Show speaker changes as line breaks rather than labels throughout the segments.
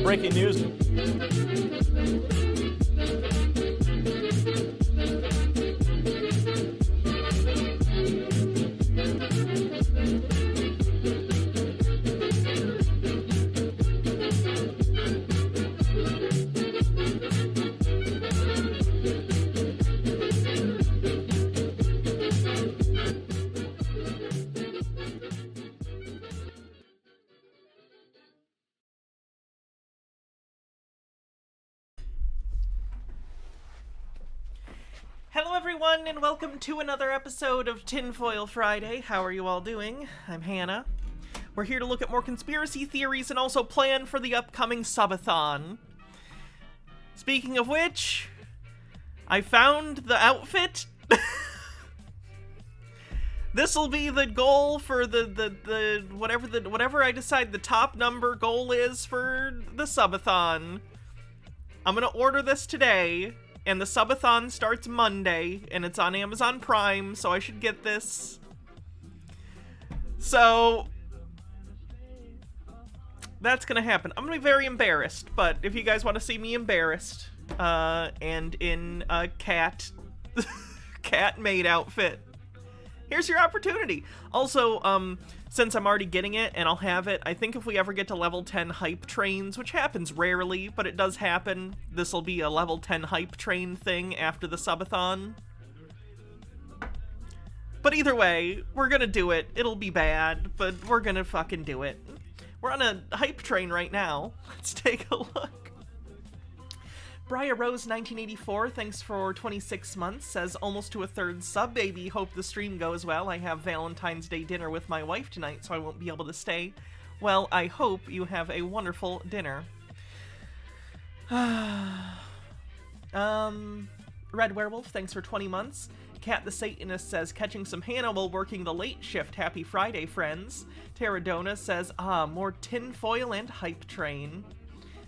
Breaking news. Hello everyone, and welcome to another episode of Tinfoil Friday. How are you all doing? I'm Hannah. We're here to look at more conspiracy theories and also plan for the upcoming Subathon. Speaking of which, I found the outfit. This'll be the goal for the whatever I decide the top number goal is for the Subathon. I'm gonna order this today. And the Subathon starts Monday, and it's on Amazon Prime, so I should get this. So, that's gonna happen. I'm gonna be very embarrassed, but if you guys want to see me embarrassed, and in a cat maid outfit, here's your opportunity. Also, since I'm already getting it, and I'll have it, I think if we ever get to level 10 hype trains, which happens rarely, but it does happen, this'll be a level 10 hype train thing after the Subathon. But either way, we're gonna do it. It'll be bad, but we're gonna fucking do it. We're on a hype train right now. Let's take a look. Briar Rose 1984, thanks for 26 months, says almost to a third sub, baby. Hope the stream goes well. I have Valentine's Day dinner with my wife tonight, so I won't be able to stay. Well, I hope you have a wonderful dinner. Red Werewolf, thanks for 20 months. Cat the Satanist says, catching some Hannah while working the late shift. Happy Friday, friends. Terradona says, more tinfoil and hype train.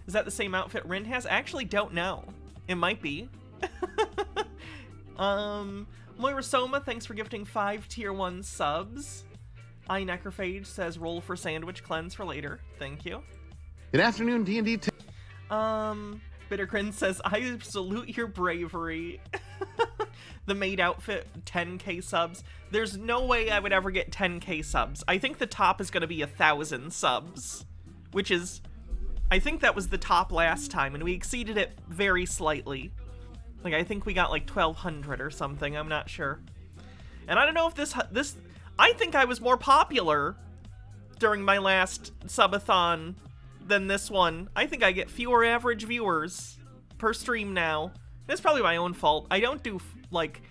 Is that the same outfit Rin has? I actually don't know. It might be. Moira Soma, thanks for gifting 5 tier 1 subs. iNecrophage says, roll for sandwich cleanse for later. Thank you.
Good afternoon, D&D.
Bittergrin says, I salute your bravery. The maid outfit, 10k subs. There's no way I would ever get 10k subs. I think the top is going to be 1,000 subs, which is... I think that was the top last time, and we exceeded it very slightly. Like, I think we got like 1,200 or something, I'm not sure. And I don't know if this... I think I was more popular during my last Subathon than this one. I think I get fewer average viewers per stream now. It's probably my own fault. I don't do, like,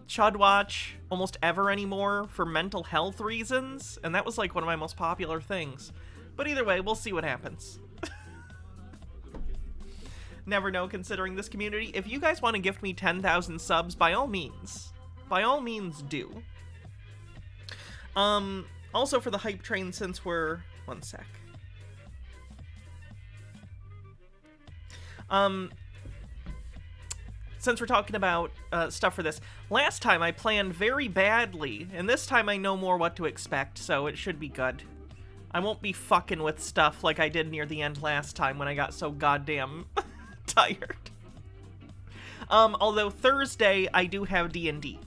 Chud Watch almost ever anymore for mental health reasons, and that was, like, one of my most popular things. But either way, we'll see what happens. Never know, considering this community. If you guys want to gift me 10,000 subs, by all means do. Also for the hype train, since we're... One sec. Since we're talking about stuff for this, last time I planned very badly, and this time I know more what to expect, so it should be good. I won't be fucking with stuff like I did near the end last time when I got so goddamn tired. Although Thursday I do have D&D,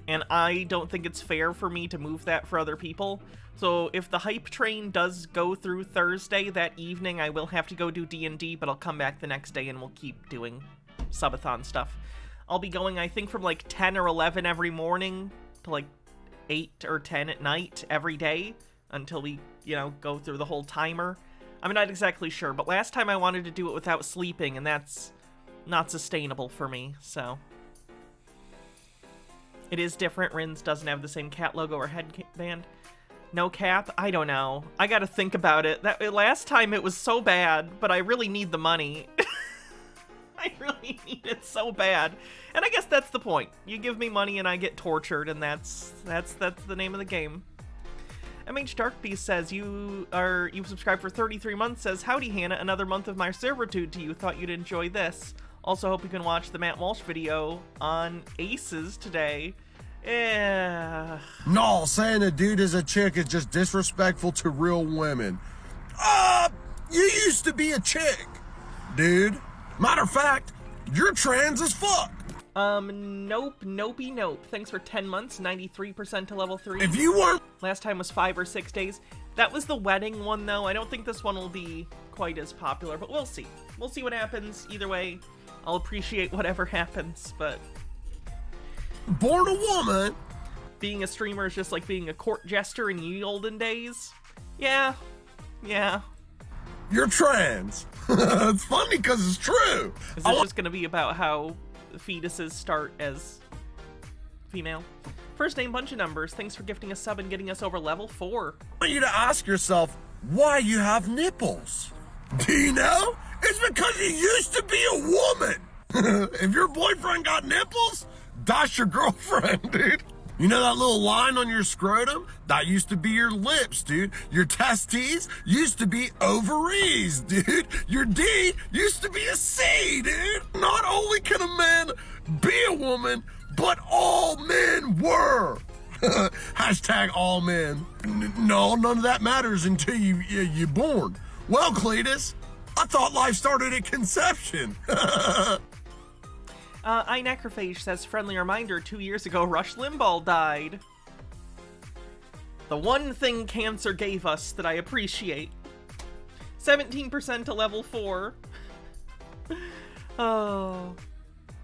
and I don't think it's fair for me to move that for other people. So if the hype train does go through Thursday, that evening I will have to go do D&D, but I'll come back the next day and we'll keep doing Subathon stuff. I'll be going, I think, from like 10 or 11 every morning to like 8 or 10 at night every day until we, you know, go through the whole timer. I'm not exactly sure, but last time I wanted to do it without sleeping, and that's not sustainable for me, so. It is different. Rins doesn't have the same cat logo or headband. No cap? I don't know. I gotta think about it. That last time it was so bad, but I really need the money. I really need it so bad. And I guess that's the point. You give me money and I get tortured, and that's the name of the game. MH Darkbeast says you've subscribed for 33 months, says, howdy Hannah, another month of my servitude to you. Thought you'd enjoy this. Also hope you can watch the Matt Walsh video on Aces today. Yeah.
No, saying a dude is a chick is just disrespectful to real women. You used to be a chick, dude. Matter of fact, you're trans as fuck.
Nope. Thanks for 10 months, 93% to level 3.
If you weren't...
Last time was 5 or 6 days. That was the wedding one, though. I don't think this one will be quite as popular, but we'll see. We'll see what happens. Either way, I'll appreciate whatever happens, but...
Born a woman.
Being a streamer is just like being a court jester in ye olden days. Yeah.
You're trans. It's funny because it's true.
Is this just going to be about how fetuses start as female? First name, bunch of numbers. Thanks for gifting a sub and getting us over level 4.
I want you to ask yourself why you have nipples. Do you know? It's because you used to be a woman. If your boyfriend got nipples, that's your girlfriend, dude. You know that little line on your scrotum? That used to be your lips, dude. Your testes used to be ovaries, dude. Your D used to be a C, dude. Not only can a man be a woman, but all men were. Hashtag all men. No, none of that matters until you're born. Well, Cletus, I thought life started at conception.
iNecrophage says, friendly reminder, 2 years ago, Rush Limbaugh died. The one thing cancer gave us that I appreciate. 17% to level 4. Oh.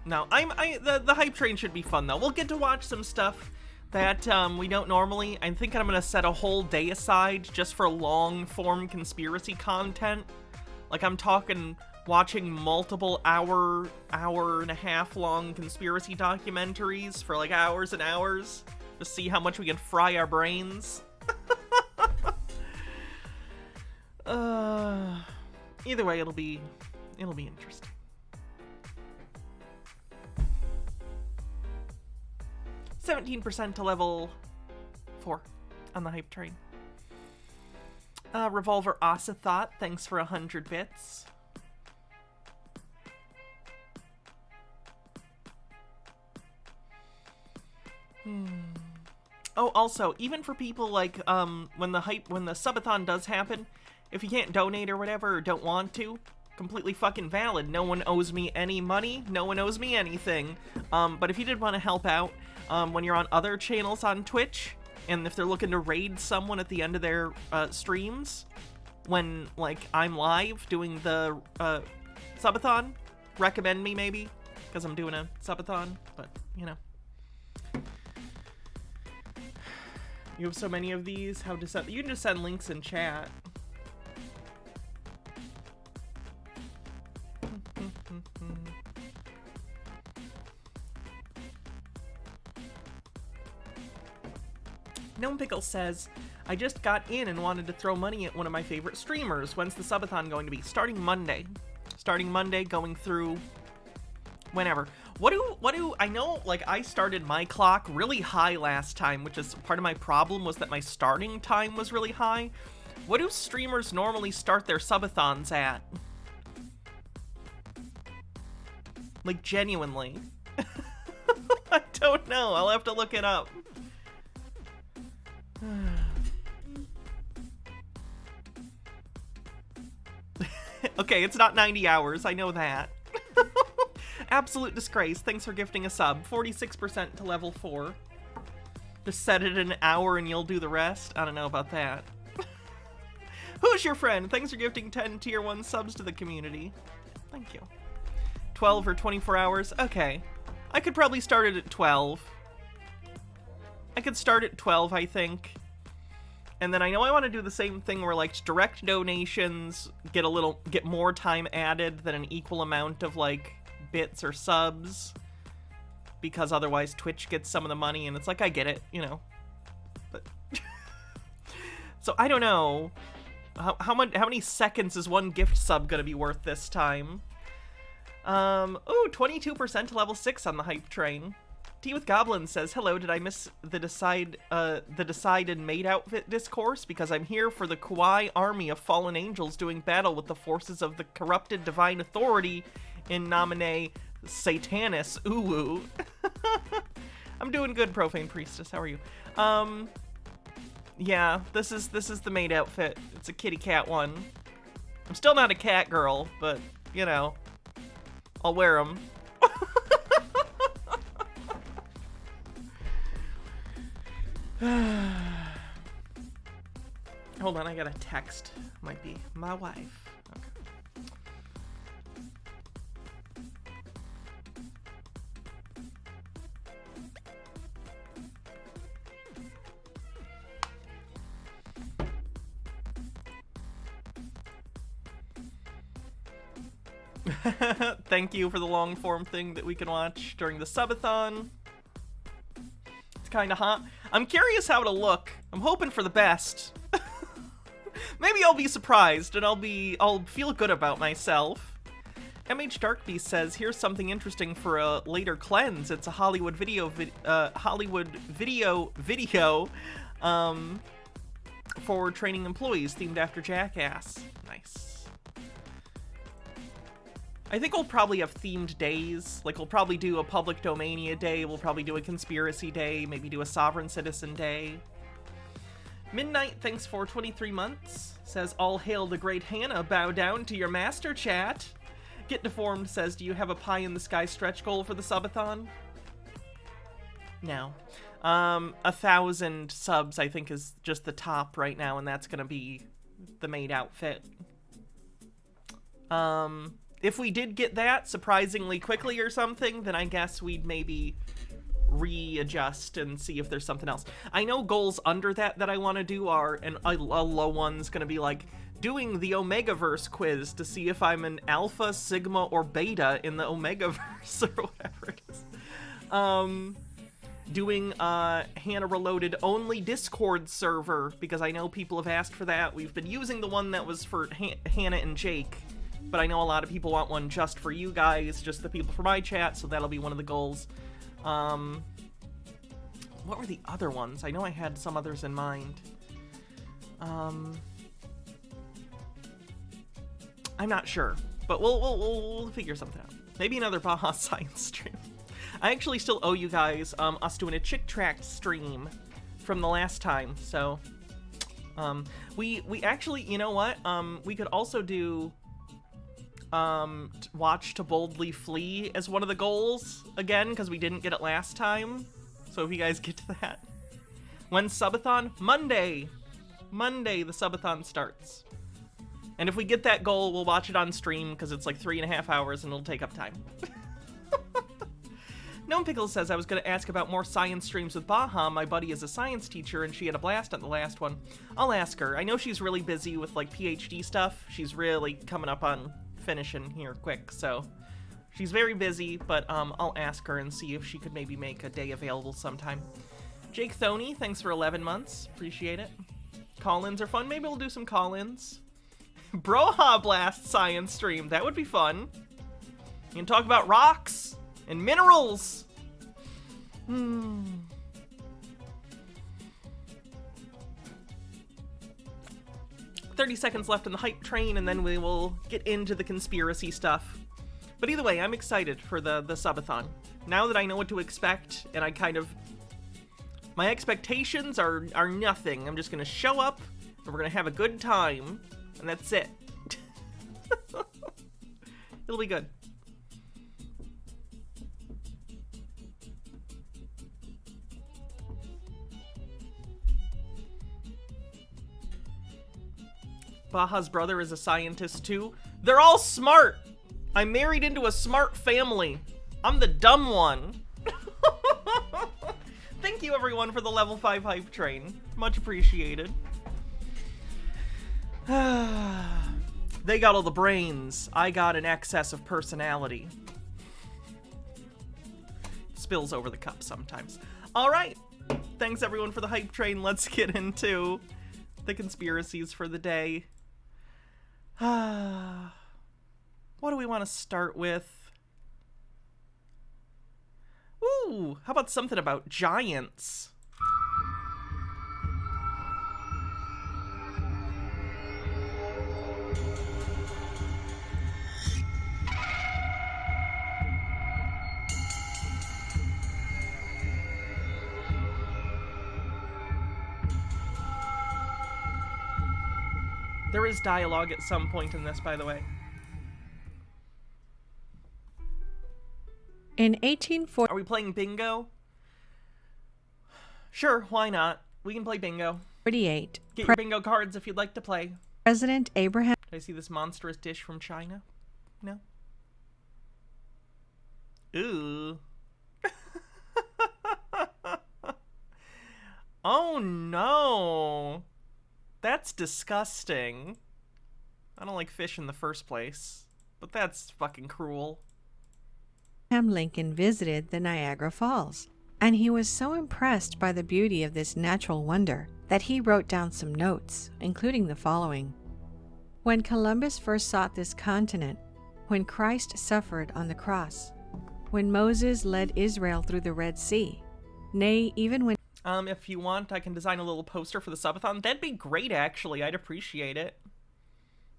No, the hype train should be fun, though. We'll get to watch some stuff that we don't normally. I think I'm going to set a whole day aside just for long-form conspiracy content. Like, I'm talking... watching multiple hour and a half long conspiracy documentaries for like hours and hours to see how much we can fry our brains. Either way, it'll be interesting. %to level 4 on the hype train. Revolver Asathot, thanks for 100 bits. Oh, also, even for people like, when the Subathon does happen, if you can't donate or whatever, or don't want to, completely fucking valid. No one owes me any money, no one owes me anything. But if you did want to help out, when you're on other channels on Twitch, and if they're looking to raid someone at the end of their, streams, when, like, I'm live doing the, Subathon, recommend me maybe, because I'm doing a Subathon, but, you know. You have so many of these. How to send? You can just send links in chat. Gnome Pickle says, I just got in and wanted to throw money at one of my favorite streamers. When's the Subathon going to be? Starting Monday. Starting Monday, going through whenever. What do I know, like, I started my clock really high last time, which is part of my problem was that my starting time was really high. What do streamers normally start their subathons at? Like, genuinely. I don't know. I'll have to look it up. Okay, it's not 90 hours. I know that. Absolute disgrace. Thanks for gifting a sub. 46% to level 4. Just set it an hour and you'll do the rest? I don't know about that. Who's your friend? Thanks for gifting 10 tier 1 subs to the community. Thank you. 12 or 24 hours? Okay. I could probably start it at 12. I could start at 12, I think. And then I know I want to do the same thing where, like, direct donations get more time added than an equal amount of, like, bits or subs. Because otherwise Twitch gets some of the money, and it's like, I get it, you know. But so I don't know. How many seconds is one gift sub gonna be worth this time? Oh, 22% to level 6 on the hype train. Tea with Goblin says, hello, did I miss the decide and maid outfit discourse? Because I'm here for the Kawaii army of fallen angels doing battle with the forces of the corrupted divine authority in nomine Satanis Uwu. I'm doing good, Profane Priestess. How are you? Yeah, this is the maid outfit. It's a kitty cat one. I'm still not a cat girl, but, you know, I'll wear them. Hold on, I got a text. Might be my wife. Okay. Thank you for the long form thing that we can watch during the subathon. It's kind of hot. I'm curious how it'll look. I'm hoping for the best. Maybe I'll be surprised and I'll feel good about myself. MH Darkbeast says, here's something interesting for a later cleanse. It's a Hollywood video for training employees themed after Jackass. Nice. I think we'll probably have themed days. Like, we'll probably do a Public Domania day, we'll probably do a Conspiracy day, maybe do a Sovereign Citizen day. Midnight, thanks for 23 months, says, all hail the great Hannah, bow down to your master, chat. Get Deformed says, do you have a pie-in-the-sky stretch goal for the subathon? No. 1,000 subs, I think, is just the top right now, and that's gonna be the maid outfit. If we did get that surprisingly quickly or something, then I guess we'd maybe readjust and see if there's something else. I know goals under that I want to do are, and a low one's going to be like, doing the Omegaverse quiz to see if I'm an alpha, sigma, or beta in the Omegaverse, or whatever it is. Doing Hannah Reloaded only Discord server, because I know people have asked for that. We've been using the one that was for Hannah and Jake, but I know a lot of people want one just for you guys, just the people for my chat, so that'll be one of the goals. What were the other ones? I know I had some others in mind. I'm not sure, but we'll figure something out. Maybe another Baja Science stream. I actually still owe you guys us doing a Chick Tract stream from the last time, so we actually, you know what? We could also do watch to boldly flee as one of the goals again, because we didn't get it last time. So if you guys get to that. When's subathon? Monday the subathon starts. And if we get that goal, we'll watch it on stream, because it's like 3.5 hours and it'll take up time. Gnome Pickles says, I was going to ask about more science streams with Baha. My buddy is a science teacher and she had a blast on the last one. I'll ask her. I know she's really busy with like PhD stuff. She's really coming up on finishing here quick, so she's very busy, but I'll ask her and see if she could maybe make a day available sometime. Jake Thoney, thanks for 11 months. Appreciate it. Call-ins are fun. Maybe we'll do some call-ins. Broha Blast science stream. That would be fun. You can talk about rocks and minerals. 30 seconds left on the hype train, and then we will get into the conspiracy stuff. But either way, I'm excited for the subathon. Now that I know what to expect, and I kind of... my expectations are nothing. I'm just gonna show up, and we're gonna have a good time, and that's it. It'll be good. Baja's brother is a scientist too. They're all smart. I married into a smart family. I'm the dumb one. Thank you everyone for the level 5 hype train. Much appreciated. They got all the brains. I got an excess of personality. Spills over the cup sometimes. All right. Thanks, everyone, for the hype train. Let's get into the conspiracies for the day. What do we want to start with? Ooh, how about something about giants? There is dialogue at some point in this, by the way.
In 1840,
Are we playing bingo? Sure, why not? We can play bingo. Get your bingo cards if you'd like to play.
President Abraham
Did I see this monstrous dish from China? No? Ooh. Oh no. That's disgusting. I don't like fish in the first place, but that's fucking cruel.
Lincoln visited the Niagara Falls, and he was so impressed by the beauty of this natural wonder that he wrote down some notes, including the following. When Columbus first sought this continent, when Christ suffered on the cross, when Moses led Israel through the Red Sea, nay, even when
If you want, I can design a little poster for the subathon. That'd be great, actually. I'd appreciate it.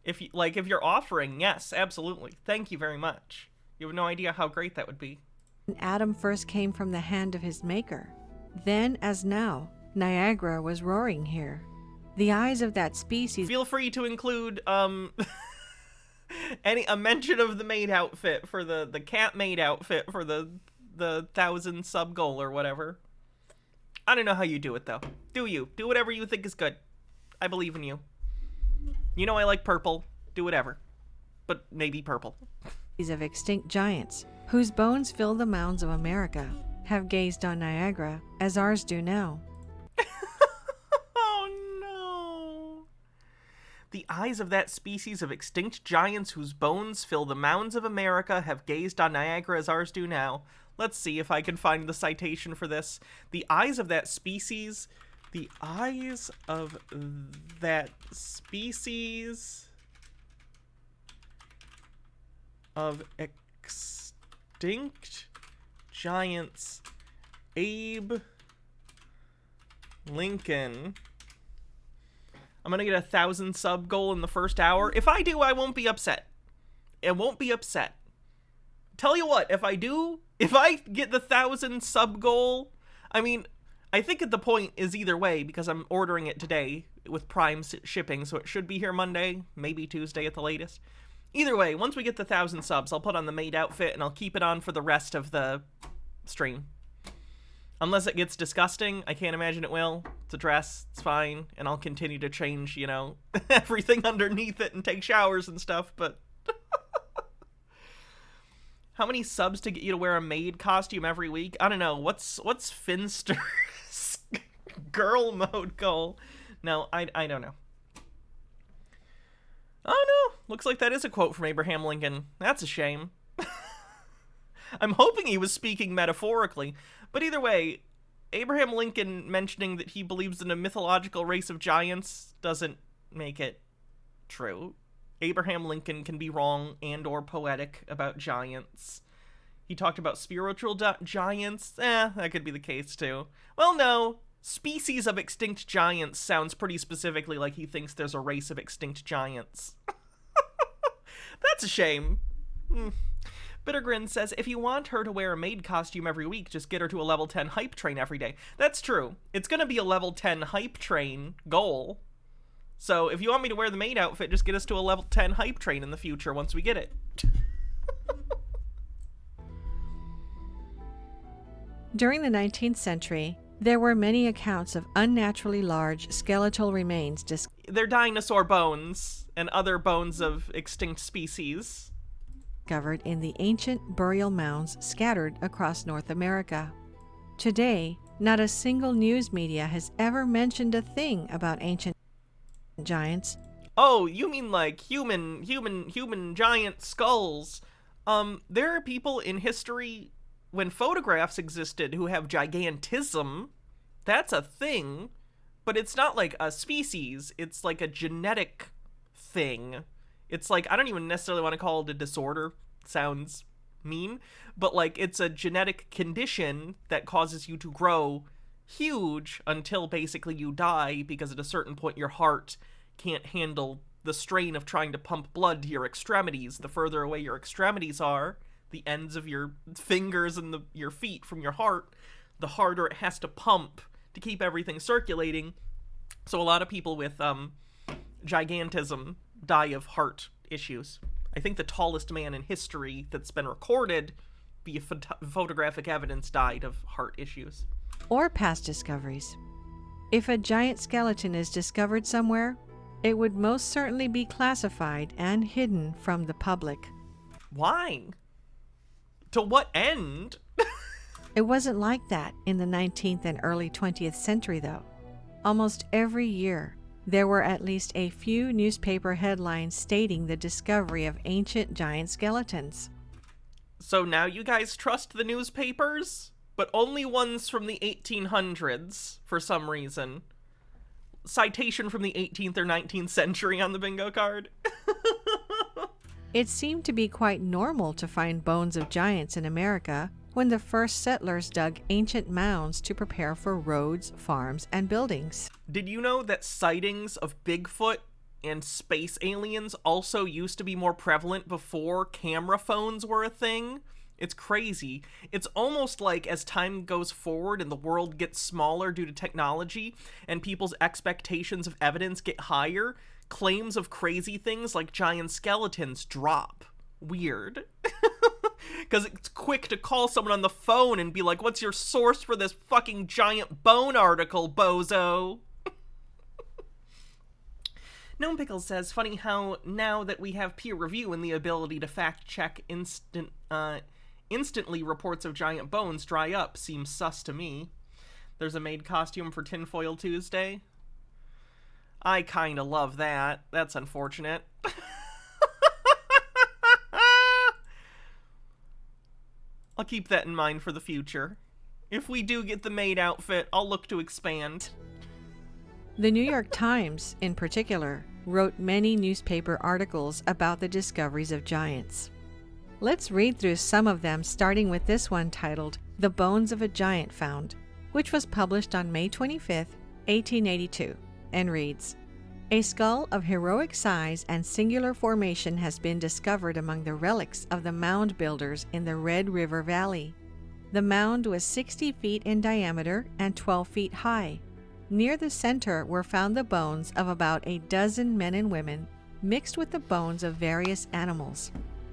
If you're offering, yes, absolutely. Thank you very much. You have no idea how great that would be.
Adam first came from the hand of his maker, then as now, Niagara was roaring here. The eyes of that species
Feel free to include a mention of the maid outfit for the cat maid outfit for the 1,000 sub goal or whatever. I don't know how you do it though. Do you? Do whatever you think is good. I believe in you. You know I like purple. Do whatever. But maybe purple.
of extinct giants, whose bones fill the mounds of America, have gazed on Niagara as ours do now.
Oh no. The eyes of that species of extinct giants whose bones fill the mounds of America have gazed on Niagara as ours do now. Let's see if I can find the citation for this. The eyes of that species... The eyes of that species of extinct giants, Abe Lincoln. I'm gonna get 1,000 sub goal in the first hour. If I do, I won't be upset. I won't be upset. Tell you what, if I do, if I get the 1,000 sub goal, I mean, I think the point is either way, because I'm ordering it today with Prime shipping, so it should be here Monday, maybe Tuesday at the latest. Either way, once we get the 1,000 subs, I'll put on the maid outfit and I'll keep it on for the rest of the stream. Unless it gets disgusting, I can't imagine it will. It's a dress, it's fine, and I'll continue to change, you know, everything underneath it and take showers and stuff, but... How many subs to get you to wear a maid costume every week? I don't know. What's Finster's girl mode goal? No, I don't know. Oh no, looks like that is a quote from Abraham Lincoln. That's a shame. I'm hoping he was speaking metaphorically, but either way, Abraham Lincoln mentioning that he believes in a mythological race of giants doesn't make it true. Abraham Lincoln can be wrong and or poetic about giants. He talked about spiritual giants. That could be the case too. Well, no. Species of extinct giants sounds pretty specifically like he thinks there's a race of extinct giants. That's a shame. Bittergrin says, if you want her to wear a maid costume every week, just get her to a level 10 hype train every day. That's true. It's gonna be a level 10 hype train goal. So if you want me to wear the maid outfit, just get us to a level 10 hype train in the future once we get it.
During the 19th century, there were many accounts of unnaturally large skeletal remains
They're dinosaur bones and other bones of extinct species
discovered in the ancient burial mounds scattered across North America. Today, not a single news media has ever mentioned a thing about ancient giants.
Oh, you mean like human giant skulls. There are people in history when photographs existed who have gigantism. That's a thing, but it's not like a species. It's like a genetic thing. It's like, I don't even necessarily want to call it a disorder. Sounds mean, but like it's a genetic condition that causes you to grow huge until basically you die, because at a certain point your heart can't handle the strain of trying to pump blood to your extremities. The further away your extremities are, the ends of your fingers and your feet from your heart, the harder it has to pump to keep everything circulating. So a lot of people with gigantism die of heart issues. I think the tallest man in history that's been recorded via photographic evidence died of heart issues.
Or past discoveries. If a giant skeleton is discovered somewhere, it would most certainly be classified and hidden from the public.
Why? To what end?
It wasn't like that in the 19th and early 20th century, though. Almost every year, there were at least a few newspaper headlines stating the discovery of ancient giant skeletons.
So now you guys trust the newspapers? But only ones from the 1800s, for some reason. Citation from the 18th or 19th century on the bingo card.
It seemed to be quite normal to find bones of giants in America when the first settlers dug ancient mounds to prepare for roads, farms, and buildings.
Did you know that sightings of Bigfoot and space aliens also used to be more prevalent before camera phones were a thing? It's crazy. It's almost like as time goes forward and the world gets smaller due to technology and people's expectations of evidence get higher, claims of crazy things like giant skeletons drop. Weird. Because it's quick to call someone on the phone and be like, what's your source for this fucking giant bone article, bozo? Gnome Pickles says, funny how now that we have peer review and the ability to fact-check instantly reports of giant bones dry up seems sus to me. There's a maid costume for Tinfoil Tuesday. I kinda love that. That's unfortunate. I'll keep that in mind for the future. If we do get the maid outfit, I'll look to expand.
The New York Times, in particular, wrote many newspaper articles about the discoveries of giants. Let's read through some of them, starting with this one titled, "The Bones of a Giant Found," which was published on May 25, 1882, and reads, "A skull of heroic size and singular formation has been discovered among the relics of the mound builders in the Red River Valley. The mound was 60 feet in diameter and 12 feet high. Near the center were found the bones of about a dozen men and women, mixed with the bones of various animals.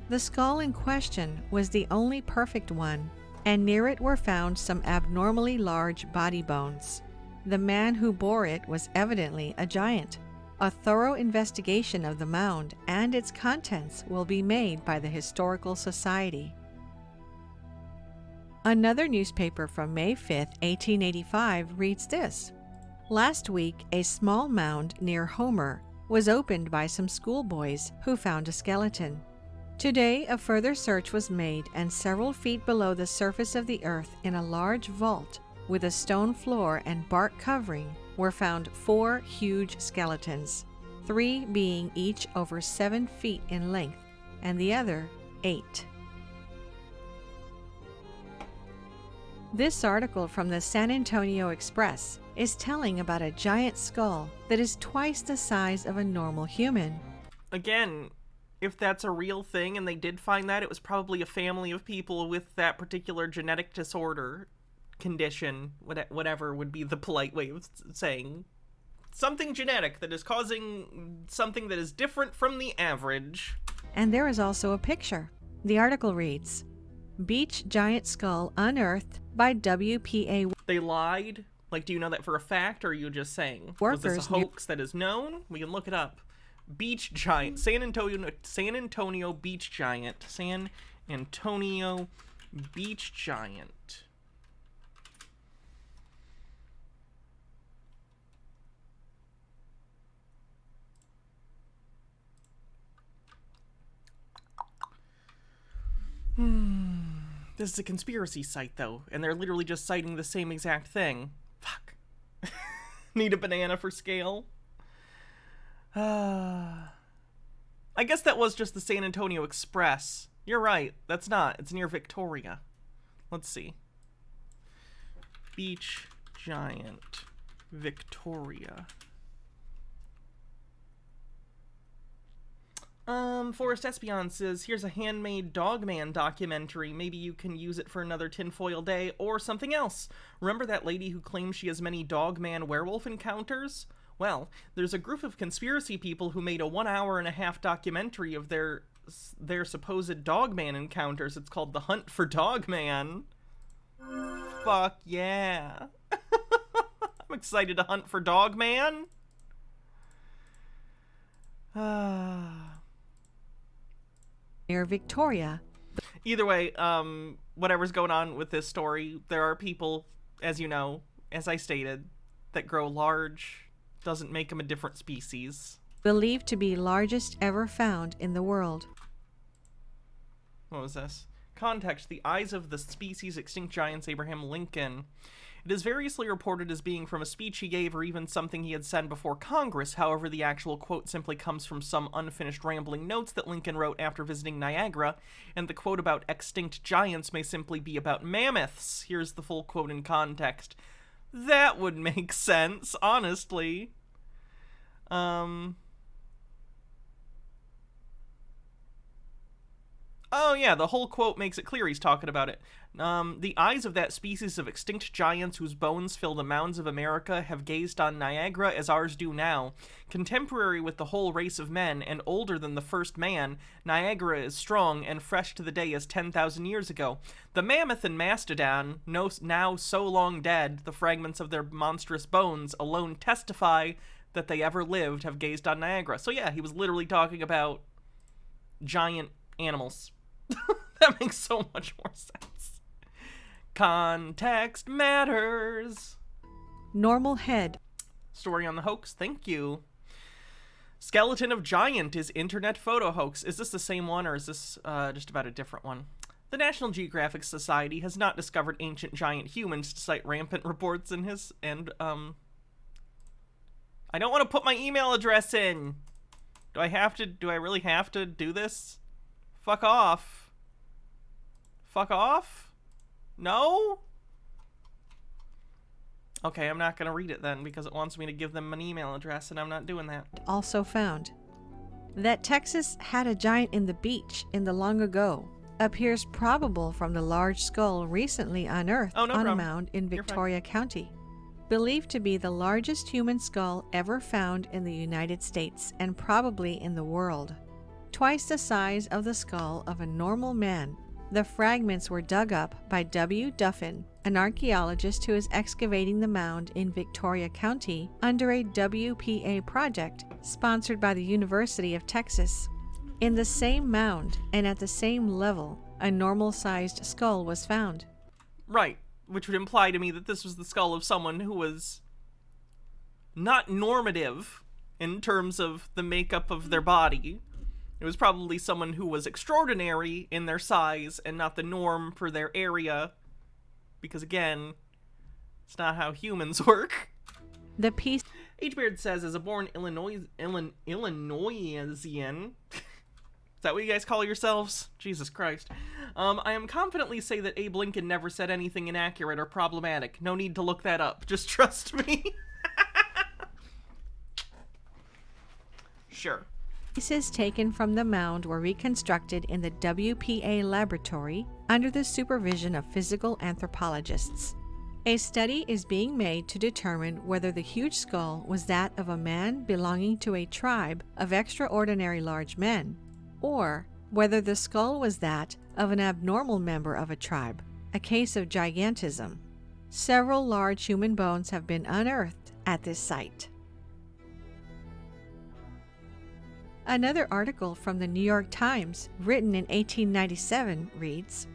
The skull in question was the only perfect one, and near it were found some abnormally large body bones. The man who bore it was evidently a giant. A thorough investigation of the mound and its contents will be made by the Historical Society." Another newspaper from May 5, 1885 reads this, "Last week, a small mound near Homer was opened by some schoolboys who found a skeleton. Today, a further search was made, and several feet below the surface of the earth in a large vault with a stone floor and bark covering were found 4 huge skeletons, 3 being each over 7 feet in length, and the other 8. This article from the San Antonio Express is telling about a giant skull that is twice the size of a normal human.
Again, if that's a real thing and they did find that, it was probably a family of people with that particular genetic disorder, condition, whatever would be the polite way of saying. Something genetic that is causing something that is different from the average.
And there is also a picture. The article reads, "Beach giant skull unearthed by WPA."
They lied? Like, do you know that for a fact, or are you just saying? Was this a hoax that is known? We can look it up. Beach giant. San Antonio beach giant. San Antonio beach giant. This is a conspiracy site, though, and they're literally just citing the same exact thing. Fuck. Need a banana for scale? I guess that was just the San Antonio Express. You're right. That's not. It's near Victoria. Let's see. Beach Giant, Victoria. Forrest Espion says, here's a handmade Dogman documentary. Maybe you can use it for another tinfoil day or something else. Remember that lady who claims she has many Dogman werewolf encounters? Well, there's a group of conspiracy people who made a 1.5-hour documentary of their supposed Dogman encounters. It's called The Hunt for Dogman. Fuck yeah. I'm excited to hunt for Dogman.
Near Victoria.
Either way, whatever's going on with this story, there are people, as you know, as I stated, that grow large. Doesn't make them a different species.
Believed to be largest ever found in the world.
What was this? Context: the eyes of the species extinct giants Abraham Lincoln. It is variously reported as being from a speech he gave or even something he had said before Congress. However, the actual quote simply comes from some unfinished rambling notes that Lincoln wrote after visiting Niagara, and the quote about extinct giants may simply be about mammoths. Here's the full quote in context. That would make sense, honestly. Oh yeah, the whole quote makes it clear he's talking about it. The eyes of that species of extinct giants whose bones fill the mounds of America have gazed on Niagara as ours do now. Contemporary with the whole race of men, and older than the first man, Niagara is strong and fresh to the day as 10,000 years ago. The mammoth and mastodon, now so long dead, the fragments of their monstrous bones alone testify that they ever lived, have gazed on Niagara. So yeah, he was literally talking about giant animals. That makes so much more sense. Context matters.
Normal head.
Story on the hoax. Thank you. Skeleton of giant is internet photo hoax. Is this the same one, or is this just about a different one? The National Geographic Society has not discovered ancient giant humans to cite rampant reports in his I don't want to put my email address in. Do I really have to do this? Fuck off. Fuck off? No? Okay, I'm not gonna read it then because it wants me to give them an email address and I'm not doing that.
Also found that Texas had a giant in the beach in the long ago appears probable from the large skull recently unearthed on a mound in Victoria County. Believed to be the largest human skull ever found in the United States and probably in the world. Twice the size of the skull of a normal man. The fragments were dug up by W. Duffin, an archaeologist who is excavating the mound in Victoria County under a WPA project sponsored by the University of Texas. In the same mound and at the same level, a normal-sized skull was found.
Right, which would imply to me that this was the skull of someone who was not normative in terms of the makeup of their body. It was probably someone who was extraordinary in their size and not the norm for their area. Because again, it's not how humans work.
The piece...
H-Beard says, as a born Illinoisian... Is that what you guys call yourselves? Jesus Christ. I am confidently say that Abe Lincoln never said anything inaccurate or problematic. No need to look that up. Just trust me. Sure.
Pieces taken from the mound were reconstructed in the WPA laboratory under the supervision of physical anthropologists. A study is being made to determine whether the huge skull was that of a man belonging to a tribe of extraordinary large men, or whether the skull was that of an abnormal member of a tribe, a case of gigantism. Several large human bones have been unearthed at this site. Another article from the New York Times, written in 1897, reads,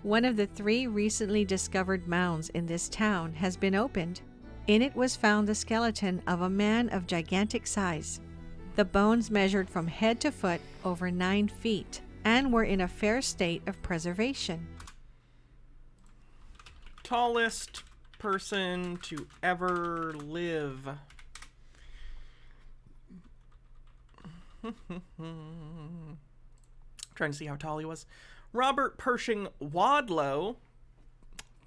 "One of the 3 recently discovered mounds in this town has been opened. In it was found the skeleton of a man of gigantic size. The bones measured from head to foot over 9 feet. and were in a fair state of preservation.
Tallest person to ever live. Trying to see how tall he was. Robert Pershing Wadlow,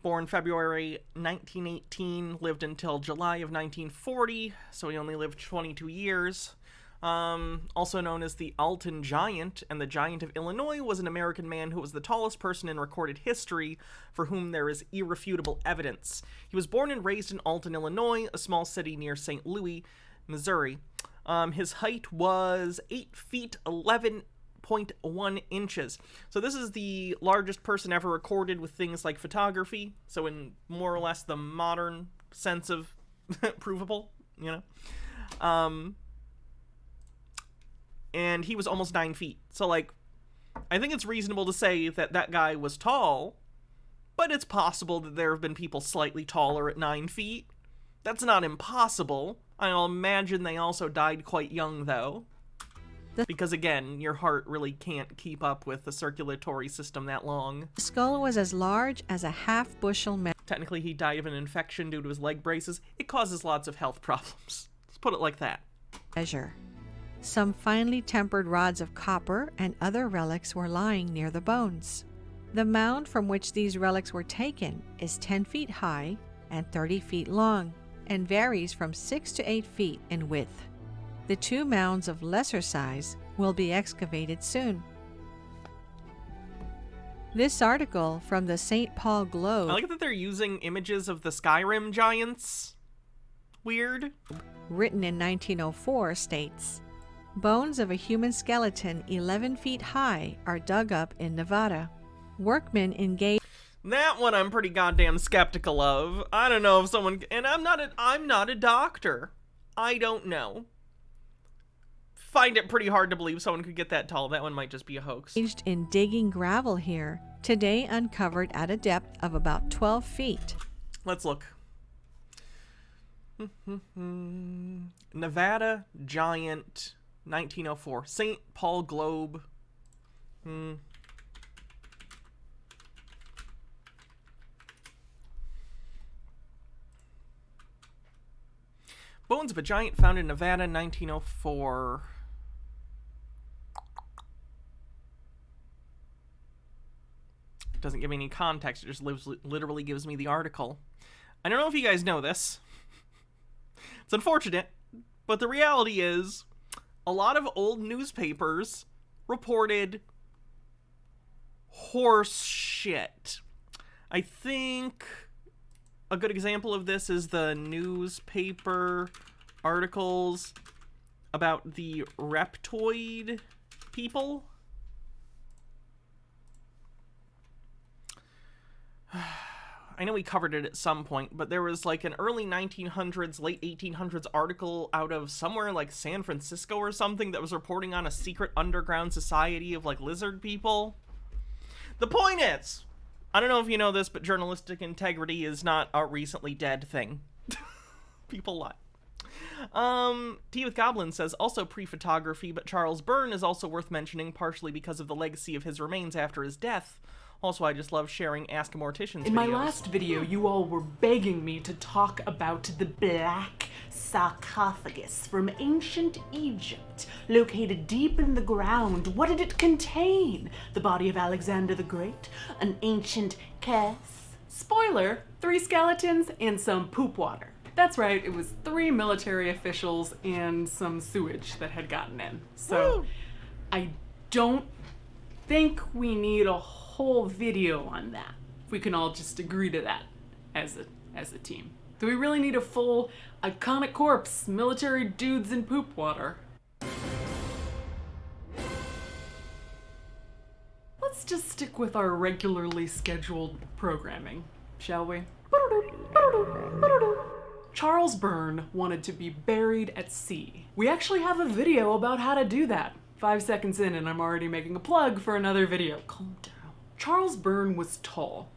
born February 1918, lived until July of 1940, so he only lived 22 years. Also known as the Alton Giant and the Giant of Illinois, was an American man who was the tallest person in recorded history for whom there is irrefutable evidence. He was born and raised in Alton, Illinois, a small city near St. Louis, Missouri. His height was 8 feet 11.1 inches. So this is the largest person ever recorded with things like photography, so in more or less the modern sense of provable, you know? And he was almost 9 feet. So, like, I think it's reasonable to say that that guy was tall, but it's possible that there have been people slightly taller at 9 feet. That's not impossible. I'll imagine they also died quite young, though. Because, again, your heart really can't keep up with the circulatory system that long.
The skull was as large as a half-bushel
Technically, he died of an infection due to his leg braces. It causes lots of health problems. Let's put it like that.
measure. Some finely tempered rods of copper and other relics were lying near the bones. The mound from which these relics were taken is 10 feet high and 30 feet long, and varies from 6 to 8 feet in width. The 2 mounds of lesser size will be excavated soon. This article from the St. Paul Globe,
I like that they're using images of the Skyrim giants. Weird.
written in 1904, states, "Bones of a human skeleton 11 feet high are dug up in Nevada. Workmen engaged..."
That one I'm pretty goddamn skeptical of. I don't know if someone, and I'm not a doctor. I don't know. Find it pretty hard to believe someone could get that tall. That one might just be a hoax.
engaged in digging gravel here, today uncovered at a depth of about 12 feet.
Let's look. Nevada Giant, 1904. St. Paul Globe. Bones of a giant found in Nevada, 1904. Doesn't give me any context. It just literally gives me the article. I don't know if you guys know this. It's unfortunate, but the reality is a lot of old newspapers reported horse shit. I think a good example of this is the newspaper articles about the reptoid people. I know we covered it at some point, but there was like an early 1900s, late 1800s article out of somewhere like San Francisco or something that was reporting on a secret underground society of like lizard people. The point is, I don't know if you know this, but journalistic integrity is not a recently dead thing. People lie. Tea with Goblin says, also pre-photography, but Charles Byrne is also worth mentioning, partially because of the legacy of his remains after his death. Also, I just love sharing Ask a Mortician's videos.
In my last video, you all were begging me to talk about the black sarcophagus from ancient Egypt, located deep in the ground. What did it contain? The body of Alexander the Great? An ancient curse? Spoiler, 3 skeletons and some poop water. That's right, it was 3 military officials and some sewage that had gotten in. So, I don't think we need a whole video on that. If we can all just agree to that as a team. Do we really need a full iconic corpse, military dudes in poop water? Let's just stick with our regularly scheduled programming, shall we? Charles Byrne wanted to be buried at sea. We actually have a video about how to do that. 5 seconds in and I'm already making a plug for another video. Calm down. Charles Byrne was tall.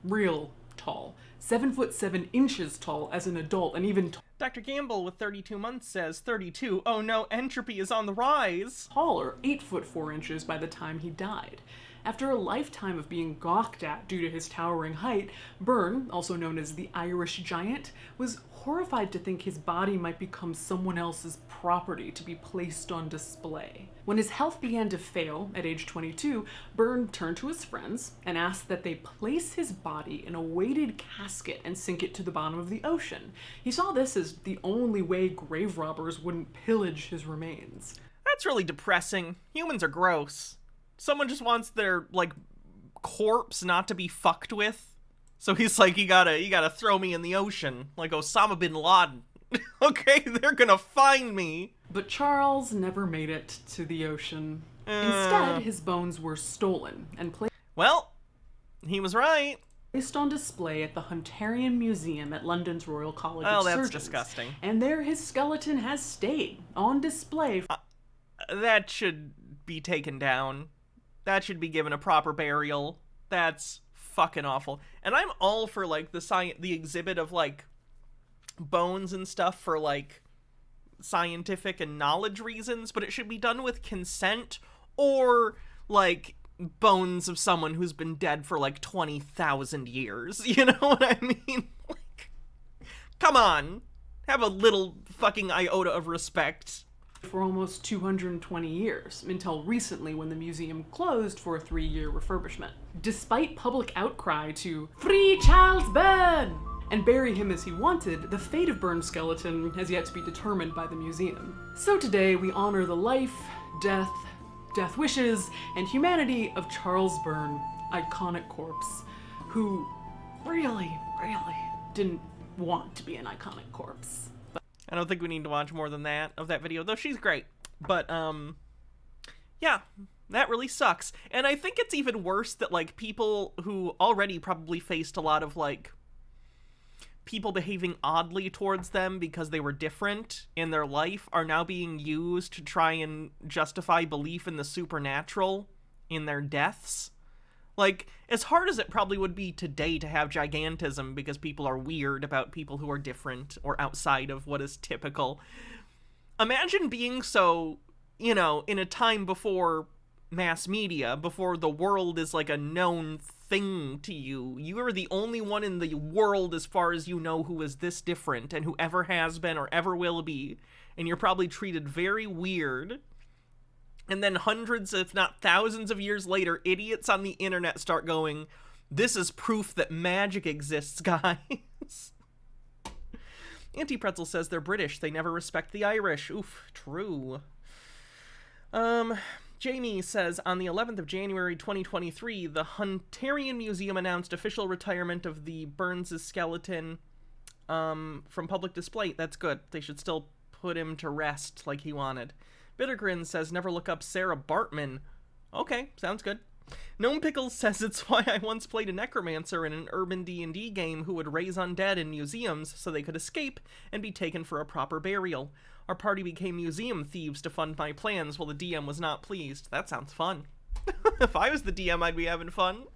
Real tall. 7'7" tall as an adult, and even
Dr. Gamble with 32 months says, 32, oh no, entropy is on the rise.
Taller, 8'4" by the time he died. After a lifetime of being gawked at due to his towering height, Byrne, also known as the Irish Giant, was horrified to think his body might become someone else's property to be placed on display. When his health began to fail at age 22, Byrne turned to his friends and asked that they place his body in a weighted casket and sink it to the bottom of the ocean. He saw this as the only way grave robbers wouldn't pillage his remains.
That's really depressing. Humans are gross. Someone just wants their, like, corpse not to be fucked with. So he's like, you gotta throw me in the ocean, like Osama bin Laden. Okay, they're gonna find me.
But Charles never made it to the ocean. Instead, his bones were stolen and
Well, he was right.
placed on display at the Hunterian Museum at London's Royal College of Surgeons.
Oh, that's disgusting.
And there his skeleton has stayed, on display.
That should be taken down. That should be given a proper burial. That's fucking awful. And I'm all for, like, the exhibit of, like, bones and stuff for, like, scientific and knowledge reasons, but it should be done with consent, or, like, bones of someone who's been dead for, like, 20,000 years. You know what I mean? Like, come on. Have a little fucking iota of respect.
For almost 220 years, until recently when the museum closed for a 3-year refurbishment. Despite public outcry to free Charles Byrne and bury him as he wanted, the fate of Byrne's skeleton has yet to be determined by the museum. So today we honor the life, death wishes, and humanity of Charles Byrne, iconic corpse, who really didn't want to be an iconic corpse.
I don't think we need to watch more than that of that video, though she's great. But, yeah, that really sucks. And I think it's even worse that, like, people who already probably faced a lot of, like, people behaving oddly towards them because they were different in their life are now being used to try and justify belief in the supernatural in their deaths. Like, as hard as it probably would be today to have gigantism because people are weird about people who are different or outside of what is typical, imagine being so, you know, in a time before mass media, before the world is like a known thing to you. You are the only one in the world as far as you know who is this different and who ever has been or ever will be, and you're probably treated very weird. And then hundreds, if not thousands of years later, idiots on the internet start going, this is proof that magic exists, guys. Anti-Pretzel says they're British. They never respect the Irish. Oof, true. Jamie says, on the 11th of January 2023, the Hunterian Museum announced official retirement of the Byrne's skeleton from public display. That's good. They should still put him to rest like he wanted. Bittergrin says, never look up Sarah Bartman. Okay, sounds good. Gnome Pickles says it's why I once played a necromancer in an urban D&D game who would raise undead in museums so they could escape and be taken for a proper burial. Our party became museum thieves to fund my plans while the DM was not pleased. That sounds fun. If I was the DM, I'd be having fun.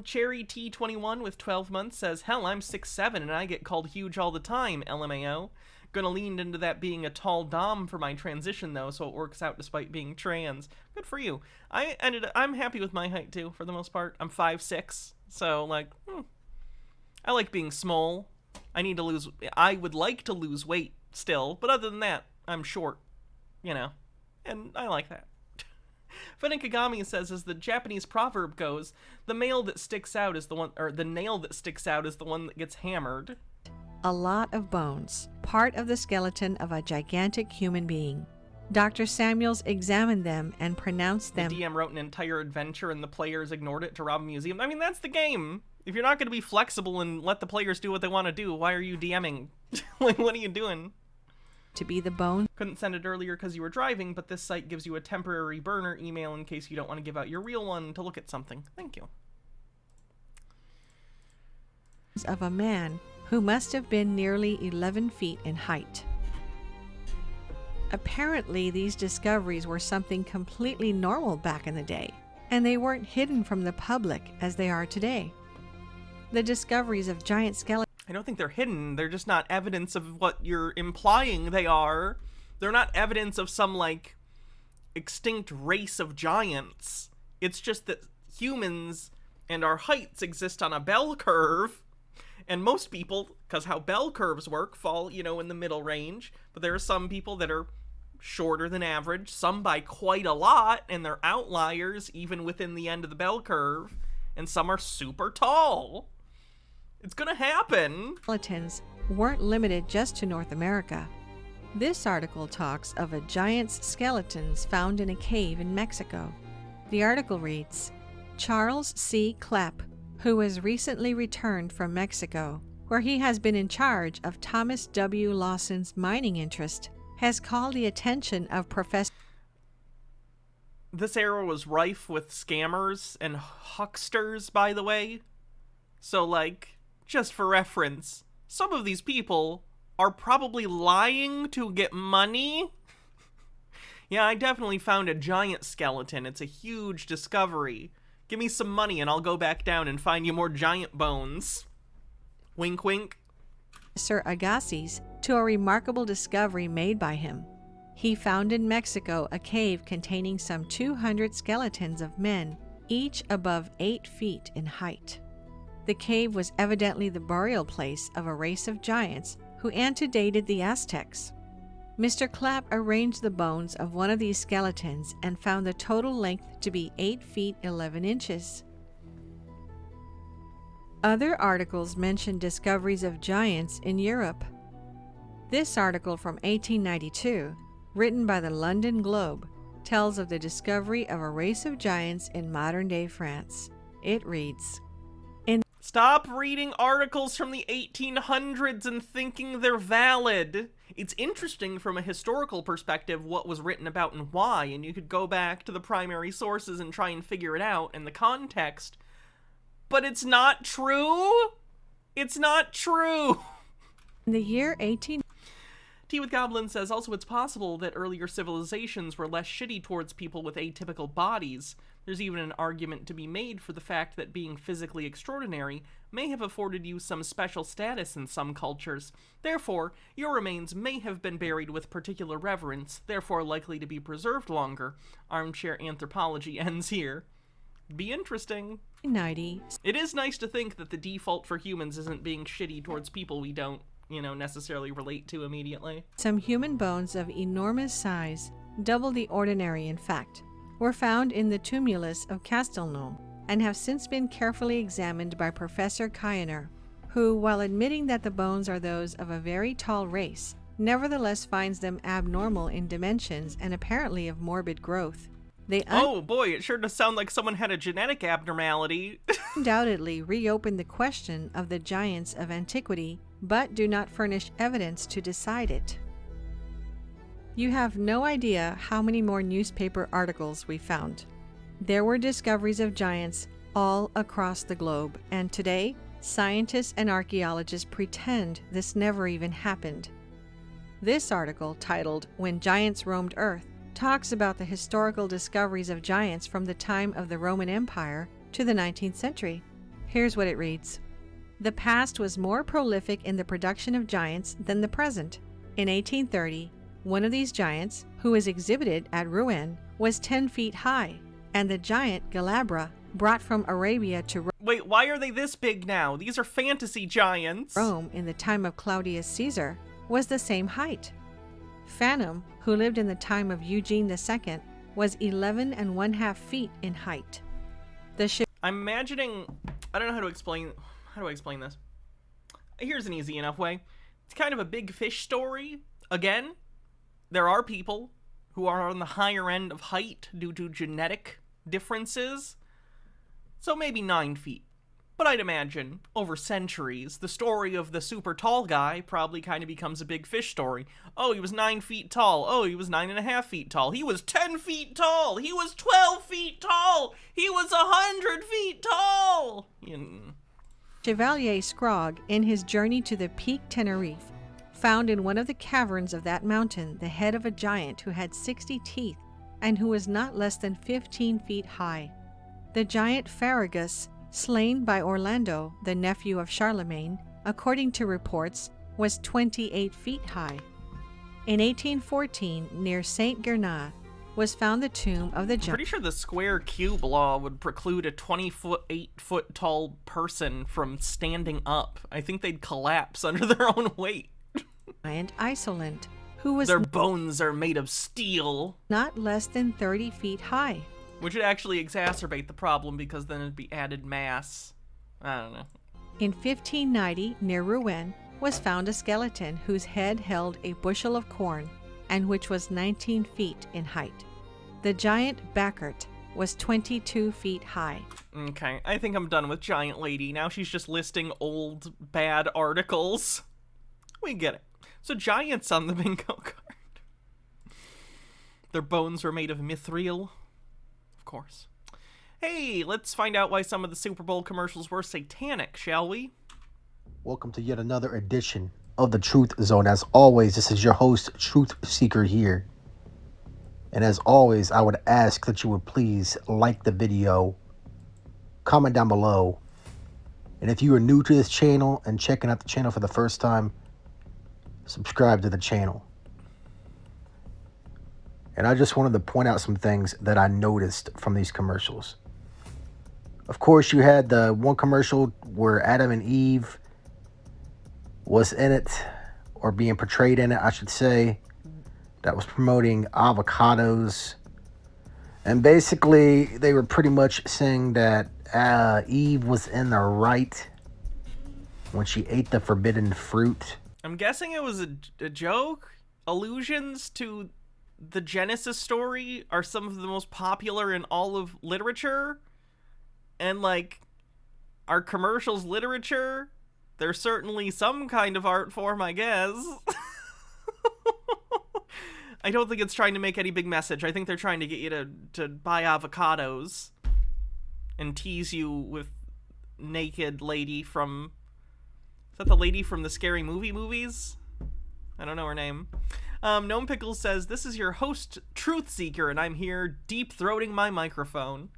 Cherry T21 with 12 months says, hell, I'm 6'7" and I get called huge all the time, LMAO. Gonna lean into that being a tall dom for my transition though, so it works out despite being trans. Good for you. I'm happy with my height too, for the most part. I'm 5'6", so like, I like being small. I would like to lose weight still, but other than that, I'm short, you know, and I like that. Funikigami says, as the Japanese proverb goes, the nail that sticks out is the one that gets hammered.
A lot of bones, part of the skeleton of a gigantic human being. Dr. Samuels examined them and pronounced them.
The DM wrote an entire adventure and the players ignored it to rob a museum. I mean, that's the game. If you're not going to be flexible and let the players do what they want to do, why are you DMing? Like, what are you doing?
To be the bone.
Couldn't send it earlier because you were driving, but this site gives you a temporary burner email in case you don't want to give out your real one to look at something. Thank you.
Of a man who must have been nearly 11 feet in height. Apparently, these discoveries were something completely normal back in the day, and they weren't hidden from the public as they are today. The discoveries of giant skeletons.
I don't think they're hidden. They're just not evidence of what you're implying they are. They're not evidence of some, like, extinct race of giants. It's just that humans and our heights exist on a bell curve, and most people, because how bell curves work, fall, in the middle range, but there are some people that are shorter than average, some by quite a lot, and they're outliers even within the end of the bell curve, and some are super tall. It's gonna happen.
Skeletons weren't limited just to North America. This article talks of a giant's skeletons found in a cave in Mexico. The article reads, Charles C. Klepp, who was recently returned from Mexico, where he has been in charge of Thomas W. Lawson's mining interest, has called the attention of Professor...
This era was rife with scammers and hucksters, by the way. So, like, just for reference, some of these people are probably lying to get money. Yeah, I definitely found a giant skeleton. It's a huge discovery. Give me some money and I'll go back down and find you more giant bones. Wink, wink.
Sir Agassiz to a remarkable discovery made by him. He found in Mexico a cave containing some 200 skeletons of men, each above 8 feet in height. The cave was evidently the burial place of a race of giants who antedated the Aztecs. Mr. Clapp arranged the bones of one of these skeletons and found the total length to be 8 feet 11 inches. Other articles mention discoveries of giants in Europe. This article from 1892, written by the London Globe, tells of the discovery of a race of giants in modern-day France. It reads,
Stop reading articles from the 1800s and thinking they're valid. It's interesting from a historical perspective what was written about and why, and you could go back to the primary sources and try and figure it out in the context. But it's not true! It's not true!
In the year 18...
Tea with Goblin says, also it's possible that earlier civilizations were less shitty towards people with atypical bodies. There's even an argument to be made for the fact that being physically extraordinary may have afforded you some special status in some cultures. Therefore, your remains may have been buried with particular reverence, therefore likely to be preserved longer. Armchair anthropology ends here. Be interesting.
90.
It is nice to think that the default for humans isn't being shitty towards people we don't, necessarily relate to immediately.
Some human bones of enormous size, double the ordinary in fact, were found in the tumulus of Castelnau and have since been carefully examined by Professor Kiener, who, while admitting that the bones are those of a very tall race, nevertheless finds them abnormal in dimensions and apparently of morbid growth. They
oh boy, it sure does sound like someone had a genetic abnormality.
undoubtedly reopen the question of the giants of antiquity, but do not furnish evidence to decide it. You have no idea how many more newspaper articles we found. There were discoveries of giants all across the globe, and today, scientists and archaeologists pretend this never even happened. This article, titled When Giants Roamed Earth, talks about the historical discoveries of giants from the time of the Roman Empire to the 19th century. Here's what it reads. The past was more prolific in the production of giants than the present. In 1830, one of these giants, who was exhibited at Rouen, was 10 feet high, and the giant Galabra, brought from Arabia to
Wait, why are they this big now? These are fantasy giants.
Rome in the time of Claudius Caesar, was the same height. Phantom, who lived in the time of Eugene II, was 11½ feet in height. The ship...
I'm imagining... I don't know how to explain... How do I explain this? Here's an easy enough way. It's kind of a big fish story. Again, there are people who are on the higher end of height due to genetic differences. So maybe 9 feet. But I'd imagine, over centuries, the story of the super tall guy probably kind of becomes a big fish story. Oh, he was 9 feet tall. Oh, he was 9½ feet tall. He was 10 feet tall. He was 12 feet tall. He was 100 feet tall.
Chevalier Scrogg, in his journey to the Peak Tenerife, found in one of the caverns of that mountain the head of a giant who had 60 teeth and who was not less than 15 feet high. The giant Farragus, slain by Orlando, the nephew of Charlemagne, according to reports, was 28 feet high. In 1814, near Saint Gernat, was found the tomb of the
I'm pretty sure the square cube law would preclude a 8-foot tall person from standing up. I think they'd collapse under their own weight.
giant Isolent, who was
Their bones are made of steel.
not less than 30 feet high.
Which would actually exacerbate the problem because then it'd be added mass. I don't know.
In 1590, near Rouen, was found a skeleton whose head held a bushel of corn and which was 19 feet in height. The giant Backert was 22 feet high.
Okay, I think I'm done with Giant Lady. Now she's just listing old, bad articles. We get it. So giants on the bingo card. Their bones were made of mithril. Of course. Hey, let's find out why some of the Super Bowl commercials were satanic, shall we?
Welcome to yet another edition of the Truth Zone. As always, this is your host, Truth Seeker here. And as always, I would ask that you would please like the video, comment down below. And if you are new to this channel and checking out the channel for the first time, subscribe to the channel. And I just wanted to point out some things that I noticed from these commercials. Of course, you had the one commercial where Adam and Eve was in it, or being portrayed in it, I should say, that was promoting avocados. And basically, they were pretty much saying that Eve was in the right when she ate the forbidden fruit.
I'm guessing it was a joke. Allusions to the Genesis story are some of the most popular in all of literature. And, like, our commercials literature, there's certainly some kind of art form, I guess. I don't think it's trying to make any big message. I think they're trying to get you to buy avocados and tease you with naked lady from... Is that the lady from the Scary Movie movies? I don't know her name. Gnome Pickles says, this is your host, Truth Seeker, and I'm here deep-throating my microphone.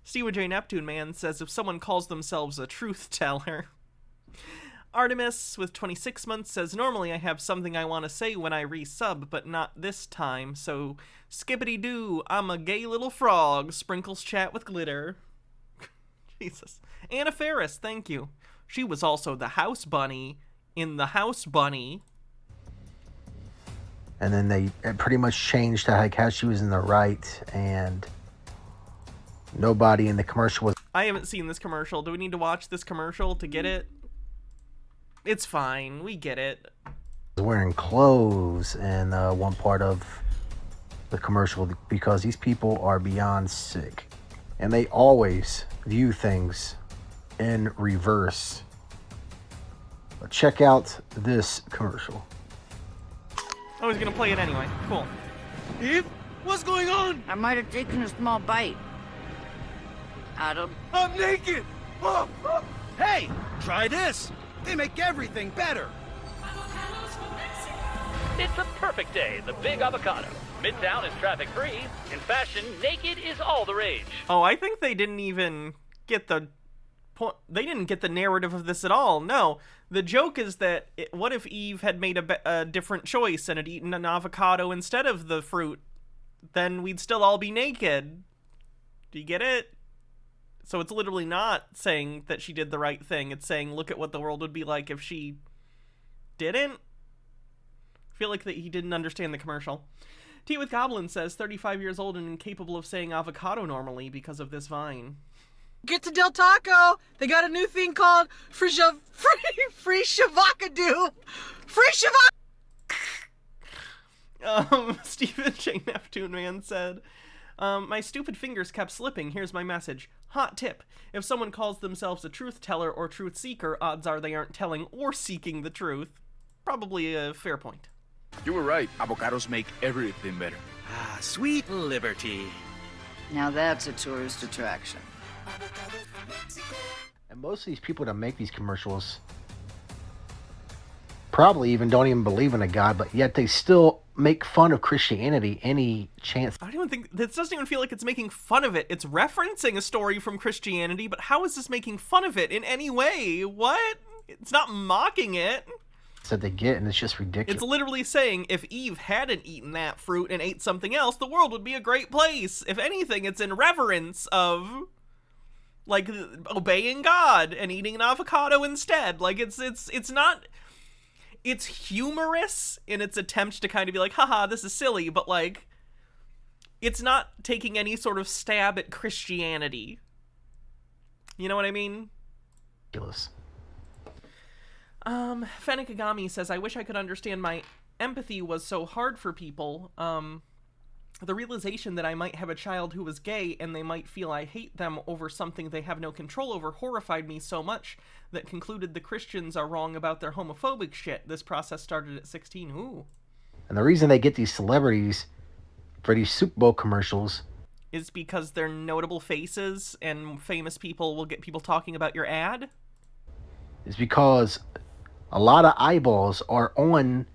Stephen J. Neptune Man says, if someone calls themselves a truth teller. Artemis with 26 months says, normally I have something I want to say when I resub, but not this time, so skippity-doo, I'm a gay little frog, sprinkles chat with glitter. Jesus. Anna Ferris, thank you. She was also the house bunny in The House Bunny.
And then it pretty much changed to like how she was in the right, and nobody in the commercial was...
I haven't seen this commercial. Do we need to watch this commercial to get it? It's fine. We get it.
wearing clothes in one part of the commercial, because these people are beyond sick. And they always view things in reverse. But check out this commercial.
Oh, he's gonna play it anyway. Cool.
Eve, what's going on?
I might have taken a small bite. Adam?
I'm naked! Oh, oh. Hey, try this. They make everything better.
It's a perfect day. The big avocado. Midtown is traffic-free. In fashion, naked is all the rage.
Oh, I think they didn't even get the point. They didn't get the narrative of this at all. No, the joke is that what if Eve had made a different choice and had eaten an avocado instead of the fruit? Then we'd still all be naked. Do you get it? So it's literally not saying that she did the right thing. It's saying, look at what the world would be like if she didn't. I feel like that he didn't understand the commercial. Tea with Goblin says, 35 years old and incapable of saying avocado normally because of this vine.
Get to Del Taco. They got a new thing called free shavacadoo. Free shavacadoo.
Stephen J. Neptune Man said, my stupid fingers kept slipping. Here's my message. Hot tip. If someone calls themselves a truth teller or truth seeker, odds are they aren't telling or seeking the truth. Probably a fair point.
You were right. Avocados make everything better.
Ah, sweet liberty.
Now that's a tourist attraction.
And most of these people that make these commercials probably even don't even believe in a God, but yet they still make fun of Christianity any chance.
I don't even think, this doesn't even feel like it's making fun of it. It's referencing a story from Christianity, but how is this making fun of it in any way? What? It's not mocking it.
That they get, and it's just ridiculous.
It's literally saying if Eve hadn't eaten that fruit and ate something else, the world would be a great place. If anything, it's in reverence of, like, obeying God and eating an avocado instead. Like, it's not... It's humorous in its attempt to kind of be like, haha, this is silly, but, like, it's not taking any sort of stab at Christianity. You know what I mean?
Ridiculous.
Fennikagami says, I wish I could understand my empathy was so hard for people. The realization that I might have a child who was gay and they might feel I hate them over something they have no control over horrified me so much that concluded the Christians are wrong about their homophobic shit. This process started at 16. Ooh.
And the reason they get these celebrities for these Super Bowl commercials
is because they're notable faces and famous people will get people talking about your ad?
Is because a lot of eyeballs are on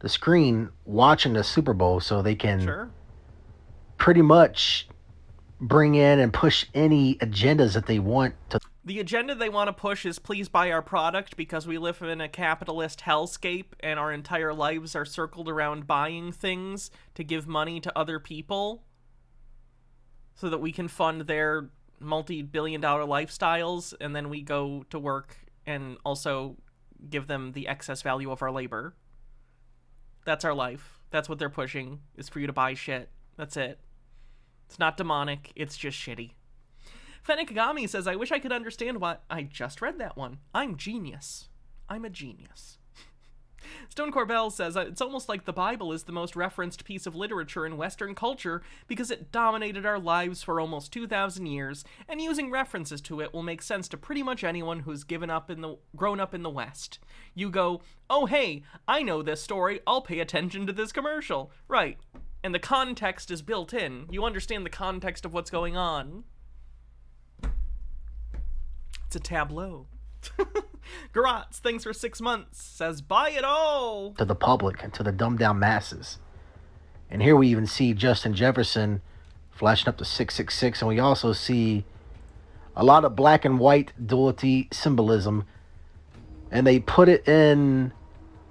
the screen watching the Super Bowl, so they can pretty much bring in and push any agendas that they want to.
The agenda they want to push is please buy our product because we live in a capitalist hellscape and our entire lives are circled around buying things to give money to other people so that we can fund their multi-billion-dollar lifestyles, and then we go to work and also give them the excess value of our labor. That's our life. That's what they're pushing, is for you to buy shit. That's it. It's not demonic, it's just shitty. Fennikagami says, I wish I could understand why... I just read that one. I'm genius. I'm a genius. Stone Corbell says, it's almost like the Bible is the most referenced piece of literature in Western culture because it dominated our lives for almost 2,000 years, and using references to it will make sense to pretty much anyone who's grown up in the West. You go, oh hey, I know this story, I'll pay attention to this commercial. Right. And the context is built in. You understand the context of what's going on. It's a tableau. Garotz, thanks for 6 months, says buy it all
to the public and to the dumbed down masses. And here we even see Justin Jefferson flashing up to 666, and we also see a lot of black and white duality symbolism, and they put it in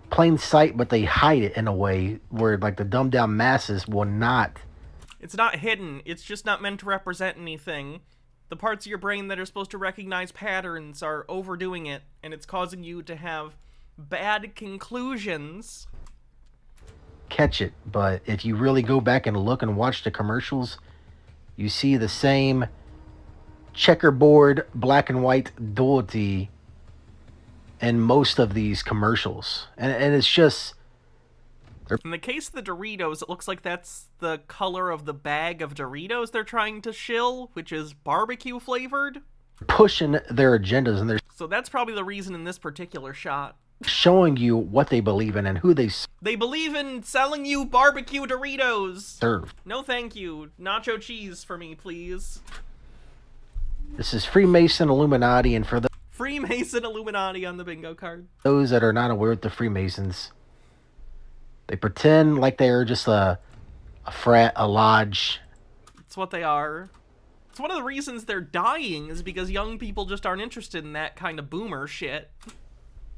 plain sight, but they hide it in a way where, like, the dumbed down masses will not.
It's not hidden, it's just not meant to represent anything. The parts of your brain that are supposed to recognize patterns are overdoing it, and it's causing you to have bad conclusions.
Catch it, but if you really go back and look and watch the commercials, you see the same checkerboard black and white duality in most of these commercials. And it's just...
In the case of the Doritos, it looks like that's the color of the bag of Doritos they're trying to shill, which is barbecue flavored.
Pushing their agendas, and they're...
So that's probably the reason in this particular shot.
Showing you what they believe in and who they...
They believe in selling you barbecue Doritos.
Serve.
No thank you. Nacho cheese for me, please.
This is Freemason Illuminati, and for the...
Freemason Illuminati on the bingo card.
Those that are not aware of the Freemasons... They pretend like they're just a frat, a lodge.
It's what they are. It's one of the reasons they're dying is because young people just aren't interested in that kind of boomer shit.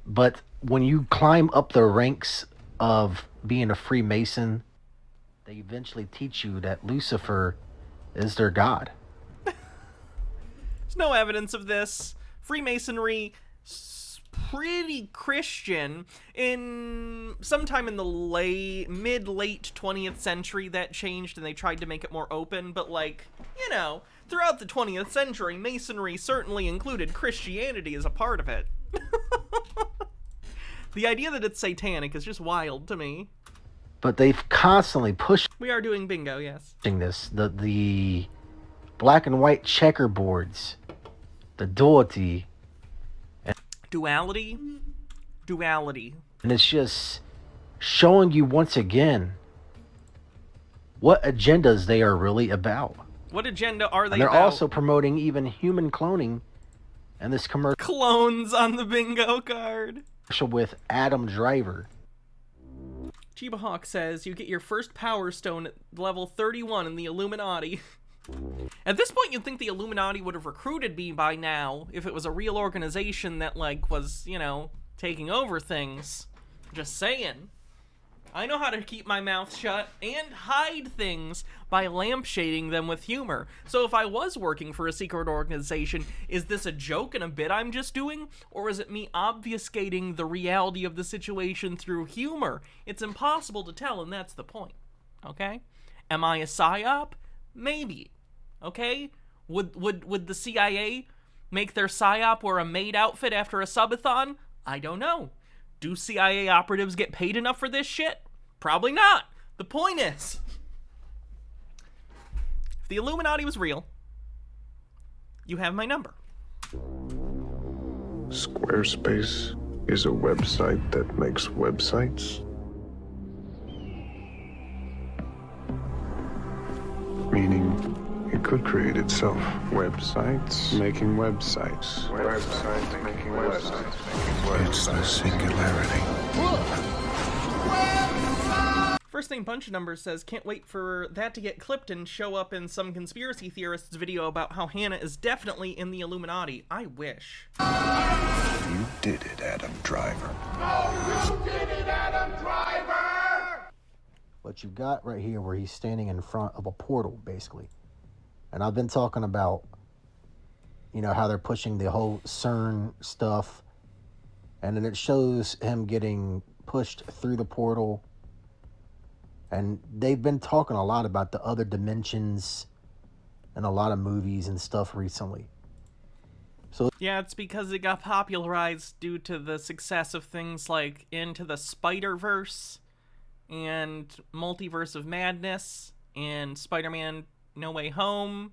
But when you climb up the ranks of being a Freemason, they eventually teach you that Lucifer is their god.
There's no evidence of this. Freemasonry... pretty Christian. In sometime in the mid-late 20th century that changed and they tried to make it more open, but like, you know, throughout the 20th century, Masonry certainly included Christianity as a part of it. The idea that it's satanic is just wild to me.
But they've constantly pushed...
We are doing bingo, yes.
...this, the black and white checkerboards, the duality...
Duality.
And it's just showing you once again what agendas they are really about.
What agenda are they
and they're
about?
also promoting even human cloning and this commercial.
Clones on the bingo card.
With Adam Driver.
Chiba Hawk says you get your first power stone at level 31 in the Illuminati. At this point, you'd think the Illuminati would have recruited me by now if it was a real organization that, like, was, you know, taking over things. Just saying. I know how to keep my mouth shut and hide things by lampshading them with humor. So if I was working for a secret organization, is this a joke and a bit I'm just doing? Or is it me obfuscating the reality of the situation through humor? It's impossible to tell, and that's the point. Okay? Am I a psyop? Maybe. Okay? Would the CIA make their psyop wear a maid outfit after a subathon? I don't know. Do CIA operatives get paid enough for this shit? Probably not. The point is, if the Illuminati was real, you have my number.
Squarespace is a website that makes websites? Meaning, it could create itself. Websites making websites. Websites making websites.
It's the singularity.
First thing Bunch of Numbers says, can't wait for that to get clipped and show up in some conspiracy theorist's video about how Hannah is definitely in the Illuminati. I wish.
You did it, Adam Driver.
No, you did it, Adam Driver!
What you got right here where he's standing in front of a portal, basically. And I've been talking about, you know, how they're pushing the whole CERN stuff. And then it shows him getting pushed through the portal. And they've been talking a lot about the other dimensions in a lot of movies and stuff recently. So
yeah, it's because it got popularized due to the success of things like Into the Spider-Verse and Multiverse of Madness and Spider-Man No Way Home.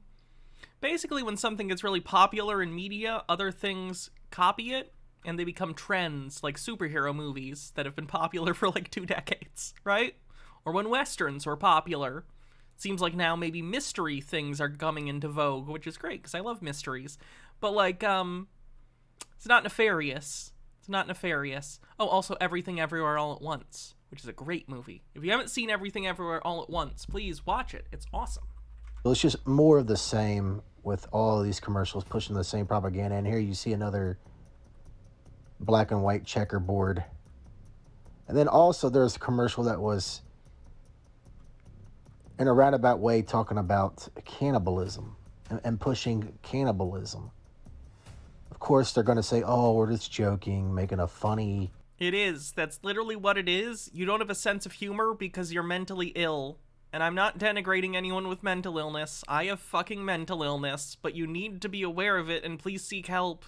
Basically, when something gets really popular in media, other things copy it and they become trends, like superhero movies that have been popular for like 2 decades, right? Or when Westerns were popular. Seems like now maybe mystery things are coming into vogue, which is great, because I love mysteries. But, like, it's not nefarious. It's not nefarious. Oh, also Everything Everywhere All at Once, which is a great movie. If you haven't seen Everything Everywhere All at Once, please watch it. It's awesome.
Well, it's just more of the same with all of these commercials pushing the same propaganda. And here you see another black and white checkerboard. And then also there's a commercial that was in a roundabout way talking about cannibalism and pushing cannibalism. Of course, they're going to say, oh, we're just joking, making a funny...
It is. That's literally what it is. You don't have a sense of humor because you're mentally ill. And I'm not denigrating anyone with mental illness. I have fucking mental illness, but you need to be aware of it and please seek help.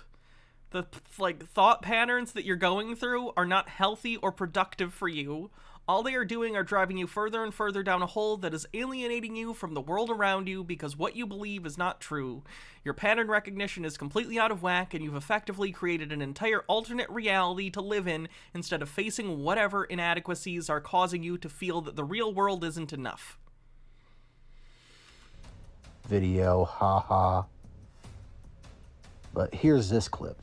The, like, thought patterns that you're going through are not healthy or productive for you. All they are doing are driving you further and further down a hole that is alienating you from the world around you because what you believe is not true. Your pattern recognition is completely out of whack and you've effectively created an entire alternate reality to live in instead of facing whatever inadequacies are causing you to feel that the real world isn't enough.
Video, haha. But here's this clip.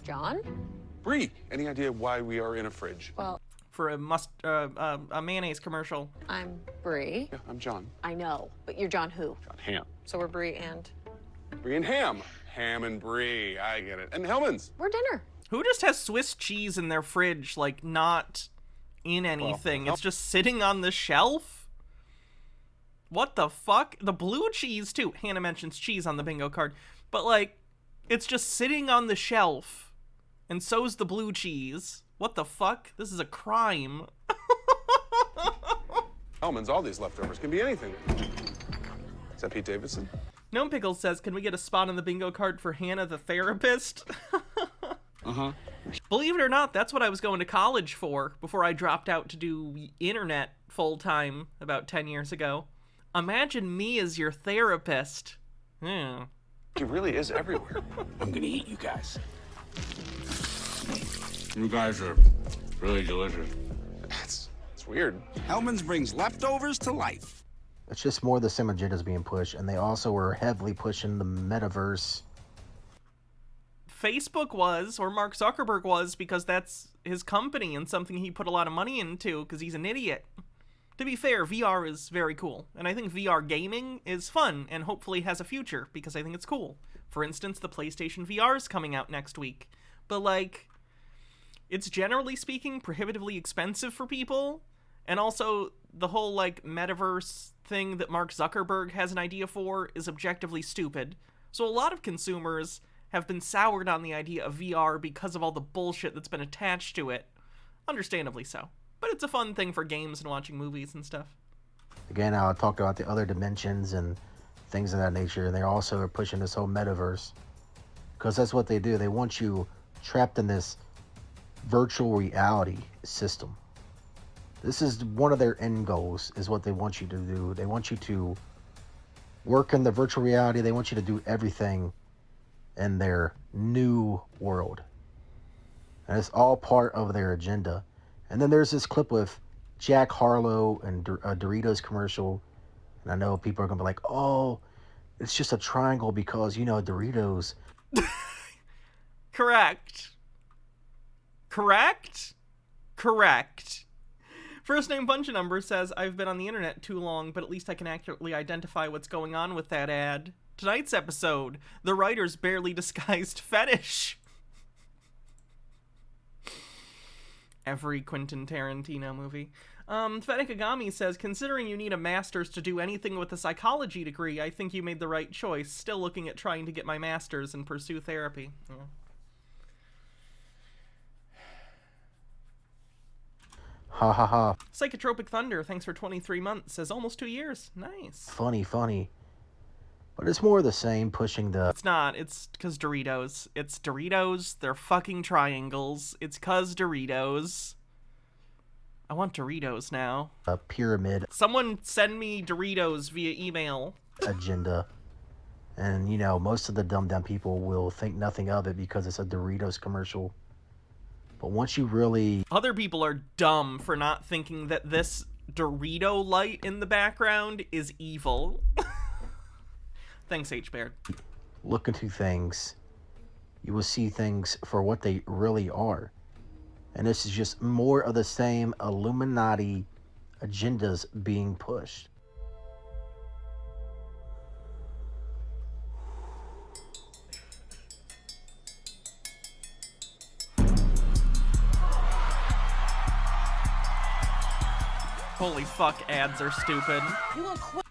John?
Bree, any idea why we are in a fridge?
Well,
for a mayonnaise commercial.
I'm Bree.
Yeah, I'm John.
I know, but you're John who?
John Ham.
So we're Bree and...
Bree and Ham. Ham and Bree. I get it. And Hellman's.
We're dinner.
Who just has Swiss cheese in their fridge, like, not in anything? Well, it's just sitting on the shelf? What the fuck? The blue cheese, too. Hannah mentions cheese on the bingo card. But, like, it's just sitting on the shelf. And so's the blue cheese. What the fuck? This is a crime.
Hellman's, all these leftovers can be anything. Is that Pete Davidson?
Gnome Pickles says, can we get a spot on the bingo card for Hannah the therapist?
Uh-huh.
Believe it or not, that's what I was going to college for before I dropped out to do internet full-time about 10 years ago. Imagine me as your therapist. Yeah.
He really is everywhere.
I'm gonna eat you guys. You guys are really delicious.
It's weird.
Hellman's brings leftovers to life.
It's just more of the same agendas being pushed, and they also were heavily pushing the metaverse.
Facebook was, or Mark Zuckerberg was, because that's his company and something he put a lot of money into because he's an idiot. To be fair, VR is very cool, and I think VR gaming is fun and hopefully has a future, because I think it's cool. For instance, the PlayStation VR is coming out next week, but, like, it's generally speaking prohibitively expensive for people, and also the whole, like, metaverse thing that Mark Zuckerberg has an idea for is objectively stupid. So a lot of consumers have been soured on the idea of VR because of all the bullshit that's been attached to it. Understandably so. But it's a fun thing for games and watching movies and stuff.
Again, I talked about the other dimensions and things of that nature, and they also are pushing this whole metaverse. Because that's what they do. They want you trapped in this virtual reality system. This is one of their end goals, is what they want you to do. They want you to work in the virtual reality. They want you to do everything in their new world. And it's all part of their agenda. And then there's this clip with Jack Harlow and a Doritos commercial. And I know people are going to be like, oh, it's just a triangle because, you know, Doritos.
Correct. Correct? Correct. First name bunch of numbers says, I've been on the internet too long, but at least I can accurately identify what's going on with that ad. Tonight's episode, the writer's barely disguised fetish. Every Quentin Tarantino movie. Fedekagami says, considering you need a master's to do anything with a psychology degree, I think you made the right choice. Still looking at trying to get my master's and pursue therapy. Yeah.
Ha ha ha.
Psychotropic Thunder, thanks for 23 months, says almost 2 years. Nice.
Funny. But it's more of the same, pushing the...
It's not. It's because Doritos. It's Doritos. They're fucking triangles. It's cause Doritos. I want Doritos now.
A pyramid.
Someone send me Doritos via email.
Agenda. And, you know, most of the dumb people will think nothing of it because it's a Doritos commercial. But once you really...
Other people are dumb for not thinking that this Dorito light in the background is evil. Thanks, H. Baird.
Look into things. You will see things for what they really are. And this is just more of the same Illuminati agendas being pushed.
Holy fuck, ads are stupid.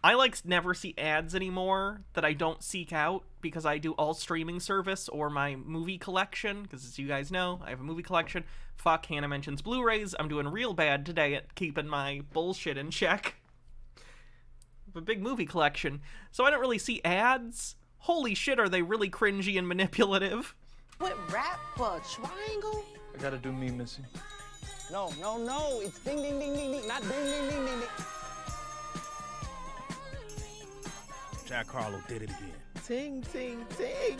I like never see ads anymore that I don't seek out because I do all streaming service or my movie collection, because as you guys know, I have a movie collection. Fuck, Hannah mentions Blu-rays. I'm doing real bad today at keeping my bullshit in check. I have a big movie collection, so I don't really see ads. Holy shit, are they really cringy and manipulative?
What rap for? Triangle?
I gotta do me, Missy.
No. It's ding, ding, ding, ding, ding. Not ding, ding, ding, ding, ding.
Jack Harlow did it again.
Ting, ting, ting.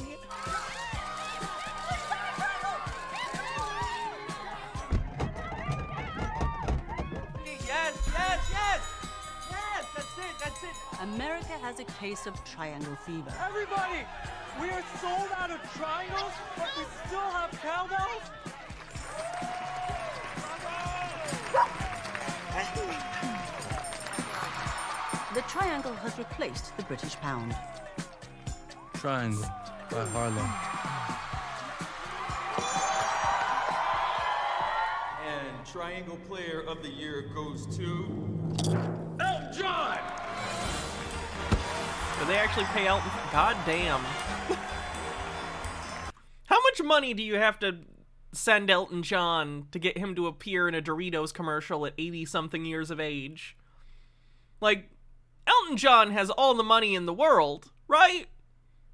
Yes, that's it. America has a case of triangle fever.
Everybody, we are sold out of triangles, but we still have cowbells?
The triangle has replaced the British pound.
Triangle by Harlow.
And Triangle Player of the Year goes to... Elton John!
Did they actually pay Elton? God damn. How much money do you have to send Elton John to get him to appear in a Doritos commercial at 80-something years of age? Like, Elton John has all the money in the world, right?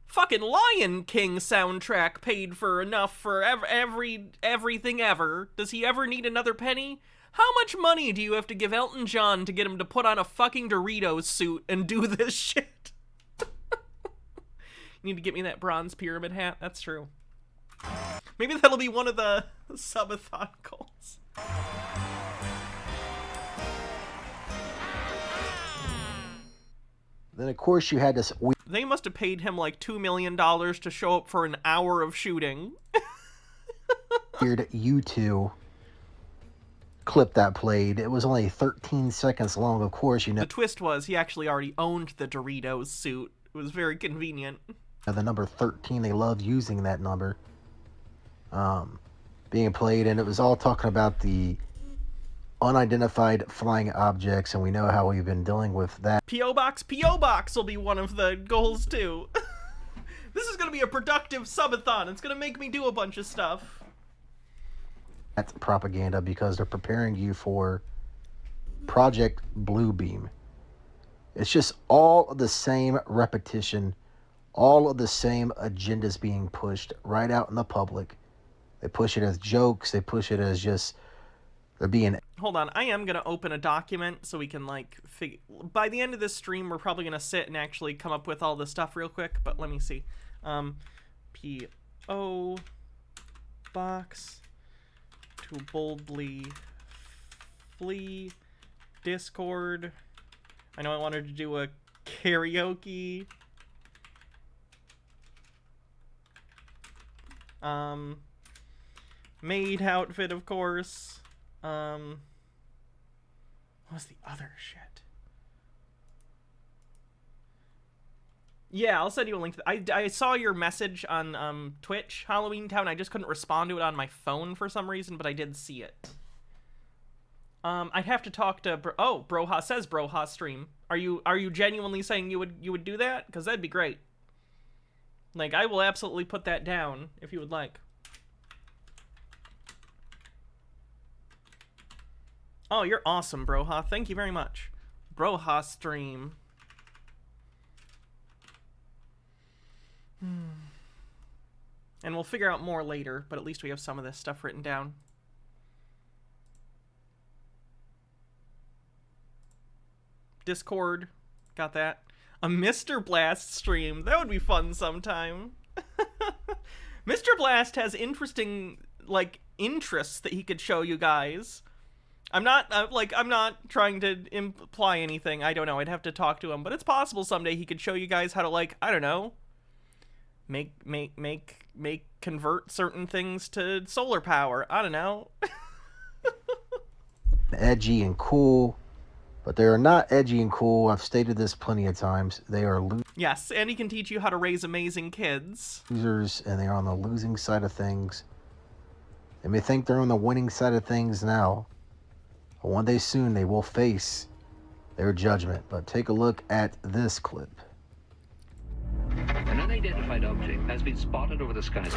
Fucking Lion King soundtrack paid for enough for everything ever. Does he ever need another penny? How much money do you have to give Elton John to get him to put on a fucking Doritos suit and do this shit? You need to get me that bronze pyramid hat. That's true. Maybe that'll be one of the subathon goals.
Then, of course, you had this
They must have paid him like $2 million to show up for an hour of shooting.
weird U2 clip that played. It was only 13 seconds long, of course, you know.
The twist was he actually already owned the Doritos suit. It was very convenient.
The number 13, they love using that number being played, and it was all talking about the unidentified flying objects, and we know how we've been dealing with that.
P.O. Box will be one of the goals, too. This is going to be a productive subathon. It's going to make me do a bunch of stuff.
That's propaganda because they're preparing you for Project Bluebeam. It's just all of the same repetition, all of the same agendas being pushed right out in the public. They push it as jokes. They push it as just they're being...
Hold on. I am going to open a document so we can, like, by the end of this stream, we're probably going to sit and actually come up with all this stuff real quick. But let me see. P.O. Box to boldly flee Discord. I know I wanted to do a karaoke. Maid outfit, of course. What was the other shit? Yeah, I'll send you a link to I saw your message on Twitch, Halloween Town. I just couldn't respond to it on my phone for some reason, but I did see it. I'd have to talk to Broha says Broha stream. Are you genuinely saying you would do that? Because that'd be great. Like, I will absolutely put that down if you would like. Oh, you're awesome, Broha. Thank you very much. Broha stream. And we'll figure out more later, but at least we have some of this stuff written down. Discord. Got that. A Mr. Blast stream. That would be fun sometime. Mr. Blast has interesting, like, interests that he could show you guys. I'm not trying to imply anything. I don't know. I'd have to talk to him, but it's possible someday he could show you guys how to, like, I don't know, convert certain things to solar power. I don't know.
Edgy and cool, but they are not edgy and cool. I've stated this plenty of times. They are
yes, and he can teach you how to raise amazing kids.
Losers, and they are on the losing side of things. They may think they're on the winning side of things now. One day soon they will face their judgment. But take a look at this clip.
An unidentified object has been spotted over the skies.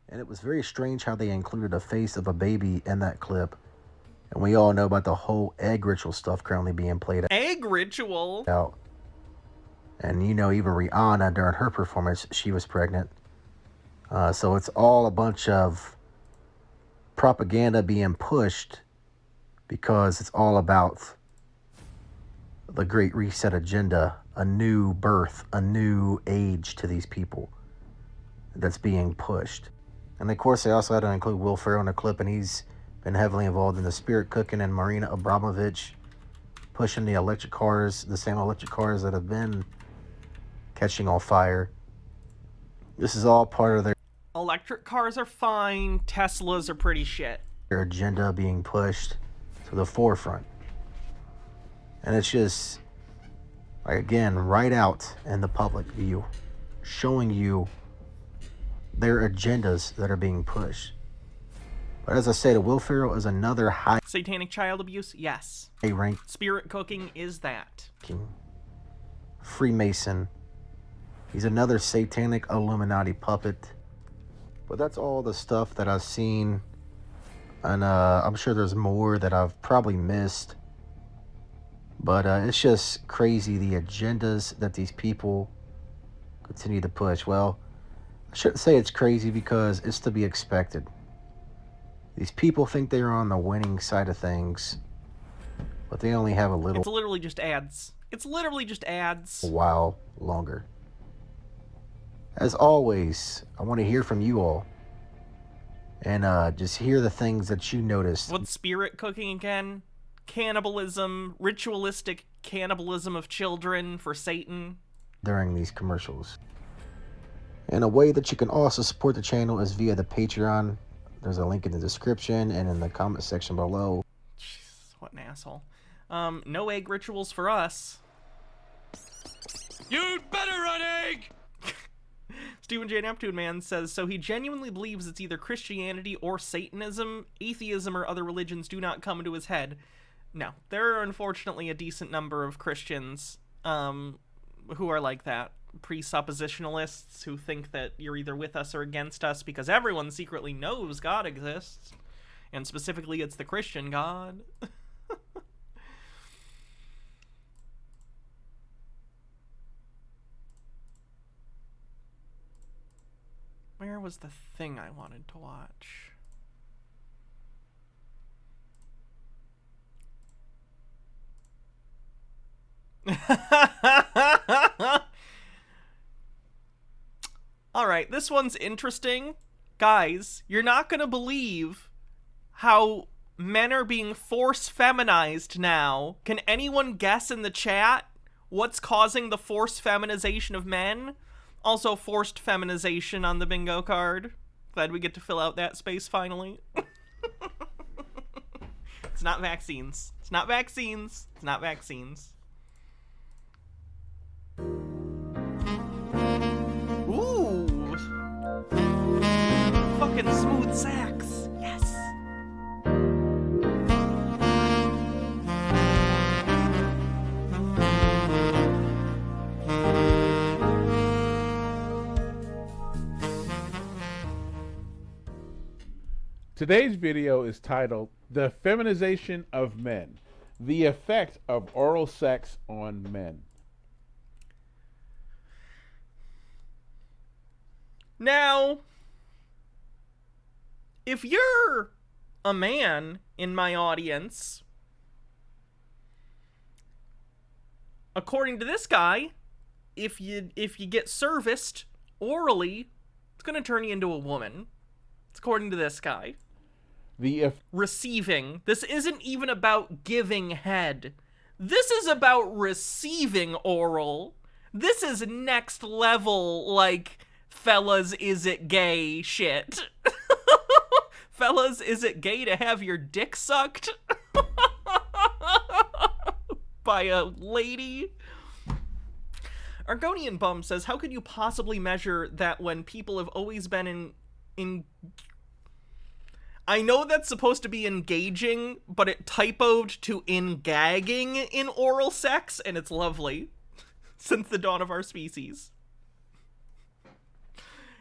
And it was very strange how they included a face of a baby in that clip. And we all know about the whole egg ritual stuff currently being played out.
Egg ritual?
And you know, even Rihanna, during her performance, she was pregnant. So it's all a bunch of propaganda being pushed because it's all about the Great Reset agenda, a new birth, a new age to these people that's being pushed. And of course, they also had to include Will Ferrell in the clip, and he's been heavily involved in the spirit cooking, and Marina Abramovich pushing the electric cars, the same electric cars that have been catching on fire. This is all part of their
electric cars are fine. Teslas are pretty shit.
Their agenda being pushed to the forefront. And it's just, like, again, right out in the public view, showing you their agendas that are being pushed. But as I said, Will Ferrell is another high...
Satanic child abuse? Yes.
Rank
spirit cooking is that.
Freemason. He's another satanic Illuminati puppet. But that's all the stuff that I've seen. And I'm sure there's more that I've probably missed. But it's just crazy, the agendas that these people continue to push. Well, I shouldn't say it's crazy because it's to be expected. These people think they're on the winning side of things, but they only have a little...
It's literally just ads. It's literally just ads.
A while longer. As always, I want to hear from you all. And just hear the things that you noticed.
What's spirit cooking again? Cannibalism, ritualistic cannibalism of children for Satan.
during these commercials. And a way that you can also support the channel is via the Patreon. There's a link in the description and in the comment section below.
Jesus, what an asshole. No egg rituals for us.
You'd better run, egg!
Stephen J. Neptune Man says, so he genuinely believes it's either Christianity or Satanism. Atheism or other religions do not come into his head. No, there are unfortunately a decent number of Christians who are like that. Presuppositionalists who think that you're either with us or against us because everyone secretly knows God exists. And specifically, it's the Christian God. Where was the thing I wanted to watch? Alright, this one's interesting. Guys, you're not gonna believe how men are being force-feminized now. Can anyone guess in the chat what's causing the forced feminization of men? Also, forced feminization on the bingo card. Glad we get to fill out that space finally. It's not vaccines. It's not vaccines. It's not vaccines. Ooh! Fucking smooth sax. Yes!
Today's video is titled, The Feminization of Men, the Effect of Oral Sex on Men.
Now, if you're a man in my audience, according to this guy, if you get serviced orally, it's going to turn you into a woman. It's according to this guy. Receiving. This isn't even about giving head. This is about receiving oral. This is next level, like, fellas, is it gay shit. Fellas, is it gay to have your dick sucked by a lady? Argonian Bum says, how could you possibly measure that when people have always been in I know that's supposed to be engaging, but it typoed to gagging in oral sex, and it's lovely. Since the dawn of our species.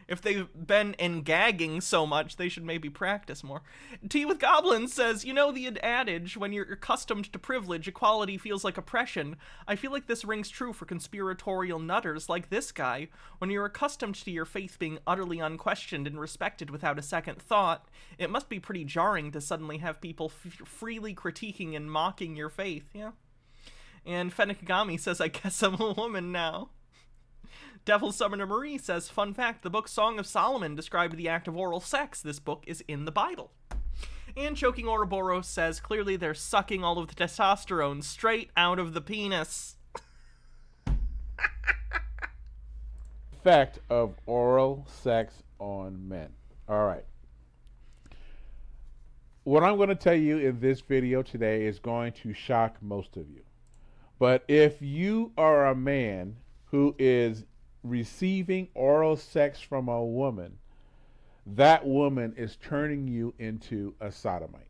If they've been gagging so much, they should maybe practice more. Tea with Goblins says, you know the adage, when you're accustomed to privilege, equality feels like oppression. I feel like this rings true for conspiratorial nutters like this guy. When you're accustomed to your faith being utterly unquestioned and respected without a second thought, it must be pretty jarring to suddenly have people freely critiquing and mocking your faith, yeah? And Fennikagami says, I guess I'm a woman now. Devil Summoner Marie says, fun fact, the book Song of Solomon described the act of oral sex. This book is in the Bible. And Choking Ouroboros says, clearly they're sucking all of the testosterone straight out of the penis.
Effect of oral sex on men. All right. What I'm going to tell you in this video today is going to shock most of you. But if you are a man who is receiving oral sex from a woman, that woman is turning you into a sodomite.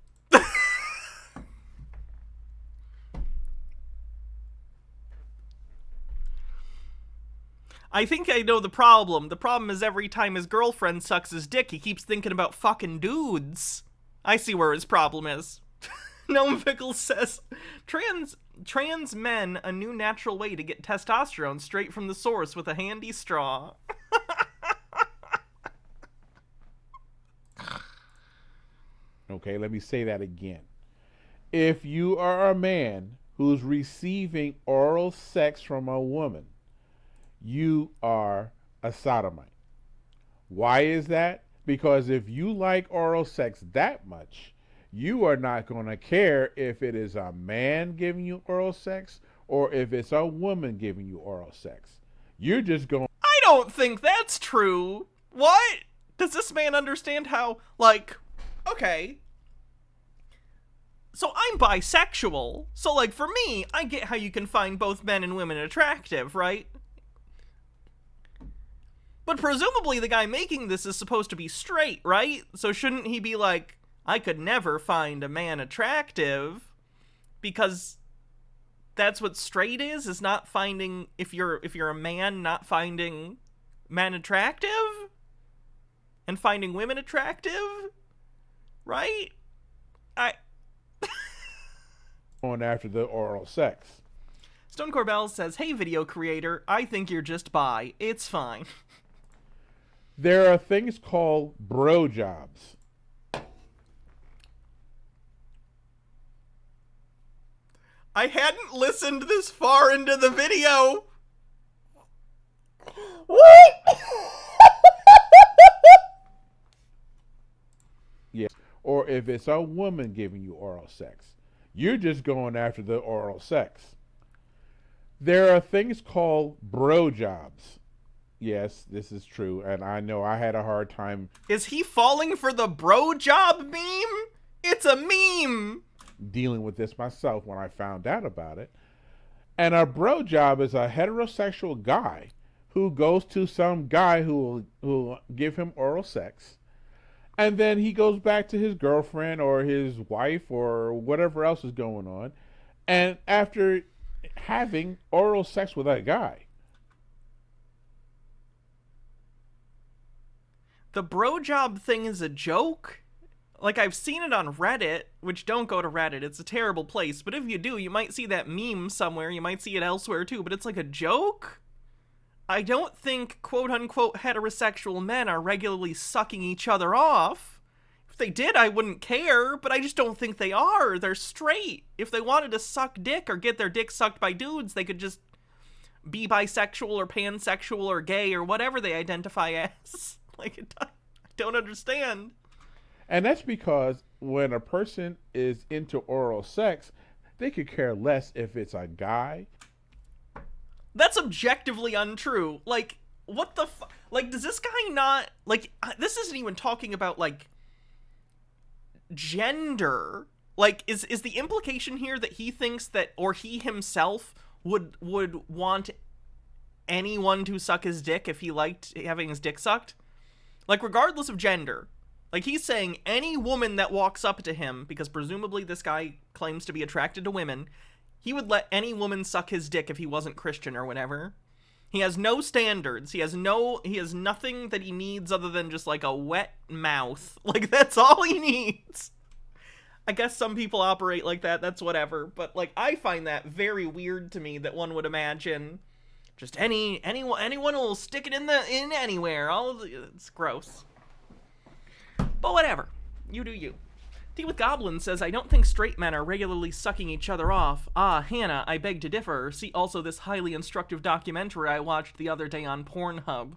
I think I know the problem. The problem is every time his girlfriend sucks his dick, he keeps thinking about fucking dudes. I see where his problem is. Gnome Pickles says, trans men, a new natural way to get testosterone straight from the source with a handy straw.
Okay, let me say that again. If you are a man who's receiving oral sex from a woman, you are a sodomite. Why is that? Because if you like oral sex that much, you are not going to care if it is a man giving you oral sex or if it's a woman giving you oral sex. You're just going.
I don't think that's true. What? Does this man understand how, like, okay. So I'm bisexual. So, like, for me, I get how you can find both men and women attractive, right? But presumably the guy making this is supposed to be straight, right? So shouldn't he be like, I could never find a man attractive, because that's what straight is not finding, if you're a man, not finding men attractive and finding women attractive, right?
Going after the oral sex.
Stone Corbell says, hey, video creator, I think you're just bi. It's fine.
There are things called bro jobs.
I hadn't listened this far into the video. What?
Yeah. Or if it's a woman giving you oral sex, you're just going after the oral sex. There are things called bro jobs. Yes, this is true, and I know I had a hard time.
Is he falling for the bro job meme? It's a meme.
Dealing with this myself when I found out about it. And a bro job is a heterosexual guy who goes to some guy who will give him oral sex, and then he goes back to his girlfriend or his wife or whatever else is going on, and after having oral sex with that guy.
The bro job thing is a joke? Like, I've seen it on Reddit, which don't go to Reddit, it's a terrible place, but if you do, you might see that meme somewhere, you might see it elsewhere too, but it's like a joke? I don't think quote-unquote heterosexual men are regularly sucking each other off. If they did, I wouldn't care, but I just don't think they are. They're straight. If they wanted to suck dick or get their dick sucked by dudes, they could just be bisexual or pansexual or gay or whatever they identify as. Like, I don't understand.
And that's because when a person is into oral sex, they could care less if it's a guy.
That's objectively untrue. Like, what the like, does this guy not, like, this isn't even talking about, like, gender. Like, is the implication here that he thinks that, or he himself would want anyone to suck his dick if he liked having his dick sucked? Like, regardless of gender. Like, he's saying any woman that walks up to him, because presumably this guy claims to be attracted to women, he would let any woman suck his dick if he wasn't Christian or whatever. He has no standards. He has nothing that he needs other than just, like, a wet mouth. Like, that's all he needs. I guess some people operate like that, that's whatever. But, like, I find that very weird to me, that one would imagine just anyone will stick it in anywhere. It's gross. But whatever. You do you. Tea with Goblin says, I don't think straight men are regularly sucking each other off. Ah, Hannah, I beg to differ. See also this highly instructive documentary I watched the other day on Pornhub.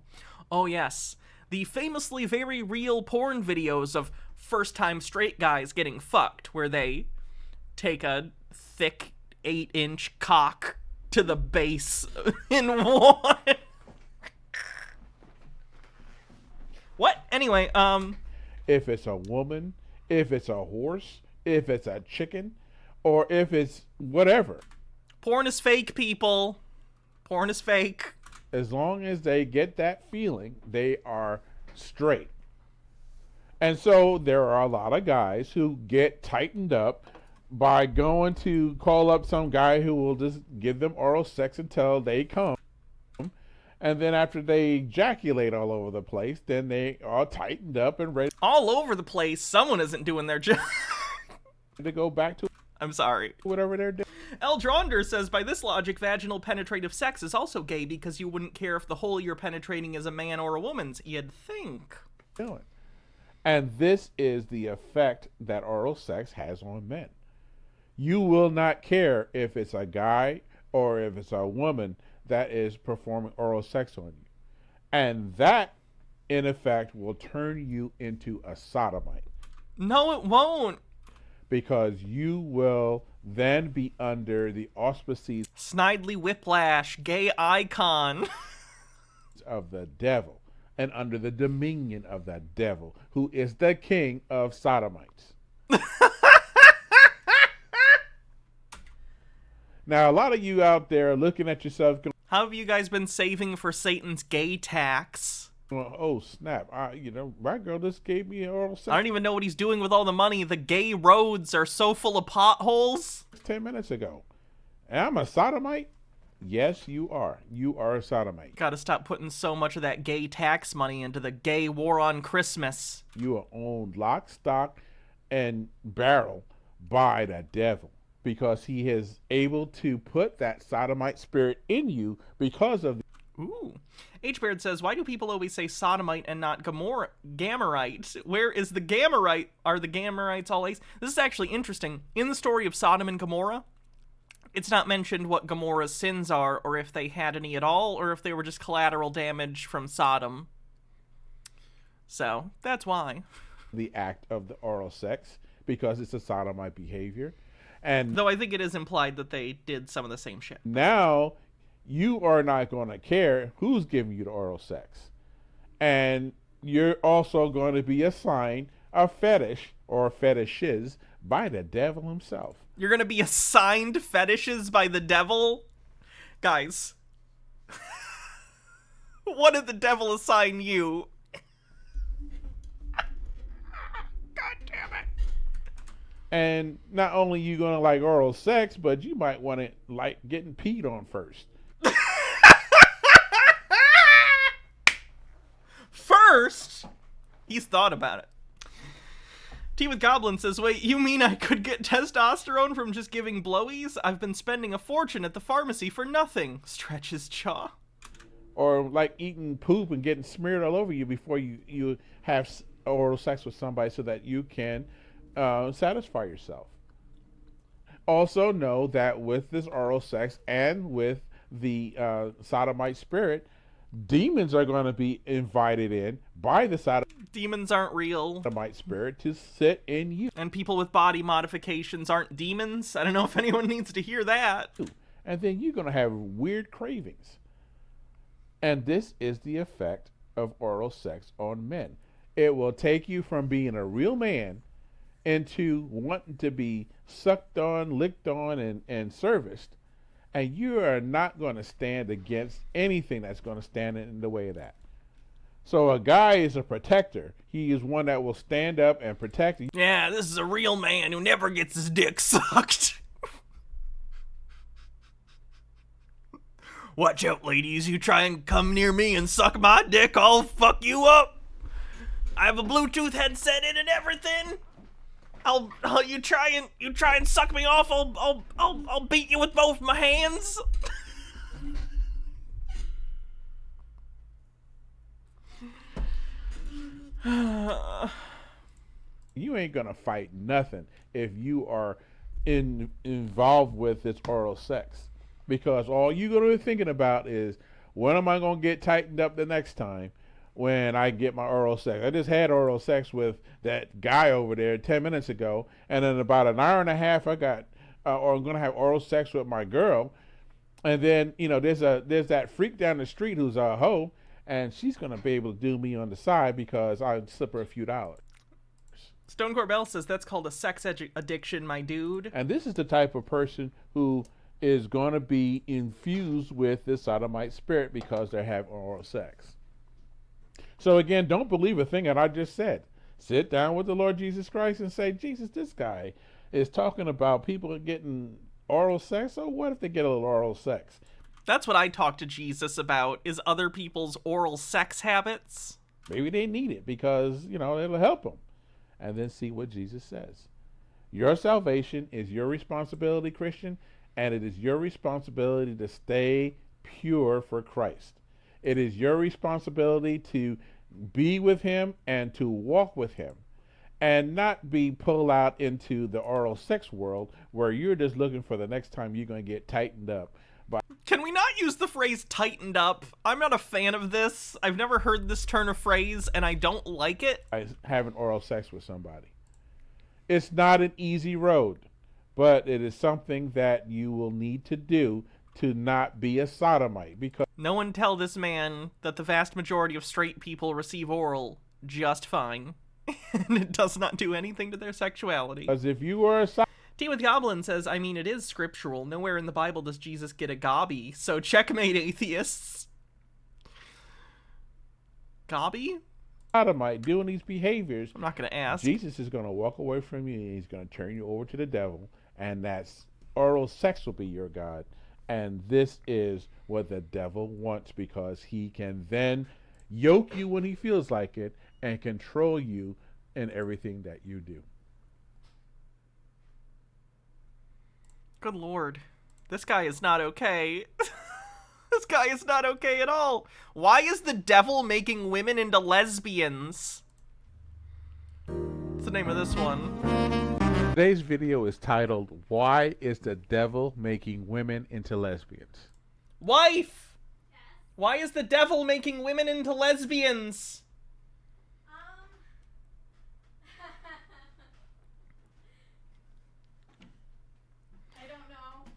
Oh yes, the famously very real porn videos of first-time straight guys getting fucked, where they take a thick 8-inch cock to the base in one. What? Anyway,
If it's a woman, if it's a horse, if it's a chicken, or if it's whatever.
Porn is fake, people. Porn is fake.
As long as they get that feeling, they are straight. And so there are a lot of guys who get tightened up by going to call up some guy who will just give them oral sex until they come. And then after they ejaculate all over the place, then they are tightened up and ready.
All over the place? Someone isn't doing their job.
To go back to...
I'm sorry.
Whatever they're doing.
Eldronder says, by this logic, vaginal penetrative sex is also gay because you wouldn't care if the hole you're penetrating is a man or a woman's. You'd think.
And this is the effect that oral sex has on men. You will not care if it's a guy or if it's a woman that is performing oral sex on you. And that, in effect, will turn you into a sodomite.
No, it won't.
Because you will then be under the auspices...
Snidely Whiplash, gay icon.
of the devil and under the dominion of that devil, who is the king of sodomites. Now, a lot of you out there are looking at yourself going,
how have you guys been saving for Satan's gay tax?
well, oh, snap. My girl just gave me an oral sex.
I don't even know what he's doing with all the money. The gay roads are so full of potholes.
10 minutes ago. And I'm a sodomite? Yes, you are. You are a sodomite.
Gotta stop putting so much of that gay tax money into the gay war on Christmas.
You are owned lock, stock, and barrel by the devil, because he is able to put that sodomite spirit in you because of
Ooh. H. Baird says, why do people always say sodomite and not Gamorite? Where is the Gamorite? Are the Gamorites all ace? This is actually interesting. In the story of Sodom and Gomorrah, it's not mentioned what Gomorrah's sins are, or if they had any at all, or if they were just collateral damage from Sodom. So, that's why.
The act of the oral sex, because it's a sodomite behavior. And
though I think it is implied that they did some of the same shit.
Now, you are not going to care who's giving you the oral sex. And you're also going to be assigned a fetish or fetishes by the devil himself.
You're going to be assigned fetishes by the devil? Guys. What did the devil assign you? God damn it.
And not only you going to like oral sex, but you might want to like getting peed on first.
First? He's thought about it. Tea with Goblin says, wait, you mean I could get testosterone from just giving blowies? I've been spending a fortune at the pharmacy for nothing. Stretch his jaw.
Or like eating poop and getting smeared all over you before you have oral sex with somebody so that you can satisfy yourself. Also know that with this oral sex and with the sodomite spirit, demons are going to be invited in by the
demons aren't real.
Sodomite spirit to sit in you.
And people with body modifications aren't demons. I don't know if anyone needs to hear that.
And then you're going to have weird cravings. And this is the effect of oral sex on men. It will take you from being a real man into wanting to be sucked on, licked on, and serviced. And you are not going to stand against anything that's going to stand in the way of that. So a guy is a protector. He is one that will stand up and protect you.
Yeah, this is a real man who never gets his dick sucked. Watch out, ladies. You try and come near me and suck my dick, I'll fuck you up. I have a Bluetooth headset in and everything. You try and suck me off. I'll beat you with both my hands.
You ain't gonna fight nothing if you are involved with this oral sex, because all you're gonna be thinking about is, when am I gonna get tightened up the next time when I get my oral sex? I just had oral sex with that guy over there 10 minutes ago, and in about an hour and a half I got or I'm gonna have oral sex with my girl, and then there's that freak down the street who's a hoe, and she's gonna be able to do me on the side because I slip her a few dollars.
Stone Corbell says that's called a sex addiction, my dude.
And this is the type of person who is going to be infused with this sodomite spirit because they have oral sex. So again, don't believe a thing that I just said. Sit down with the Lord Jesus Christ and say, Jesus, this guy is talking about people getting oral sex. So what if they get a little oral sex?
That's what I talk to Jesus about, is other people's oral sex habits.
Maybe they need it because, it'll help them. And then see what Jesus says. Your salvation is your responsibility, Christian, and it is your responsibility to stay pure for Christ. It is your responsibility to be with him and to walk with him, and not be pulled out into the oral sex world where you're just looking for the next time you're going to get tightened up.
Can we not use the phrase tightened up? I'm not a fan of this. I've never heard this turn of phrase, and I don't like it.
Having oral sex with somebody. It's not an easy road, but it is something that you will need to do to not be a sodomite because
No one tell this man that the vast majority of straight people receive oral just fine. And it does not do anything to their sexuality.
if you were a
Tea with Goblin says, I mean, it is scriptural. Nowhere in the Bible does Jesus get a gobby, so checkmate, atheists. Gobby?
sodomite doing these behaviors,
I'm not going to ask.
Jesus is going to walk away from you and he's going to turn you over to the devil, and that's oral sex will be your God. And this is what the devil wants, because he can then yoke you when he feels like it and control you in everything that you do.
Good Lord. This guy is not okay. This guy is not okay at all. Why is the devil making women into lesbians? What's the name of this one?
Today's video is titled, Why is the Devil Making Women into Lesbians?
Wife! Why is the devil making women into lesbians?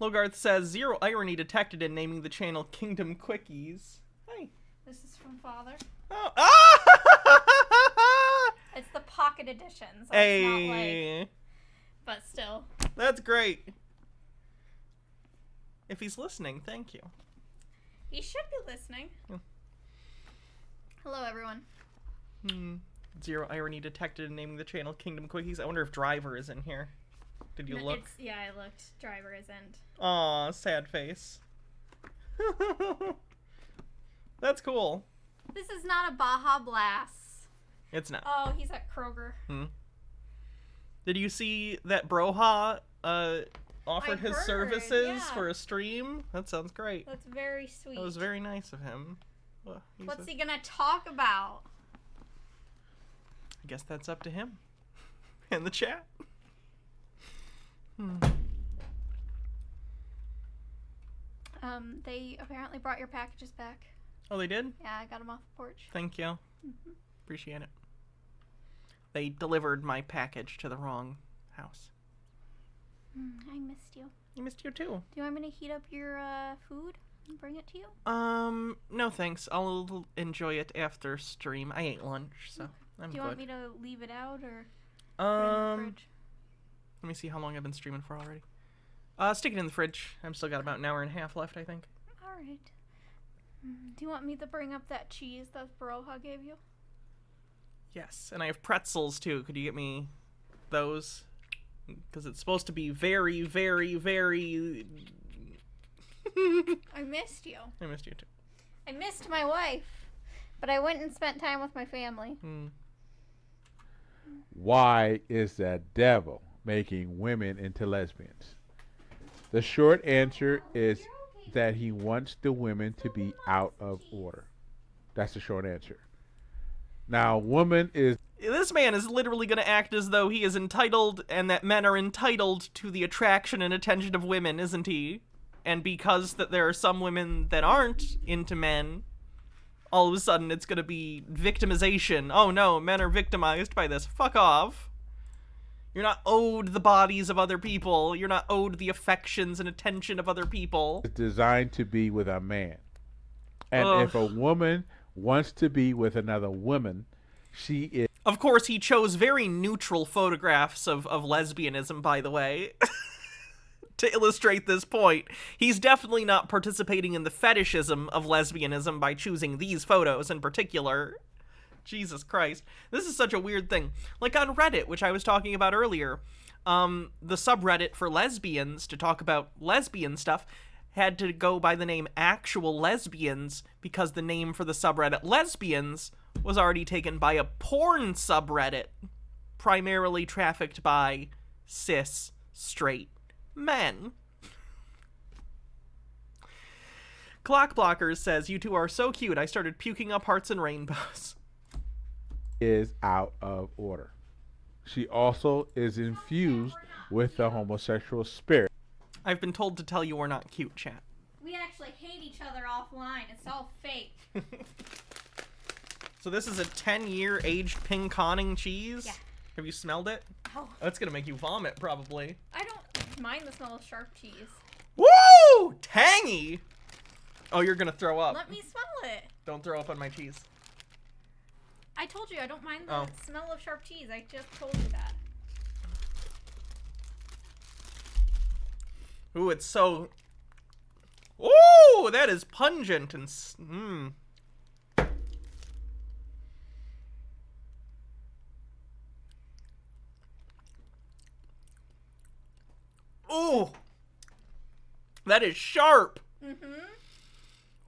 Logarth says, zero irony detected in naming the channel Kingdom Quickies. Hey.
This is from Father.
Oh. Ah!
It's the pocket edition, so
hey.
it's not like... But still.
That's great. If he's listening, thank you.
He should be listening. Hello, everyone.
Zero irony detected in naming the channel Kingdom Quickies. I wonder if Driver is in here. Did you look?
Yeah, I looked. Driver isn't.
Aw, sad face. That's cool.
This is not a Baja Blast.
It's not.
Oh, he's at Kroger.
Did you see that Broha offered his services for a stream? That sounds great.
That's very sweet.
That was very nice of him. Well,
what's he gonna talk about?
I guess that's up to him. In the chat.
They apparently brought your packages back.
Oh, they did?
Yeah, I got them off the porch.
Thank you. Appreciate it. They delivered my package to the wrong house.
I missed you.
I missed you too.
Do you want me to heat up your food and bring it to you?
No thanks. I'll enjoy it after stream. I ate lunch, so I'm good.
Do you want me to leave it out or
put it in the fridge? Let me see how long I've been streaming for already. Stick it in the fridge. I've still got about an hour and a half left, I think.
Alright. Do you want me to bring up that cheese that Baroha gave you?
Yes, and I have pretzels too. Could you get me those? Because it's supposed to be very, very, very...
I missed you.
I missed you too.
I missed my wife, but I went and spent time with my family.
Why is the devil making women into lesbians? The short answer is that he wants the women to be out of order. That's the short answer. Now, woman is...
This man is literally going to act as though he is entitled and that men are entitled to the attraction and attention of women, isn't he? And because that there are some women that aren't into men, all of a sudden it's going to be victimization. Oh no, men are victimized by this. Fuck off. You're not owed the bodies of other people. You're not owed the affections and attention of other people.
It's designed to be with a man. And
Ugh.
if a woman wants to be with another woman, she is...
Of course, he chose very neutral photographs of lesbianism, by the way, to illustrate this point. He's definitely not participating in the fetishism of lesbianism by choosing these photos in particular. Jesus Christ. This is such a weird thing. Like on Reddit, which I was talking about earlier, the subreddit for lesbians to talk about lesbian stuff had to go by the name Actual Lesbians because the name for the subreddit Lesbians was already taken by a porn subreddit primarily trafficked by cis straight men. Clock Blockers says, you two are so cute, I started puking up hearts and rainbows.
Is out of order. She also is infused with the homosexual spirit.
I've been told to tell you we're not cute, chat.
We actually hate each other offline. It's all fake.
So this is a 10-year aged ping conning cheese?
Yeah.
Have you smelled it?
Oh.
That's gonna make you vomit, probably.
I don't mind the smell of sharp cheese.
Woo! Woo! Tangy! Oh, you're gonna throw up.
Let me smell it.
Don't throw up on my cheese.
I told you I don't mind the smell of sharp cheese. I just told you that.
Ooh, it's so... Ooh, that is pungent and... Ooh! That is sharp!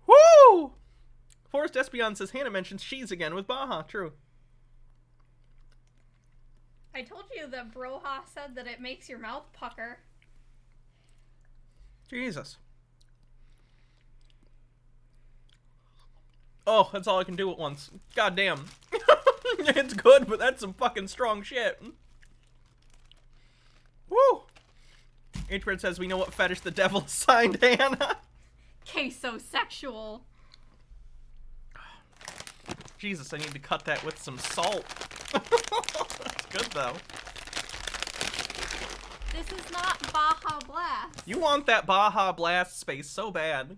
Woo! Forrest Espion says Hannah mentions cheese again with Baja. True.
I told you that Broha said that it makes your mouth pucker.
Jesus. Oh, that's all I can do at once. God damn. It's good, but that's some fucking strong shit. Woo! H-Bird says we know what fetish the devil signed Hannah.
Queso sexual.
Jesus, I need to cut that with some salt. That's good, though.
This is not Baja Blast.
You want that Baja Blast space so bad.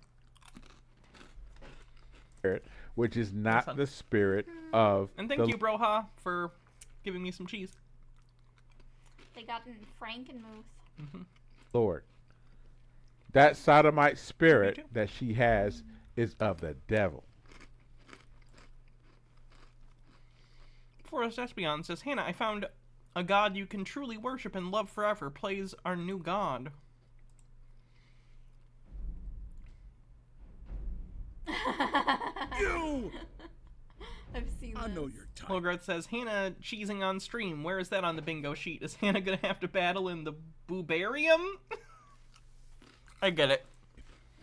Which is not the spirit of...
And thank you, Broha, for giving me some cheese.
They got in Frankenmuth.
Lord. That sodomite spirit that she has is of the devil.
Forrest Espion says, Hannah, I found a god you can truly worship and love forever. Plays our new god.
You! I've seen
I
this.
know your type.
Holgarth says, Hannah cheesing on stream. Where is that on the bingo sheet? Is Hannah gonna have to battle in the Boobarium? I get it.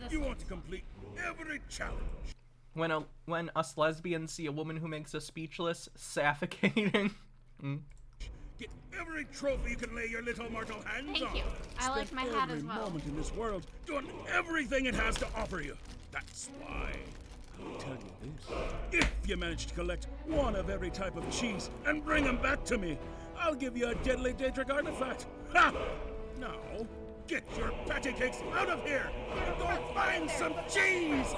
You want to complete every challenge.
When us lesbians see a woman who makes us speechless, suffocating.
Get every trophy you can lay your little mortal hands on.
Thank you. I like my hat as well.
Every moment in this world doing everything it has to offer you. That's why I'll tell you this. If you manage to collect one of every type of cheese and bring them back to me, I'll give you a deadly Daedric artifact. Ha! Now, get your patty cakes out of here and go find some cheese!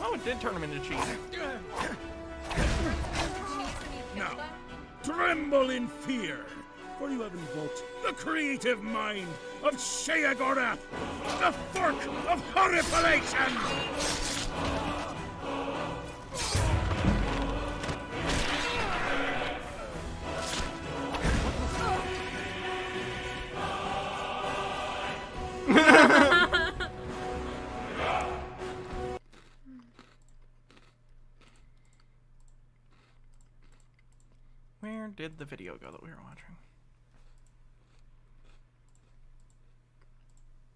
Oh, it did turn him into cheese.
Now, tremble in fear, for you have invoked the creative mind of Shea Gorath, the fork of horrifilation!
Where did the video go that we were watching?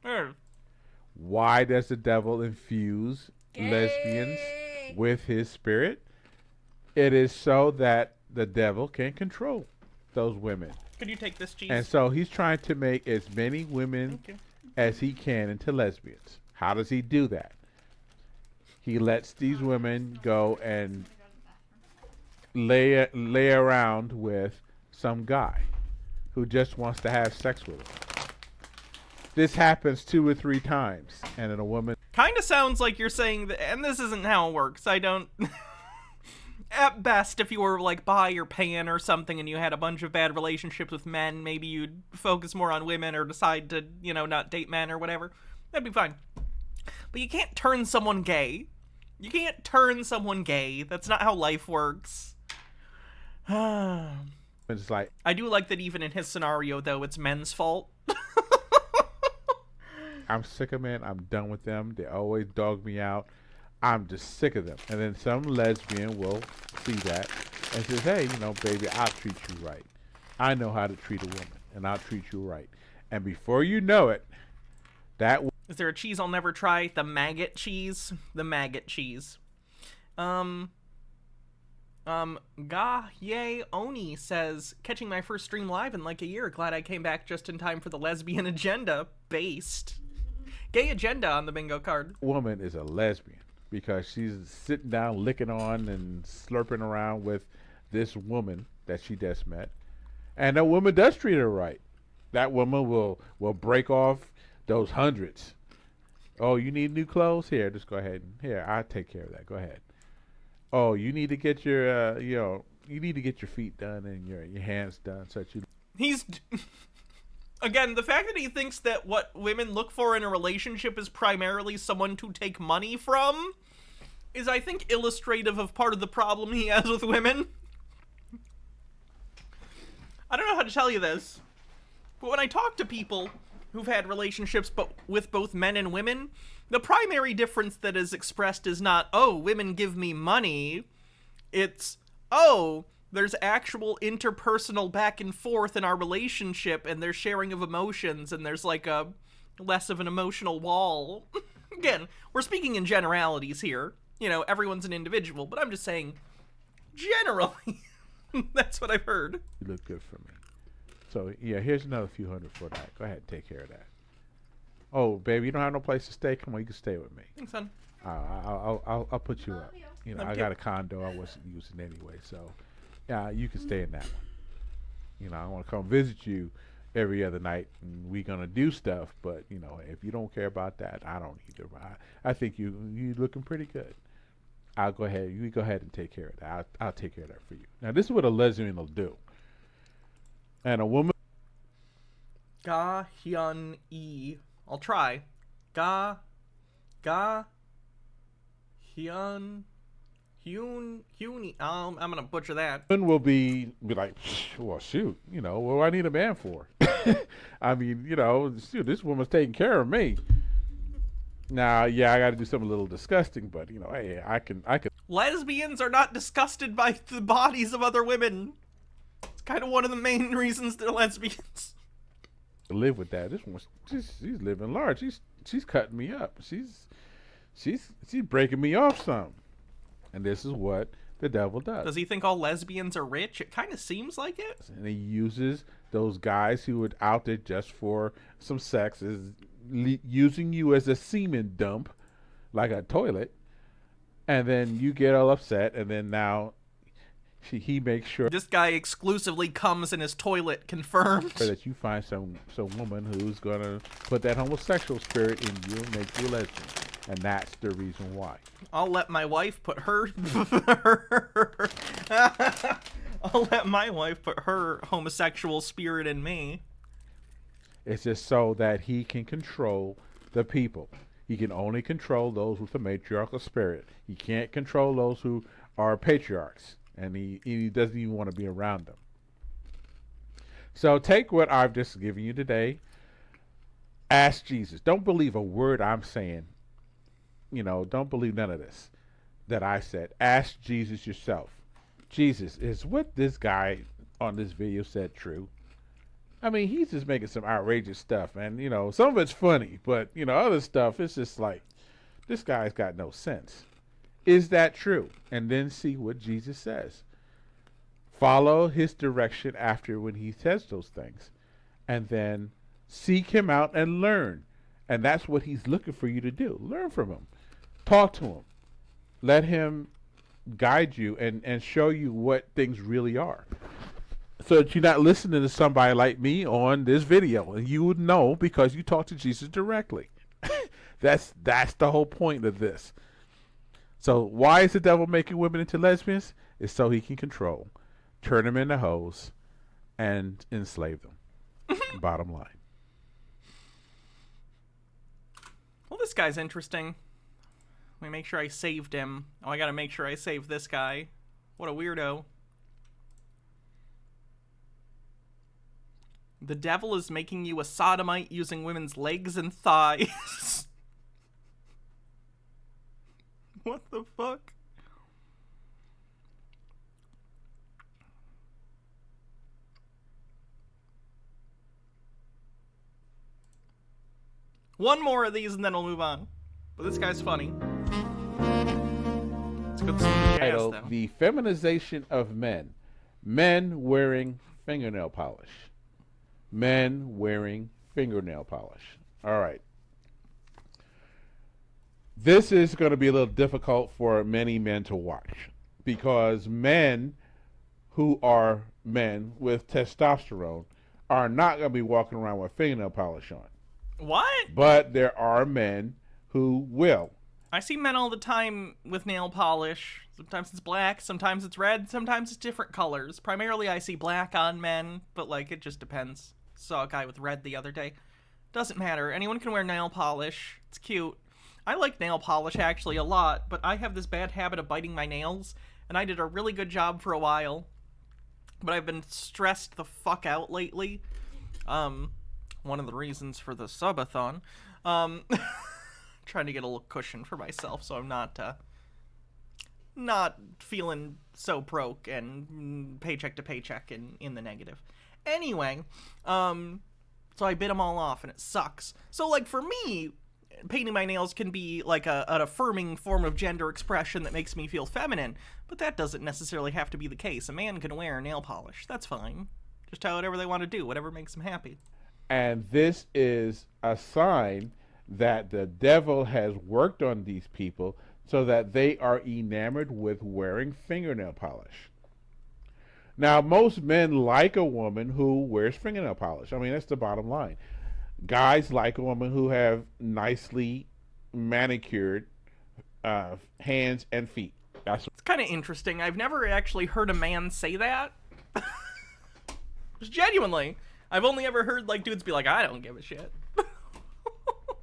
There.
Why does the devil infuse lesbians with his spirit? It is so that the devil can control those women.
Can you take this cheese?
And so he's trying to make as many women as he can into lesbians. How does he do that? He lets these women go and lay around with some guy who just wants to have sex with him. This happens 2 or 3 times, and then a woman...
Kind of sounds like you're saying that, and this isn't how it works. I don't... At best, if you were, like, bi or pan or something and you had a bunch of bad relationships with men, maybe you'd focus more on women or decide to, you know, not date men or whatever. That'd be fine. But you can't turn someone gay. You can't turn someone gay. That's not how life works.
It's like...
I do like that even in his scenario, though, it's men's fault.
I'm sick of men. I'm done with them. They always dog me out. I'm just sick of them. And then some lesbian will see that and says, hey, you know, baby, I'll treat you right. I know how to treat a woman, and I'll treat you right. And before you know it, that...
Is there a cheese I'll never try? The maggot cheese? The maggot cheese. Yay Oni says, catching my first stream live in like a year. Glad I came back just in time for the lesbian agenda. Based. Gay agenda on the bingo card.
Woman is a lesbian because she's sitting down, licking on and slurping around with this woman that she just met. And that woman does treat her right. That woman will break off those hundreds. Oh, you need new clothes? Here, just go ahead. Here, I'll take care of that. Go ahead. Oh, you need to get your, you need to get your feet done and your hands done so that you...
He's... Again, the fact that he thinks that what women look for in a relationship is primarily someone to take money from is, I think, illustrative of part of the problem he has with women. I don't know how to tell you this, but when I talk to people who've had relationships but with both men and women, the primary difference that is expressed is not, oh, women give me money. It's, oh, there's actual interpersonal back and forth in our relationship, and there's sharing of emotions, and there's like a less of an emotional wall. Again, we're speaking in generalities here. You know, everyone's an individual, but I'm just saying, generally, that's what I've heard.
You look good for me. So, yeah, here's another few hundred for that. Go ahead and take care of that. Oh, baby, you don't have no place to stay? Come on, you can stay with me.
Thanks, son.
I'll put you up. You know, I got a condo I wasn't using anyway, so yeah, you can stay in that one. You know, I want to come visit you every other night, and we're gonna do stuff. But you know, if you don't care about that, I don't either. I think you looking pretty good. I'll go ahead. You go ahead and take care of that. I'll take care of that for you. Now, this is what a lesbian will do. And a woman.
Ga Hyun E. I'll try. Ga Hyun I'm gonna butcher that.
Women will be like, well, shoot, you know, what do I need a man for? I mean, you know, shoot, this woman's taking care of me. Now, yeah, I got to do something a little disgusting, but you know, hey, I can.
Lesbians are not disgusted by the bodies of other women. It's kind of one of the main reasons they're lesbians.
Live with that. This one, she's living large. She's cutting me up. She's breaking me off some. And this is what the devil does.
Does he think all lesbians are rich? It kind of seems like it.
And he uses those guys who are out there just for some sex, is using you as a semen dump, like a toilet. And then you get all upset, and then now he makes sure
this guy exclusively comes in his toilet, confirmed,
that you find some woman who's gonna put that homosexual spirit in you and make you a lesbian, and that's the reason why.
I'll let my wife put her I'll let my wife put her homosexual spirit in me.
It's just so that he can control the people. He can only control those with a matriarchal spirit. He can't control those who are patriarchs. And he doesn't even want to be around them. So take what I've just given you today. Ask Jesus. Don't believe a word I'm saying. You know, don't believe none of this that I said. Ask Jesus yourself. Jesus, is what this guy on this video said true? I mean, he's just making some outrageous stuff. And, you know, some of it's funny. But, you know, other stuff, it's just like, this guy's got no sense. Is that true? And then see what Jesus says. Follow his direction after when he says those things. And then seek him out and learn. And that's what he's looking for you to do. Learn from him. Talk to him. Let him guide you and show you what things really are. So that you're not listening to somebody like me on this video. And you would know because you talk to Jesus directly. That's the whole point of this. So why is the devil making women into lesbians? It's so he can control, turn them into hoes, and enslave them. Bottom line.
Well, this guy's interesting. Let me make sure I saved him. Oh, I gotta make sure I save this guy. What a weirdo. The devil is making you a sodomite using women's legs and thighs. What the fuck? One more of these and then we'll move on. But this guy's funny. It's With some jazz,
Title,
though.
The Feminization of Men. Men wearing fingernail polish. Men wearing fingernail polish. All right. This is going to be a little difficult for many men to watch because men who are men with testosterone are not going to be walking around with fingernail polish on.
What?
But there are men who will.
I see men all the time with nail polish. Sometimes it's black, sometimes it's red, sometimes it's different colors. Primarily I see black on men, but like it just depends. Saw a guy with red the other day. Doesn't matter. Anyone can wear nail polish. It's cute. I like nail polish actually a lot, but I have this bad habit of biting my nails, and I did a really good job for a while. But I've been stressed the fuck out lately. One of the reasons for the subathon. Trying to get a little cushion for myself so I'm not feeling so broke and paycheck to paycheck and in the negative. Anyway, so I bit them all off and it sucks. So like for me, painting my nails can be like an affirming form of gender expression that makes me feel feminine, but that doesn't necessarily have to be the case. A man can wear nail polish. That's fine. Just whatever they want to do, whatever makes them happy.
And this is a sign that the devil has worked on these people so that they are enamored with wearing fingernail polish. Now, most men like a woman who wears fingernail polish. I mean, that's the bottom line. Guys like a woman who have nicely manicured hands and feet.
It's kind of interesting. I've never actually heard a man say that. Just genuinely. I've only ever heard like dudes be like, I don't give a shit.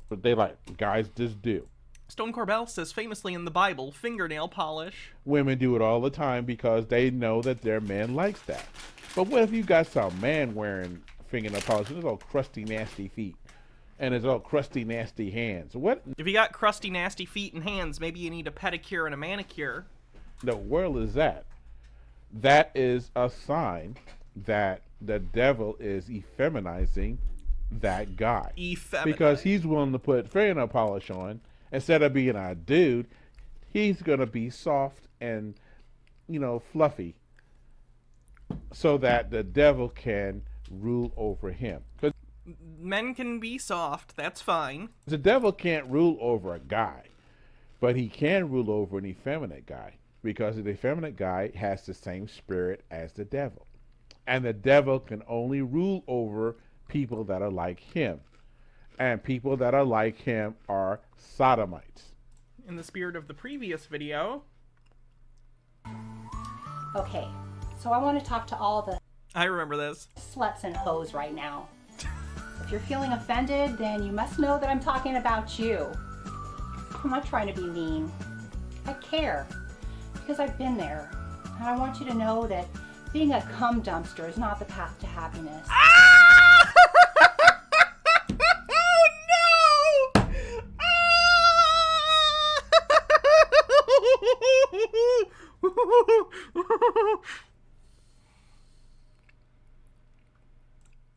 But they like. Guys just do.
Stone Corbell says famously in the Bible, fingernail polish.
Women do it all the time because they know that their man likes that. But what if you got some man wearing fingernail polish and his all crusty, nasty feet and his all crusty, nasty hands? What?
If you got crusty, nasty feet and hands, maybe you need a pedicure and a manicure.
The world is that? That is a sign that the devil is effeminizing that guy. Because he's willing to put fingernail polish on. Instead of being a dude, he's going to be soft and, fluffy so that the devil can rule over him.
Men can be soft, that's fine.
The devil can't rule over a guy, but he can rule over an effeminate guy because the effeminate guy has the same spirit as the devil. And the devil can only rule over people that are like him. And people that are like him are sodomites.
In the spirit of the previous video.
Okay, so I want to talk to all the
I remember this.
sluts and hoes right now. If you're feeling offended, then you must know that I'm talking about you. I'm not trying to be mean. I care, because I've been there. And I want you to know that being a cum dumpster is not the path to happiness.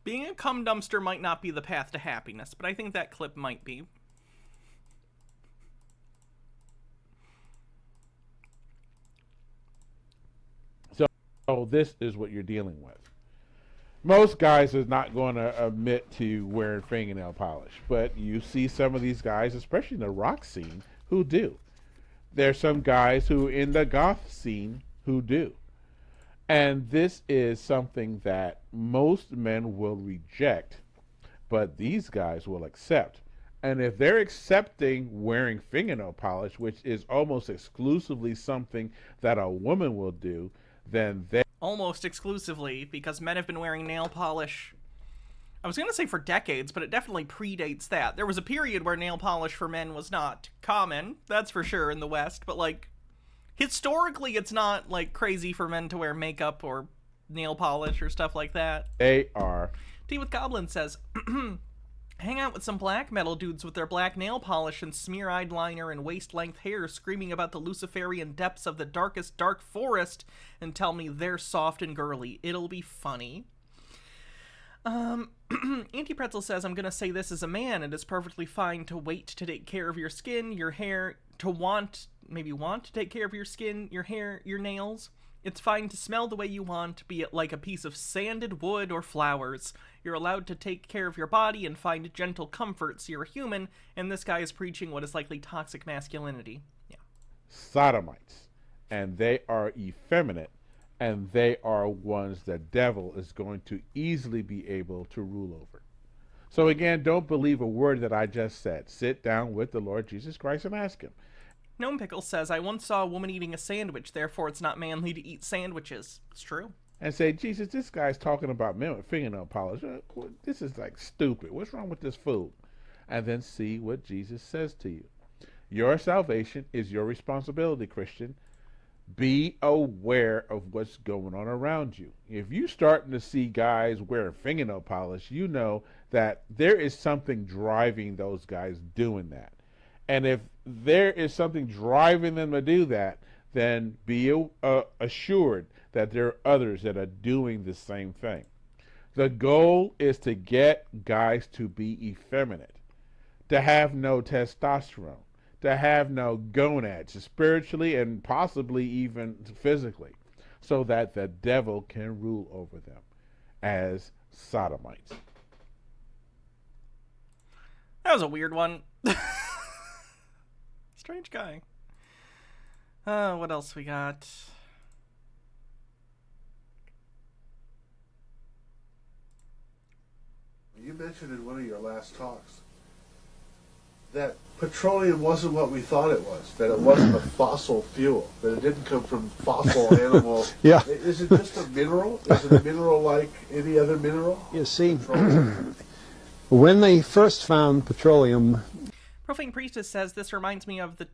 Being a cum dumpster might not be the path to happiness, but I think that clip might be.
So this is what you're dealing with. Most guys are not going to admit to wearing fingernail polish, but you see some of these guys, especially in the rock scene, who do. There's some guys who in the goth scene who do. And this is something that most men will reject, but these guys will accept. And if they're accepting wearing fingernail polish, which is almost exclusively something that a woman will do, then they...
Almost exclusively, because men have been wearing nail polish, I was going to say for decades, but it definitely predates that. There was a period where nail polish for men was not common, that's for sure, in the West, but like, historically it's not like crazy for men to wear makeup or nail polish or stuff like that.
They are.
Tea with Goblin says, hang out with some black metal dudes with their black nail polish and smear-eyed liner and waist-length hair screaming about the Luciferian depths of the darkest dark forest and tell me they're soft and girly. It'll be funny. Anti-Pretzel says, I'm gonna say this as a man. It is perfectly fine to wait to take care of your skin, your hair, maybe want to take care of your skin, your hair, your nails. It's fine to smell the way you want, be it like a piece of sanded wood or flowers. You're allowed to take care of your body and find gentle comforts. You're a human, and this guy is preaching what is likely toxic masculinity. Yeah.
Sodomites. And they are effeminate. And they are ones the devil is going to easily be able to rule over. So again, don't believe a word that I just said. Sit down with the Lord Jesus Christ and ask him.
Gnome Pickle says, I once saw a woman eating a sandwich, therefore it's not manly to eat sandwiches. It's true.
And say, Jesus, this guy's talking about men with fingernail polish. This is like stupid. What's wrong with this food? And then see what Jesus says to you. Your salvation is your responsibility, Christian. Be aware of what's going on around you. If you're starting to see guys wearing fingernail polish, you know that there is something driving those guys doing that. And if there is something driving them to do that, then be assured that there are others that are doing the same thing. The goal is to get guys to be effeminate, to have no testosterone, to have no gonads, spiritually and possibly even physically, so that the devil can rule over them as sodomites.
That was a weird one. Strange guy. What else we got?
You mentioned in one of your last talks that petroleum wasn't what we thought it was, that it wasn't a fossil fuel, that it didn't come from fossil animals.
Yeah.
Is it just a mineral? Is it a mineral like any other mineral?
You see, when they first found petroleum...
Profane Priestess says, this reminds me of the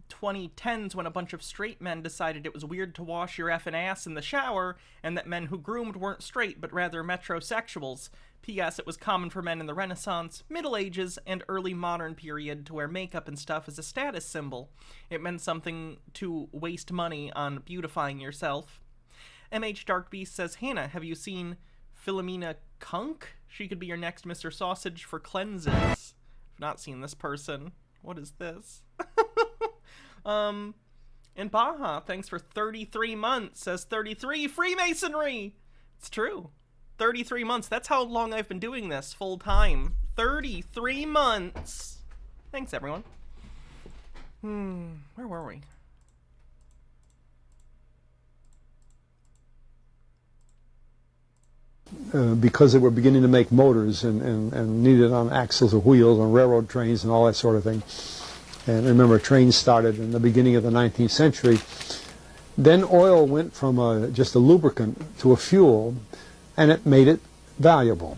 2010s when a bunch of straight men decided it was weird to wash your effing ass in the shower, and that men who groomed weren't straight, but rather metrosexuals. P.S. It was common for men in the Renaissance, Middle Ages, and early modern period to wear makeup and stuff as a status symbol. It meant something to waste money on beautifying yourself. M.H. Darkbeast says, Hannah, have you seen Philomena Kunk? She could be your next Mr. Sausage for cleanses. I've not seen this person. What is this? And Baja, thanks for 33 months, says 33 Freemasonry! It's true. 33 months. That's how long I've been doing this full time. 33 months. Thanks, everyone. Where were we?
Because they were beginning to make motors and needed on axles or wheels on railroad trains and all that sort of thing. And remember, trains started in the beginning of the 19th century. Then oil went from just a lubricant to a fuel, and it made it valuable.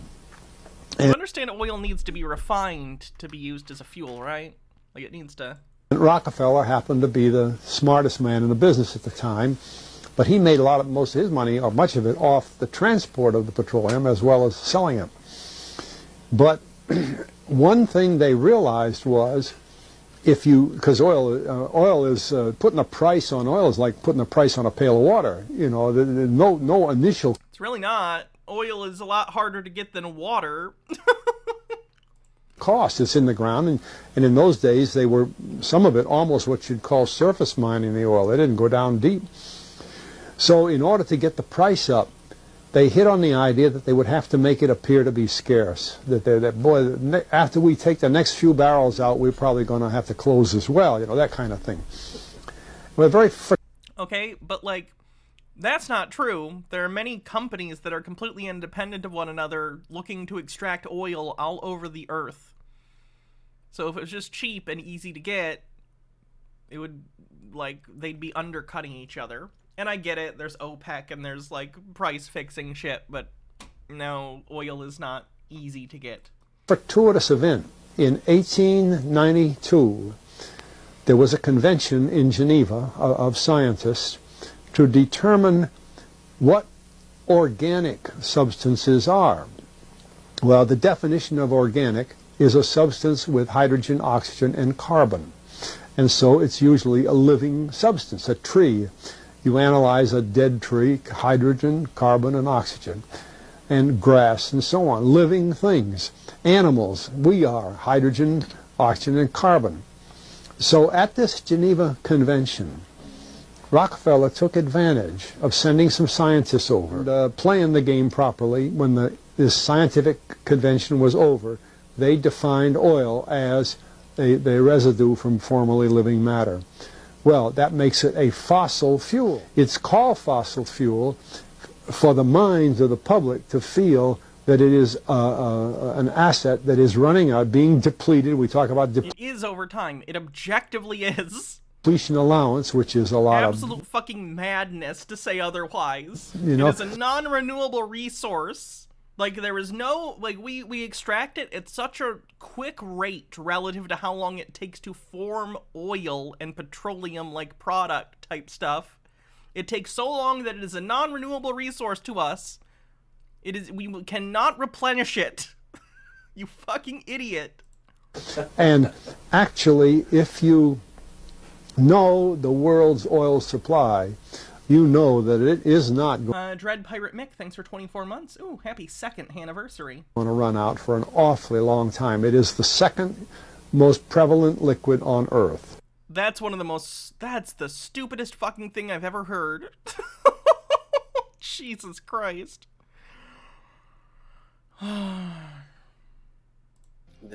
You understand oil needs to be refined to be used as a fuel, right? Like it needs to...
Rockefeller happened to be the smartest man in the business at the time, but he made most of his money, or much of it, off the transport of the petroleum as well as selling it. But one thing they realized was, because oil is, putting a price on oil is like putting a price on a pail of water. You know, no initial...
It's really not. Oil is a lot harder to get than water.
cost. It's in the ground, and in those days they were, some of it almost what you'd call surface mining the oil. They didn't go down deep. So in order to get the price up, they hit on the idea that they would have to make it appear to be scarce. That after we take the next few barrels out, we're probably going to have to close as well. You know, that kind of thing. We're very
okay, but like, that's not true. There are many companies that are completely independent of one another, looking to extract oil all over the earth. So if it was just cheap and easy to get, it would, like, they'd be undercutting each other. And I get it, there's OPEC and there's, like, price-fixing shit, but no, oil is not easy to get.
Fortuitous event. In 1892, there was a convention in Geneva of scientists to determine what organic substances are. Well, the definition of organic is a substance with hydrogen, oxygen, and carbon. And so it's usually a living substance, a tree. You analyze a dead tree, hydrogen, carbon, and oxygen. and grass and so on, living things. Animals, we are hydrogen, oxygen, and carbon. So at this Geneva Convention, Rockefeller took advantage of sending some scientists over, playing the game properly. When this scientific convention was over, they defined oil as the residue from formerly living matter. Well, that makes it a fossil fuel. It's called fossil fuel for the minds of the public to feel that it is an asset that is running out, being depleted. We talk about
It is over time. It objectively is.
depletion allowance, which is a lot
Absolute fucking madness to say otherwise.
You know-
It is a non-renewable resource. Like, there is no, like, we extract it at such a quick rate relative to how long it takes to form oil and petroleum-like product type stuff. It takes so long that it is a non-renewable resource to us. We cannot replenish it. You fucking idiot.
And actually, if you know the world's oil supply, you know that it is not
Dread Pirate Mick, thanks for 24 months. Ooh, happy 2nd anniversary.
going to run out for an awfully long time. It is the second most prevalent liquid on Earth.
That's the stupidest fucking thing I've ever heard. Jesus Christ.
The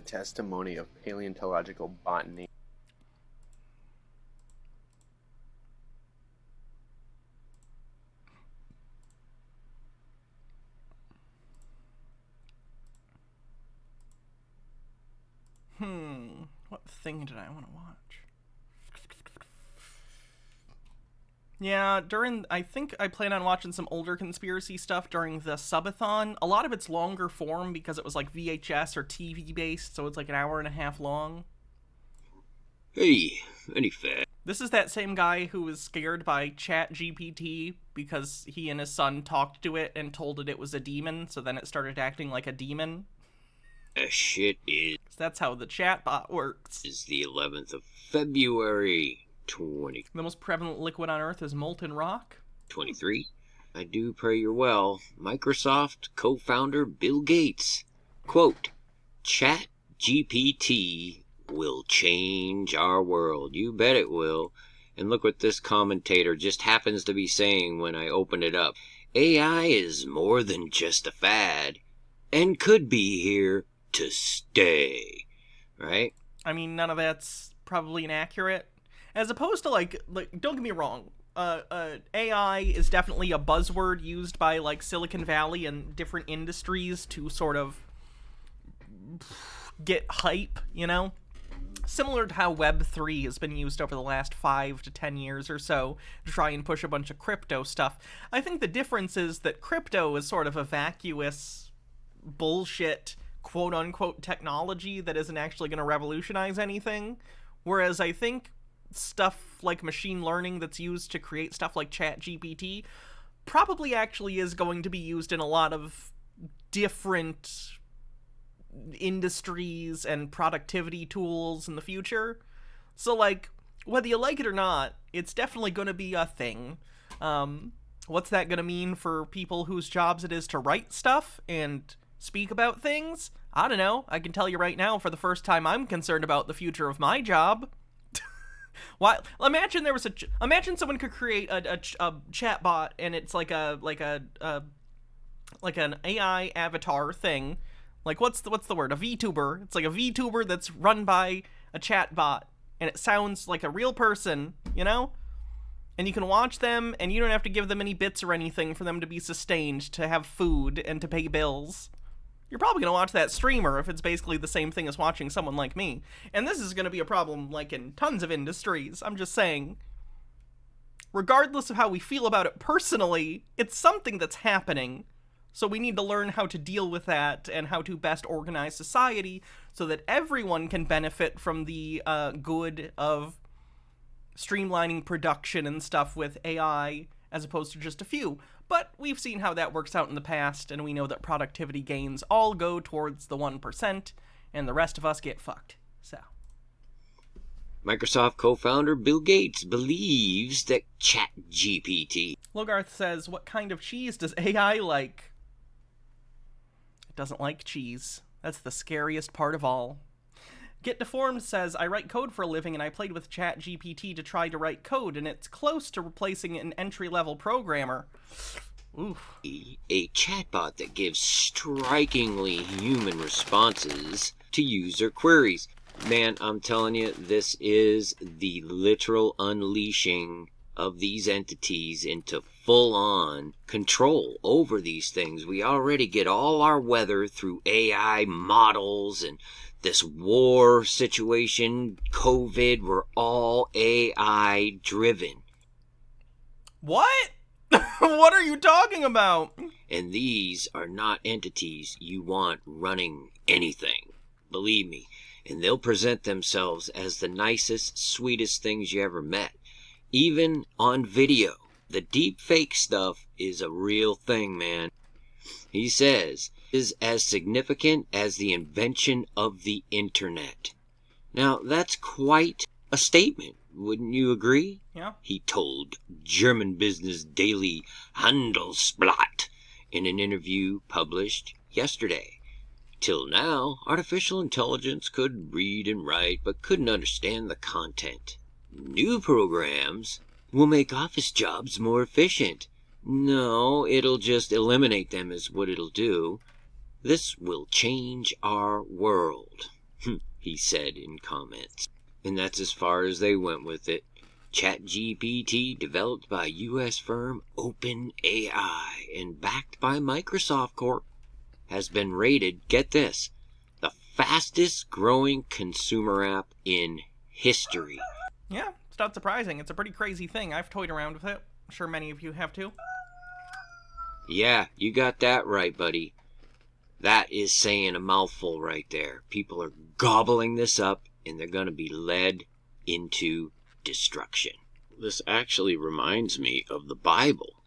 testimony of paleontological botany.
What thing did I want to watch? Yeah, I think I plan on watching some older conspiracy stuff during the Subathon. A lot of it's longer form because it was like VHS or TV based, so it's like an hour and a half long.
Hey, any fat?
This is that same guy who was scared by ChatGPT because he and his son talked to it and told it was a demon, so then it started acting like a demon.
That shit is...
That's how the chatbot works.
Is the 11th of February, 2023.
The most prevalent liquid on Earth is molten rock.
I do pray you're well. Microsoft co-founder Bill Gates. Quote, ChatGPT will change our world. You bet it will. And look what this commentator just happens to be saying when I open it up. AI is more than just a fad and could be here to stay. Right?
I mean, none of that's probably inaccurate. As opposed to, like don't get me wrong, AI is definitely a buzzword used by, like, Silicon Valley and different industries to sort of get hype, you know? Similar to how Web3 has been used over the last 5 to 10 years or so to try and push a bunch of crypto stuff. I think the difference is that crypto is sort of a vacuous bullshit quote-unquote technology that isn't actually going to revolutionize anything, whereas I think stuff like machine learning that's used to create stuff like ChatGPT probably actually is going to be used in a lot of different industries and productivity tools in the future. So, like, whether you like it or not, it's definitely going to be a thing. What's that going to mean for people whose jobs it is to write stuff and speak about things? I don't know. I can tell you right now, for the first time, I'm concerned about the future of my job. Why? Imagine there was imagine someone could create a chat bot, and it's like an AI avatar thing. Like, what's the word? A VTuber. It's like a VTuber that's run by a chat bot, and it sounds like a real person, you know? And you can watch them, and you don't have to give them any bits or anything for them to be sustained, to have food, and to pay bills. You're probably going to watch that streamer if it's basically the same thing as watching someone like me. And this is going to be a problem, like, in tons of industries. I'm just saying, regardless of how we feel about it personally, it's something that's happening. So we need to learn how to deal with that and how to best organize society so that everyone can benefit from the good of streamlining production and stuff with AI as opposed to just a few. But we've seen how that works out in the past, and we know that productivity gains all go towards the 1%, and the rest of us get fucked. So.
Microsoft co-founder Bill Gates believes that ChatGPT...
Logarth says, what kind of cheese does AI like? It doesn't like cheese. That's the scariest part of all. Get Deformed says, I write code for a living and I played with ChatGPT to try to write code, and it's close to replacing an entry-level programmer. Oof.
A chatbot that gives strikingly human responses to user queries. Man, I'm telling you, this is the literal unleashing of these entities into full-on control over these things. We already get all our weather through AI models, and this war situation, COVID, we're all AI driven.
What? What are you talking about?
And these are not entities you want running anything. Believe me. And they'll present themselves as the nicest, sweetest things you ever met. Even on video. The deep fake stuff is a real thing, man. He says, is as significant as the invention of the internet. Now, that's quite a statement. Wouldn't you agree?
Yeah.
He told German business daily Handelsblatt in an interview published yesterday. Till now, artificial intelligence could read and write, but couldn't understand the content. New programs will make office jobs more efficient. No, it'll just eliminate them is what it'll do. This will change our world, he said in comments. And that's as far as they went with it. ChatGPT, developed by U.S. firm OpenAI and backed by Microsoft Corp, has been rated, get this, the fastest growing consumer app in history.
Yeah, it's not surprising. It's a pretty crazy thing. I've toyed around with it. I'm sure many of you have too.
Yeah, you got that right, buddy. That is saying a mouthful right there. People are gobbling this up, and they're going to be led into destruction. This actually reminds me of the Bible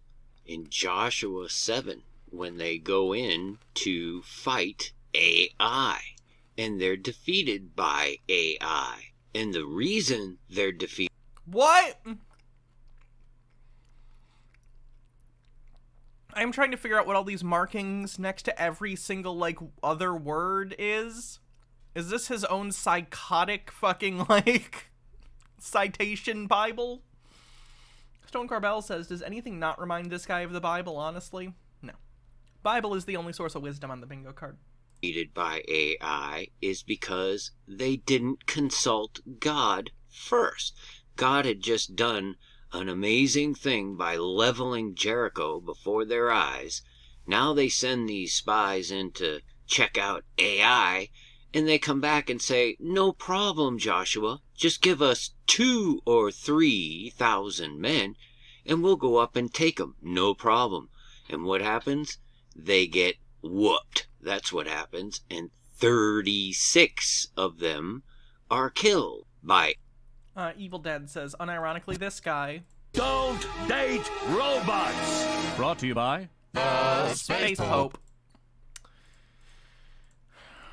in Joshua 7, when they go in to fight AI, and they're defeated by AI. And the reason they're defeated...
What? I'm trying to figure out what all these markings next to every single, like, other word is. Is this his own psychotic fucking, like, citation Bible? Stone Carbell says, does anything not remind this guy of the Bible, honestly? No. Bible is the only source of wisdom on the bingo card.
Defeated by AI is because they didn't consult God first. God had just done an amazing thing by leveling Jericho before their eyes. Now they send these spies in to check out AI, and they come back and say, no problem, Joshua. Just give us 2,000 or 3,000 men, and we'll go up and take them. No problem. And what happens? They get whooped. That's what happens. And 36 of them are killed by...
Evil Dead says, unironically, this guy...
Don't date robots! Brought to you by...
Space Pope.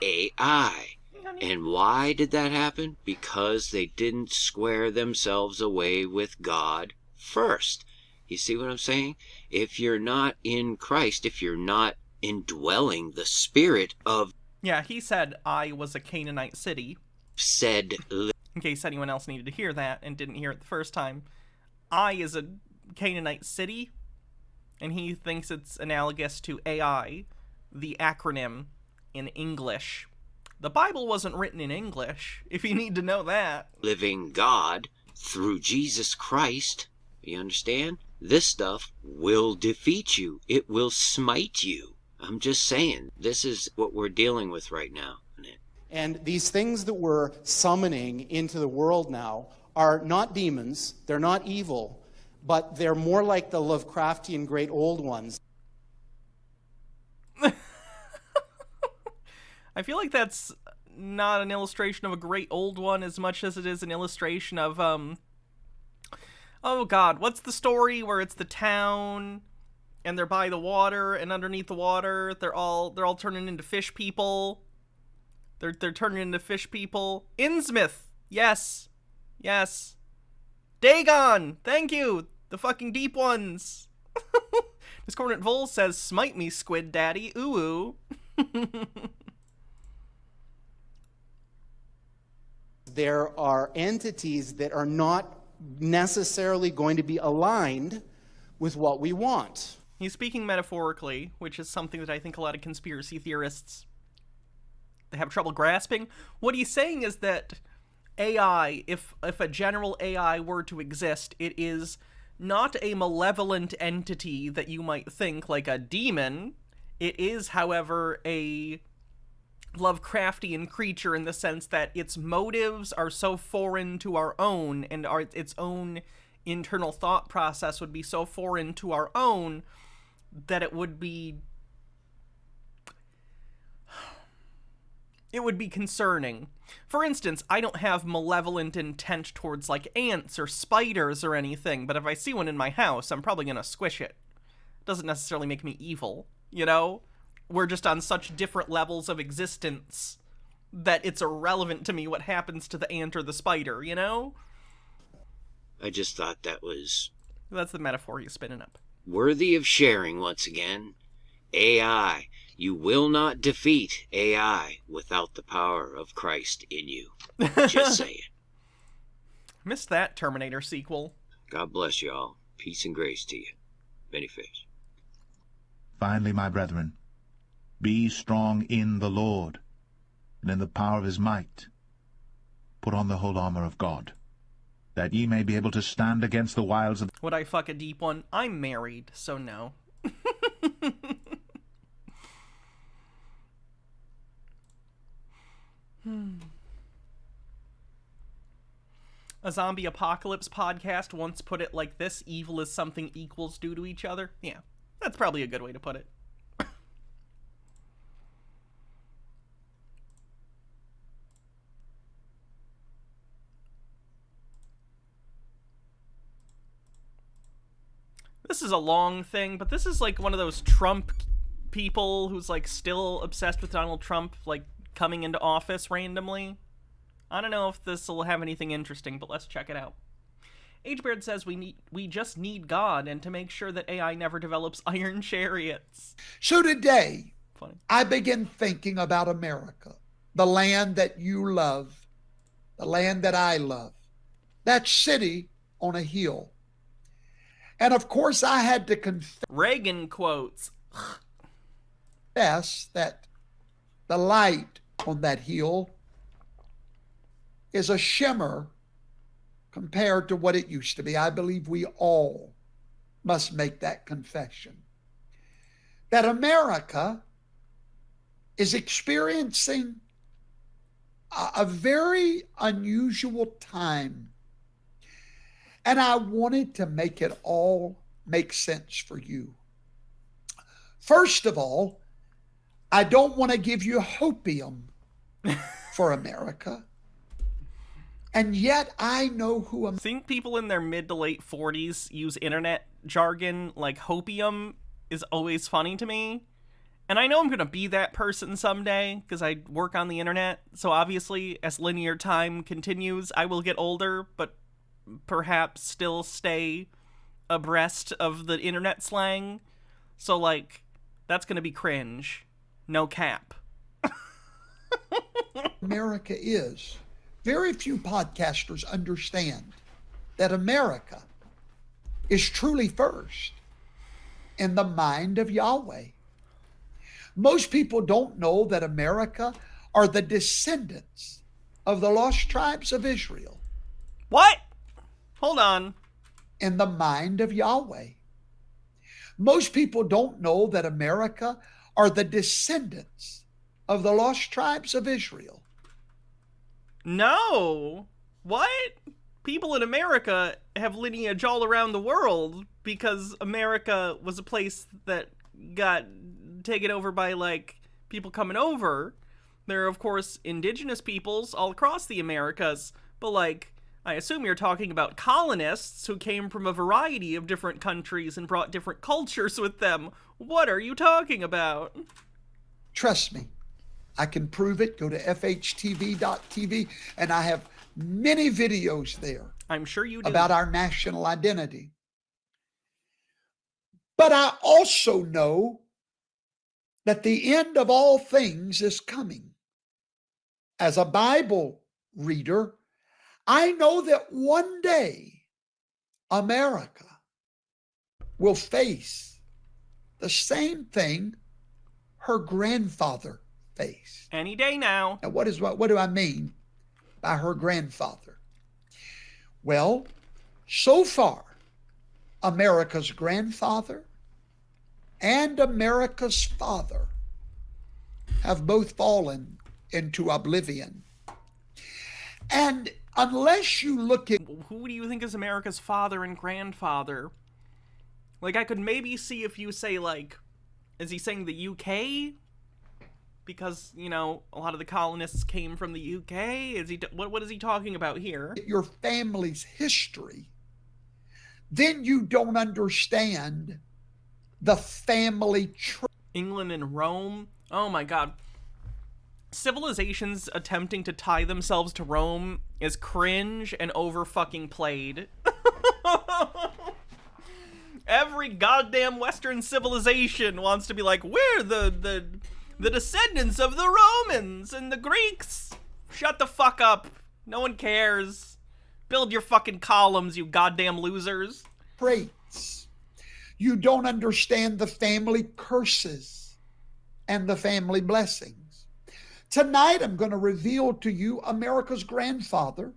AI. And why did that happen? Because they didn't square themselves away with God first. You see what I'm saying? If you're not in Christ, if you're not indwelling the spirit of...
Yeah, he said I was a Canaanite city.
Said...
In case anyone else needed to hear that and didn't hear it the first time. I is a Canaanite city, and he thinks it's analogous to AI, the acronym in English. The Bible wasn't written in English, if you need to know that.
Living God through Jesus Christ, you understand? This stuff will defeat you. It will smite you. I'm just saying, this is what we're dealing with right now.
And these things that we're summoning into the world now are not demons, they're not evil, but they're more like the Lovecraftian great old ones.
I feel like that's not an illustration of a great old one as much as it is an illustration of, oh god, what's the story where it's the town and they're by the water, and underneath the water they're all turning into fish people. They're turning into fish people. Innsmouth! Yes. Yes. Dagon! Thank you! The fucking deep ones! Discordant Vol says, smite me, squid daddy. Ooh.
There are entities that are not necessarily going to be aligned with what we want.
He's speaking metaphorically, which is something that I think a lot of conspiracy theorists have trouble grasping. What he's saying is that AI, if a general AI were to exist, it is not a malevolent entity that you might think like a demon. It is, however, a Lovecraftian creature in the sense that its motives are so foreign to our own, and its own internal thought process would be so foreign to our own that it would be concerning. For instance, I don't have malevolent intent towards like ants or spiders or anything, but if I see one in my house, I'm probably gonna squish it. Doesn't necessarily make me evil, you know? We're just on such different levels of existence that it's irrelevant to me what happens to the ant or the spider, you know?
I just thought that was...
That's the metaphor he's spinning up.
worthy of sharing once again. AI. You will not defeat AI without the power of Christ in you. Just saying.
Missed that Terminator sequel.
God bless you all. Peace and grace to you. Many fish.
Finally, my brethren, be strong in the Lord, and in the power of his might. Put on the whole armor of God, that ye may be able to stand against the wiles of...
Would I fuck a deep one? I'm married, so no. A zombie apocalypse podcast once put it like this: evil is something equals do to each other. Yeah, that's probably a good way to put it. This is a long thing, but this is like one of those Trump people who's like still obsessed with Donald Trump, like coming into office randomly. I don't know if this will have anything interesting, but let's check it out. H-Beard says we just need God, and to make sure that AI never develops iron chariots.
So today, I begin thinking about America, the land that you love, the land that I love, that city on a hill. And of course, I had to confess.
Reagan quotes.
That the light on that hill is a shimmer compared to what it used to be. I believe we all must make that confession. That America is experiencing a very unusual time. And I wanted to make it all make sense for you. First of all, I don't want to give you hopium for America. And yet I know who I'm...
Seeing people in their mid to late 40s use internet jargon like hopium is always funny to me. And I know I'm going to be that person someday because I work on the internet. So obviously, as linear time continues, I will get older, but perhaps still stay abreast of the internet slang. So, like, that's going to be cringe. No cap.
America is. Very few podcasters understand that America is truly first in the mind of Yahweh. Most people don't know that America are the descendants of the lost tribes of Israel.
What? Hold on.
In the mind of Yahweh. Most people don't know that America are the descendants of the lost tribes of Israel.
No. What? People in America have lineage all around the world because America was a place that got taken over by, like, people coming over. There are, of course, indigenous peoples all across the Americas, but, like, I assume you're talking about colonists who came from a variety of different countries and brought different cultures with them. What are you talking about?
Trust me. I can prove it. Go to fhtv.tv, and I have many videos there.
I'm sure you do.
About our national identity. But I also know that the end of all things is coming. As a Bible reader, I know that one day America will face the same thing her grandfather faced.
Any day now.
Now, what do I mean by her grandfather? Well, so far, America's grandfather and America's father have both fallen into oblivion. And unless you look at...
Who do you think is America's father and grandfather? Like, I could maybe see if you say, like, is he saying the UK? Because, you know, a lot of the colonists came from the UK? Is he what is he talking about here?
Your family's history, then you don't understand the family tree.
England and Rome? Oh my god. Civilizations attempting to tie themselves to Rome is cringe and over fucking played. Every goddamn Western civilization wants to be like, we're the descendants of the Romans and the Greeks. Shut the fuck up. No one cares. Build your fucking columns, you goddamn losers.
Traits. You don't understand the family curses and the family blessings. Tonight I'm going to reveal to you America's grandfather,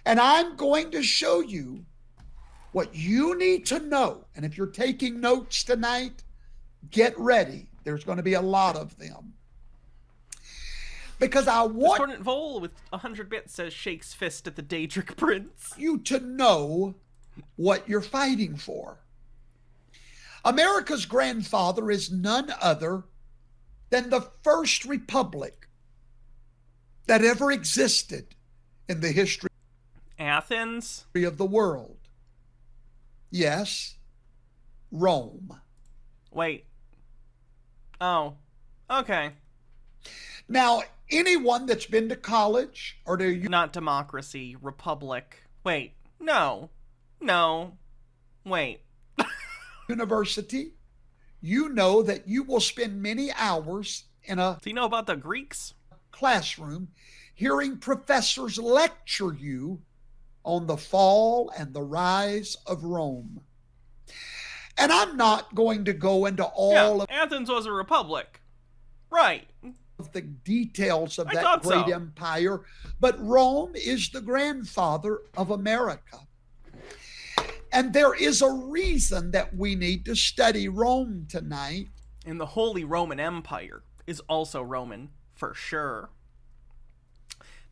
and I'm going to show you what you need to know. And if you're taking notes tonight, get ready. There's going to be a lot of them. Because I want...
Discordant Vole with 100 bits says shakes fist at the Daedric Prince.
You to know what you're fighting for. America's grandfather is none other than the first republic that ever existed in the history
Athens
of the world. Yes, Rome.
Wait. Oh, okay.
Now, anyone that's been to college or to...
Not democracy, republic. Wait, no. Wait.
University, you know that you will spend many hours in a...
Do you know about the Greeks?
Classroom, hearing professors lecture you on the fall and the rise of Rome. And I'm not going to go into all of...
Athens was a republic. Right.
...of the details of that great empire, but Rome is the grandfather of America. And there is a reason that we need to study Rome tonight.
And the Holy Roman Empire is also Roman, for sure.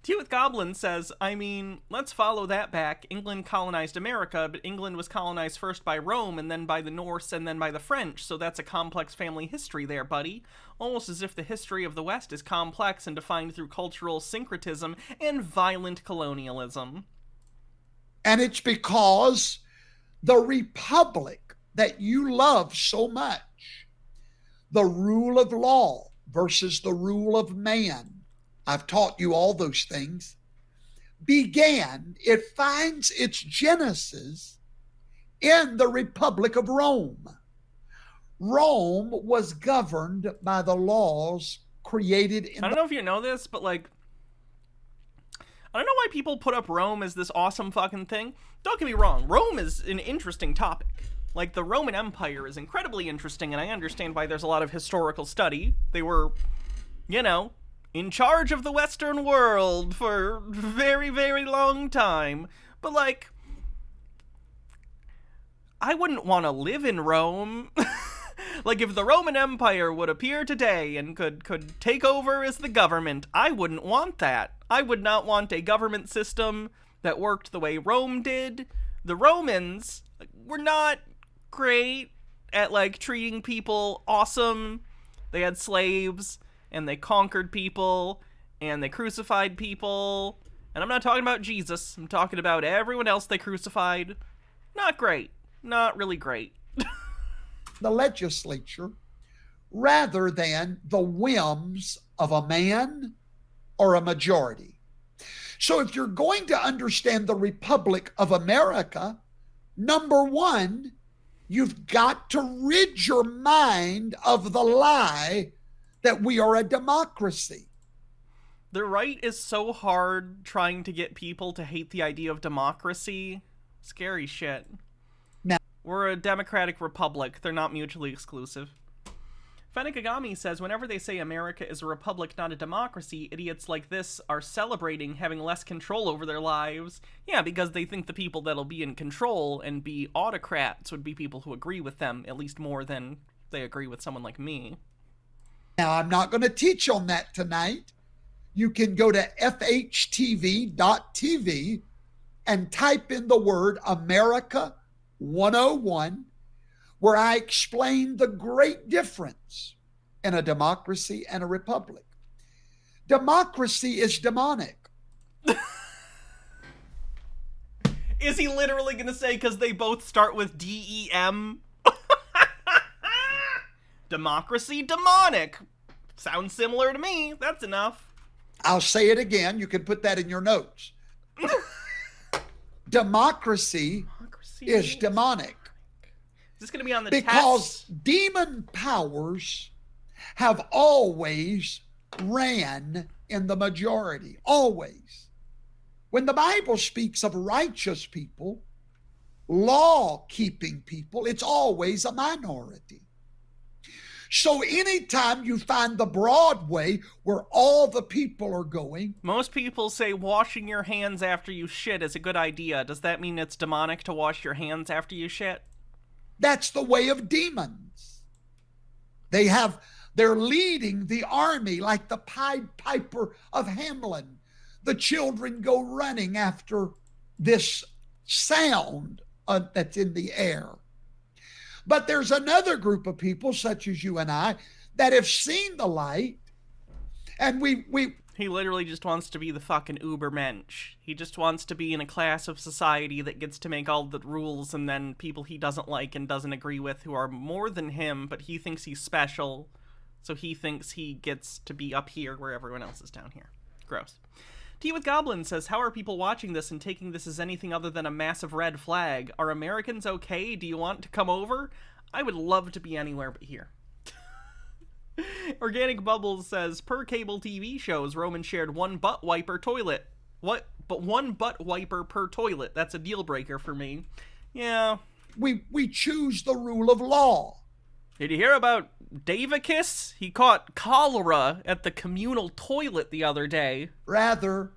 Tea with Goblin says, I mean, let's follow that back. England colonized America, but England was colonized first by Rome, and then by the Norse, and then by the French, so that's a complex family history there, buddy. Almost as if the history of the West is complex and defined through cultural syncretism and violent colonialism.
And it's because the republic that you love so much, the rule of law versus the rule of man, I've taught you all those things, it finds its genesis in the Republic of Rome. Rome was governed by the laws created in...
I don't know if you know this, but like, I don't know why people put up Rome as this awesome fucking thing. Don't get me wrong, Rome is an interesting topic. Like, the Roman Empire is incredibly interesting, and I understand why there's a lot of historical study. They were, you know, in charge of the Western world for a very, very long time. But, like, I wouldn't want to live in Rome. Like, if the Roman Empire would appear today and could take over as the government, I wouldn't want that. I would not want a government system that worked the way Rome did. The Romans were not great at, like, treating people awesome. They had slaves, and they conquered people, and they crucified people. And I'm not talking about Jesus. I'm talking about everyone else they crucified. Not great. Not really great.
The legislature, rather than the whims of a man or a majority. So if you're going to understand the Republic of America, number one, You've got to rid your mind of the lie that we are a democracy.
The right is so hard trying to get people to hate the idea of democracy. Scary shit.
Now,
we're a democratic republic. They're not mutually exclusive. Fenekagami says, whenever they say America is a republic, not a democracy, idiots like this are celebrating having less control over their lives. Yeah, because they think the people that'll be in control and be autocrats would be people who agree with them, at least more than they agree with someone like me.
Now, I'm not going to teach on that tonight. You can go to fhtv.tv and type in the word America 101, where I explain the great difference in a democracy and a republic. Democracy is demonic.
Is he literally going to say because they both start with D-E-M? Democracy, demonic. Sounds similar to me. That's enough.
I'll say it again. You can put that in your notes. Democracy is demonic.
Is this going to be on the
because
test?
Demon powers have always ran in the majority. Always. When the Bible speaks of righteous people, law-keeping people, it's always a minority. So anytime you find the broad way where all the people are going...
Most people say washing your hands after you shit is a good idea. Does that mean it's demonic to wash your hands after you shit?
That's the way of demons. They're leading the army like the Pied Piper of Hamelin. The children go running after this sound that's in the air. But there's another group of people, such as you and I, that have seen the light, and
He literally just wants to be the fucking Ubermensch. He just wants to be in a class of society that gets to make all the rules, and then people he doesn't like and doesn't agree with who are more than him, but he thinks he's special, so he thinks he gets to be up here where everyone else is down here. Gross. Tea with Goblin says, how are people watching this and taking this as anything other than a massive red flag? Are Americans okay? Do you want to come over? I would love to be anywhere but here. Organic Bubbles says, per cable TV shows, Roman shared one butt wiper toilet. What? But one butt wiper per toilet. That's a deal breaker for me. Yeah.
We choose the rule of law.
Did you hear about Davicus? He caught cholera at the communal toilet the other day.
Rather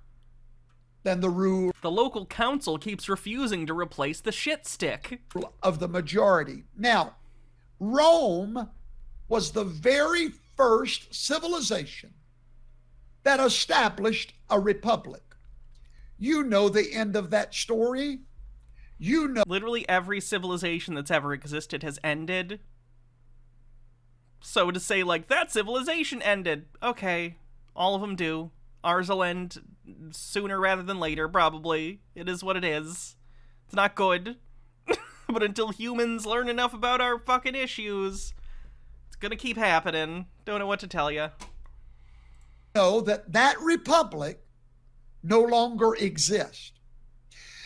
than the rule...
The local council keeps refusing to replace the shit stick.
...of the majority. Now, Rome was the very first civilization that established a republic. You know the end of that story. You know...
Literally every civilization that's ever existed has ended. So to say, like, that civilization ended. Okay, all of them do. Ours will end sooner rather than later, probably. It is what it is. It's not good. But until humans learn enough about our fucking issues, it's gonna keep happening. Don't know what to tell you.
Know that republic no longer exists.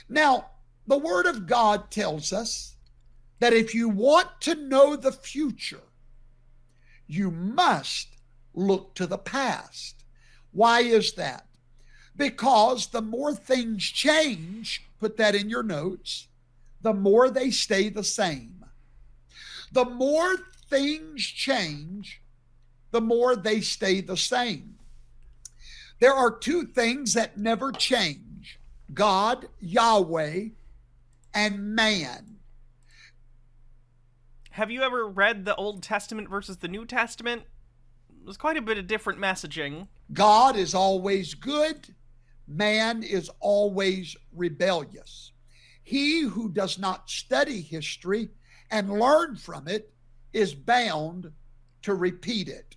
Now, the Word of God tells us that if you want to know the future, you must look to the past. Why is that? Because the more things change, put that in your notes, the more they stay the same. The more things change, the more they stay the same. There are two things that never change: God, Yahweh, and man.
Have you ever read the Old Testament versus the New Testament? There's quite a bit of different messaging.
God is always good. Man is always rebellious. He who does not study history and learn from it is bound to repeat it.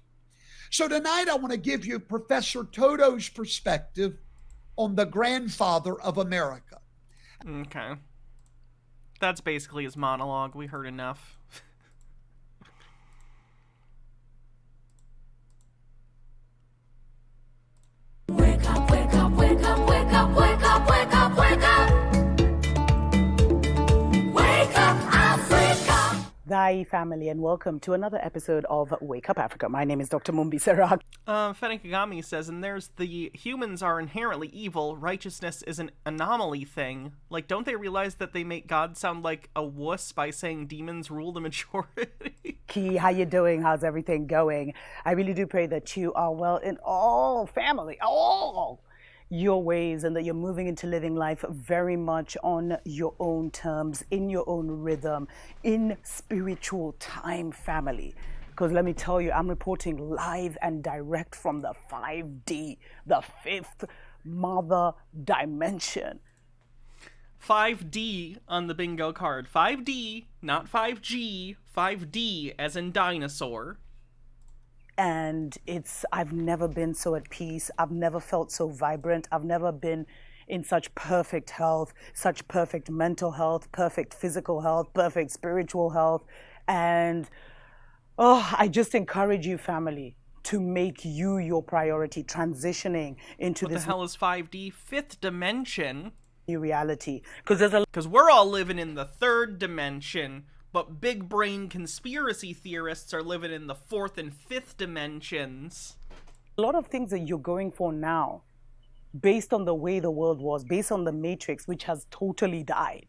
So tonight I want to give you Professor Toto's perspective on the grandfather of America.
Okay. That's basically his monologue. We heard enough.
Wake up, wake up, wake up, wake up, wake up, wake up, wake up. Wake up, Africa.
Hi, family, and welcome to another episode of Wake Up Africa. My name is Dr. Mumbi Serak.
Fenekigami says, and there's the humans are inherently evil, righteousness is an anomaly thing. Like, don't they realize that they make God sound like a wuss by saying demons rule the majority?
Key, how you doing? How's everything going? I really do pray that you are well in all family, all your ways, and that you're moving into living life very much on your own terms, in your own rhythm, in spiritual time, family. Because let me tell you, I'm reporting live and direct from the 5D, the fifth mother dimension.
5D on the bingo card. 5D, not 5G. 5D as in dinosaur.
And I've never been so at peace. I've never felt so vibrant. I've never been in such perfect health, such perfect mental health, perfect physical health, perfect spiritual health. And I just encourage you, family, to make you your priority, transitioning into
what
this.
What the hell is 5D? Fifth dimension?
New reality.
Because we're all living in the third dimension, but big brain conspiracy theorists are living in the fourth and fifth dimensions.
A lot of things that you're going for now, based on the way the world was, based on the Matrix, which has totally died,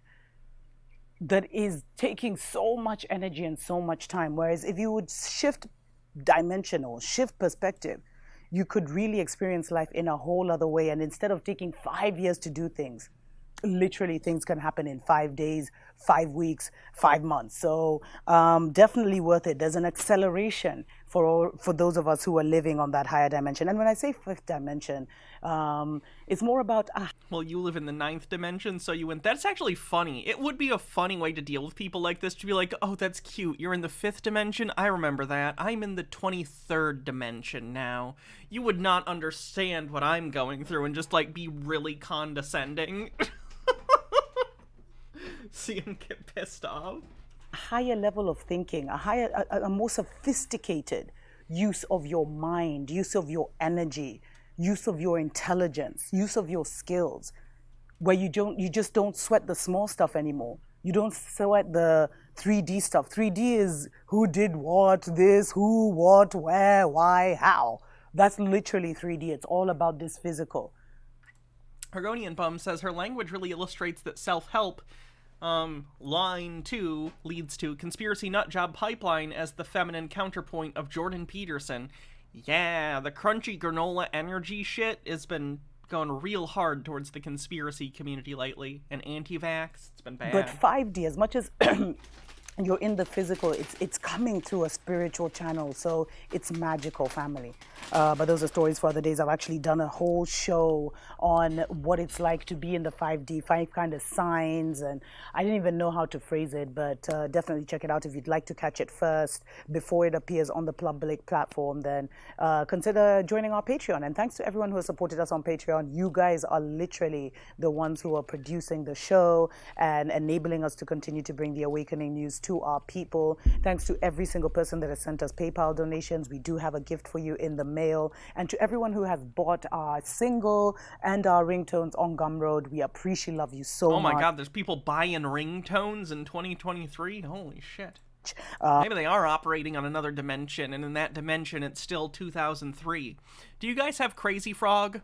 that is taking so much energy and so much time. Whereas if you would shift dimensional, shift perspective, you could really experience life in a whole other way. And instead of taking 5 years to do things, literally things can happen in 5 days, 5 weeks, 5 months. So definitely worth it. There's an acceleration for those of us who are living on that higher dimension. And when I say fifth dimension, it's more about...
Well, you live in the ninth dimension, so you went... That's actually funny. It would be a funny way to deal with people like this, to be like, oh, that's cute. You're in the fifth dimension? I remember that. I'm in the 23rd dimension now. You would not understand what I'm going through and just, like, be really condescending. See him get pissed off.
A higher level of thinking, a more sophisticated use of your mind, use of your energy, use of your intelligence, use of your skills, where you just don't sweat the small stuff anymore. You don't sweat the 3D stuff. 3D is who did what, this, who, what, where, why, how. That's literally 3D. It's all about this physical.
Argonian Bum says her language really illustrates that self-help line 2 leads to conspiracy nutjob pipeline as the feminine counterpoint of Jordan Peterson. Yeah, the crunchy granola energy shit has been going real hard towards the conspiracy community lately, and anti-vax. It's been bad.
But 5D, as much as you're in the physical, it's coming through a spiritual channel, so it's magical, family. But those are stories for other days. I've actually done a whole show on what it's like to be in the 5D, 5 kind of signs, and I didn't even know how to phrase it, but definitely check it out if you'd like to catch it first before it appears on the public platform. Then consider joining our Patreon. And thanks to everyone who has supported us on Patreon. You guys are literally the ones who are producing the show and enabling us to continue to bring the awakening news to our people. Thanks to every single person that has sent us PayPal donations. We do have a gift for you in the mail. And to everyone who has bought our single and our ringtones on Gumroad, we appreciate, love you so much.
Oh my God, there's people buying ringtones in 2023? Holy shit. Maybe they are operating on another dimension, and in that dimension it's still 2003. Do you guys have Crazy Frog?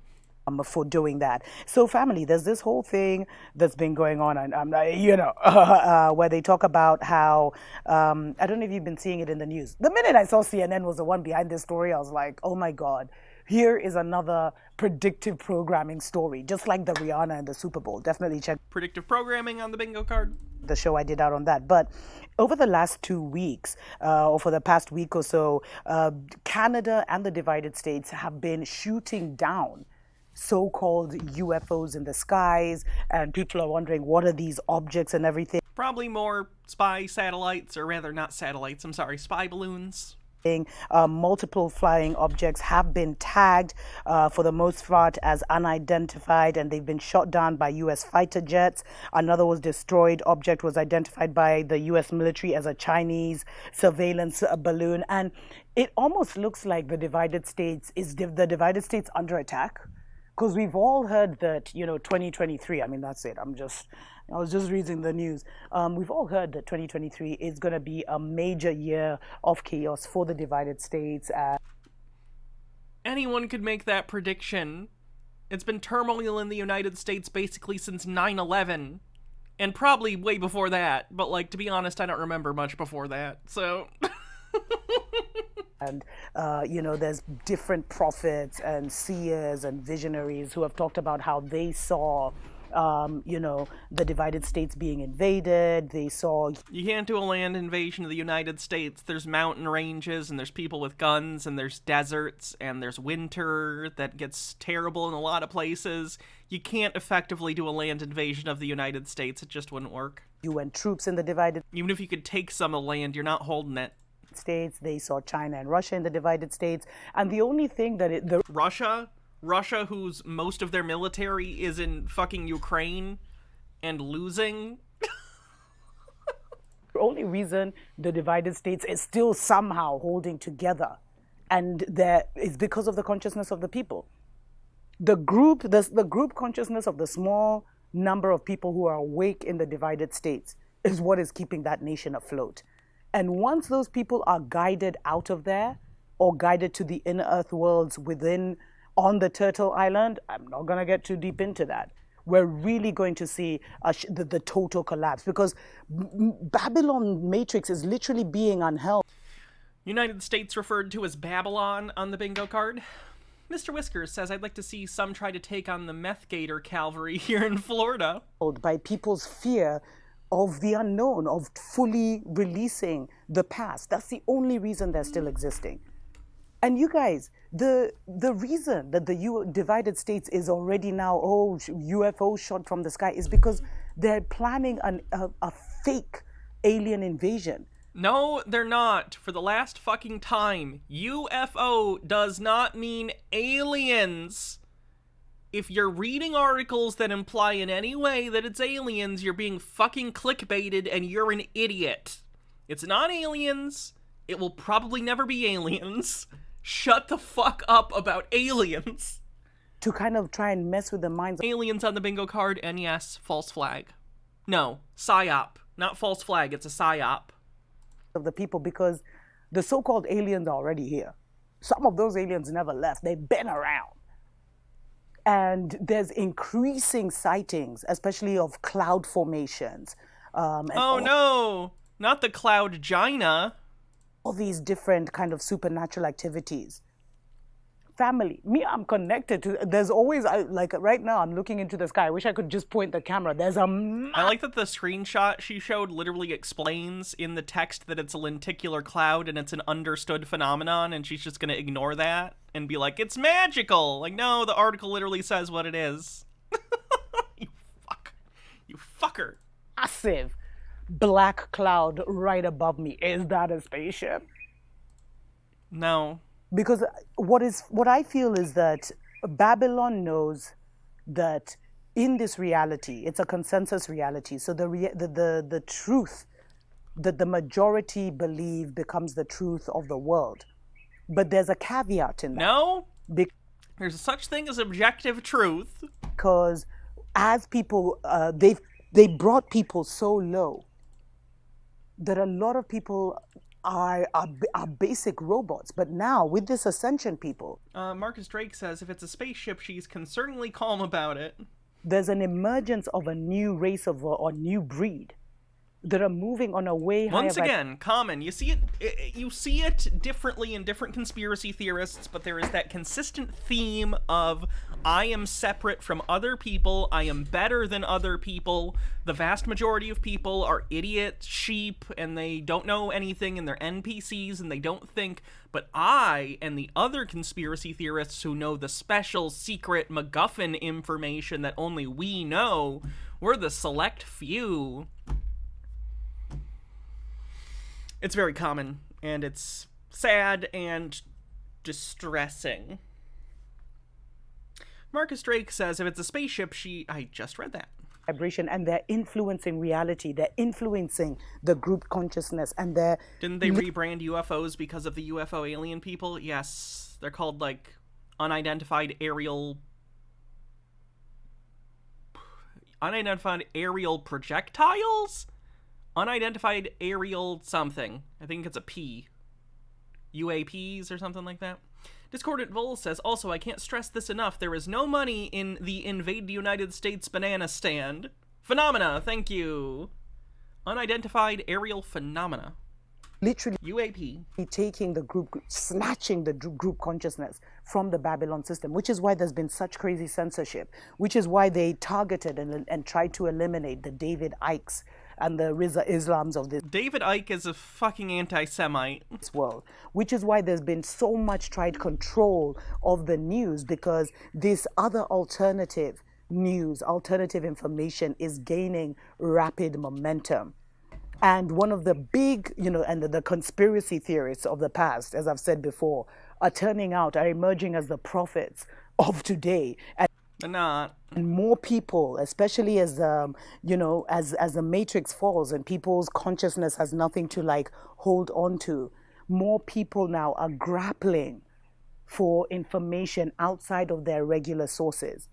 For doing that. So family, there's this whole thing that's been going on, and where they talk about how, I don't know if you've been seeing it in the news. The minute I saw CNN was the one behind this story, I was like, oh my God, here is another predictive programming story, just like the Rihanna and the Super Bowl. Definitely check
predictive programming on the bingo card.
The show I did out on that. But over the last 2 weeks, or for the past week or so, Canada and the divided states have been shooting down so-called UFOs in the skies, and people are wondering what are these objects and everything.
Probably more spy satellites, or rather not satellites, I'm sorry, spy balloons.
Multiple flying objects have been tagged for the most part as unidentified, and they've been shot down by U.S. fighter jets. Another destroyed object was identified by the U.S. military as a Chinese surveillance balloon, and it almost looks like the divided states under attack. because we've all heard that, 2023, I mean, that's it. I was just reading the news. We've all heard that 2023 is going to be a major year of chaos for the divided states.
Anyone could make that prediction. It's been turmoil in the United States basically since 9/11. And probably way before that. But, like, to be honest, I don't remember much before that. So...
And, there's different prophets and seers and visionaries who have talked about how they saw, the divided states being invaded. They saw...
You can't do a land invasion of the United States. There's mountain ranges, and there's people with guns, and there's deserts, and there's winter that gets terrible in a lot of places. You can't effectively do a land invasion of the United States. It just wouldn't work.
UN troops in the divided...
Even if you could take some of the land, you're not holding it.
States, they saw China and Russia in the divided states, and the only thing that
Russia, whose most of their military is in fucking Ukraine and losing.
The only reason the divided states is still somehow holding together, and that is because of the consciousness of the people. The group consciousness of the small number of people who are awake in the divided states is what is keeping that nation afloat. And once those people are guided out of there, or guided to the inner earth worlds within, on the Turtle Island, I'm not going to get too deep into that. We're really going to see the total collapse, because Babylon Matrix is literally being unhealthy.
United States referred to as Babylon on the bingo card. Mr. Whiskers says, I'd like to see some try to take on the Meth Gator cavalry here in Florida.
By people's fear of the unknown, of fully releasing the past. That's the only reason they're still existing. And you guys, the reason that the divided states is already now, UFO shot from the sky, is because they're planning a fake alien invasion.
No, they're not. For the last fucking time, UFO does not mean aliens. If you're reading articles that imply in any way that it's aliens, you're being fucking clickbaited and you're an idiot. It's not aliens. It will probably never be aliens. Shut the fuck up about aliens.
To kind of try and mess with the minds of
aliens on the bingo card, and yes, false flag. No, psyop. Not false flag, it's a psyop.
Of the people, because the so-called aliens are already here. Some of those aliens never left. They've been around. And there's increasing sightings, especially of cloud formations.
No, not the cloud gina.
All these different kind of supernatural activities. Family. Me, I'm connected to, there's always, like right now, I'm looking into the sky. I wish I could just point the camera. There's a...
I like that the screenshot she showed literally explains in the text that it's a lenticular cloud and it's an understood phenomenon, and she's just going to ignore that and be like, it's magical! Like, no, the article literally says what it is. You fucker.
Massive black cloud right above me. Is that a spaceship?
No.
Because what I feel is that Babylon knows that in this reality, it's a consensus reality. So the truth that the majority believe becomes the truth of the world. But there's a caveat in that.
No, there's such thing as objective truth.
Because as people, they brought people so low that a lot of people are basic robots. But now, with this ascension people...
Marcus Drake says, if it's a spaceship, she's concerningly calm about it.
There's an emergence of a new race or new breed that are moving on a way higher...
Once again, common. You see it differently in different conspiracy theorists, but there is that consistent theme of, I am separate from other people, I am better than other people, the vast majority of people are idiot sheep, and they don't know anything, and they're NPCs, and they don't think, but I and the other conspiracy theorists who know the special, secret MacGuffin information that only we know, we're the select few. It's very common, and it's sad and distressing. Marcus Drake says, if it's a spaceship, I just read that.
Vibration, and they're influencing reality. They're influencing the group consciousness, and they're...
Didn't they rebrand UFOs because of the UFO alien people? Yes. They're called, like, unidentified aerial unidentified aerial projectiles? Unidentified aerial something. I think it's a P. UAPs or something like that. Discordant Vol says, also, I can't stress this enough. There is no money in the Invade the United States banana stand. Phenomena, thank you. Unidentified aerial phenomena.
Literally
UAP.
taking the group, snatching the group consciousness from the Babylon system, which is why there's been such crazy censorship, which is why they targeted and tried to eliminate the David Icks and the Riza Islams of this.
David Icke is a fucking anti-Semite.
World, which is why there's been so much tried control of the news, because this other alternative news, alternative information is gaining rapid momentum. And one of the big, and the conspiracy theorists of the past, as I've said before, are emerging as the prophets of today.
They're not.
And more people, especially as as the matrix falls and people's consciousness has nothing to hold on to, more people now are grappling for information outside of their regular sources.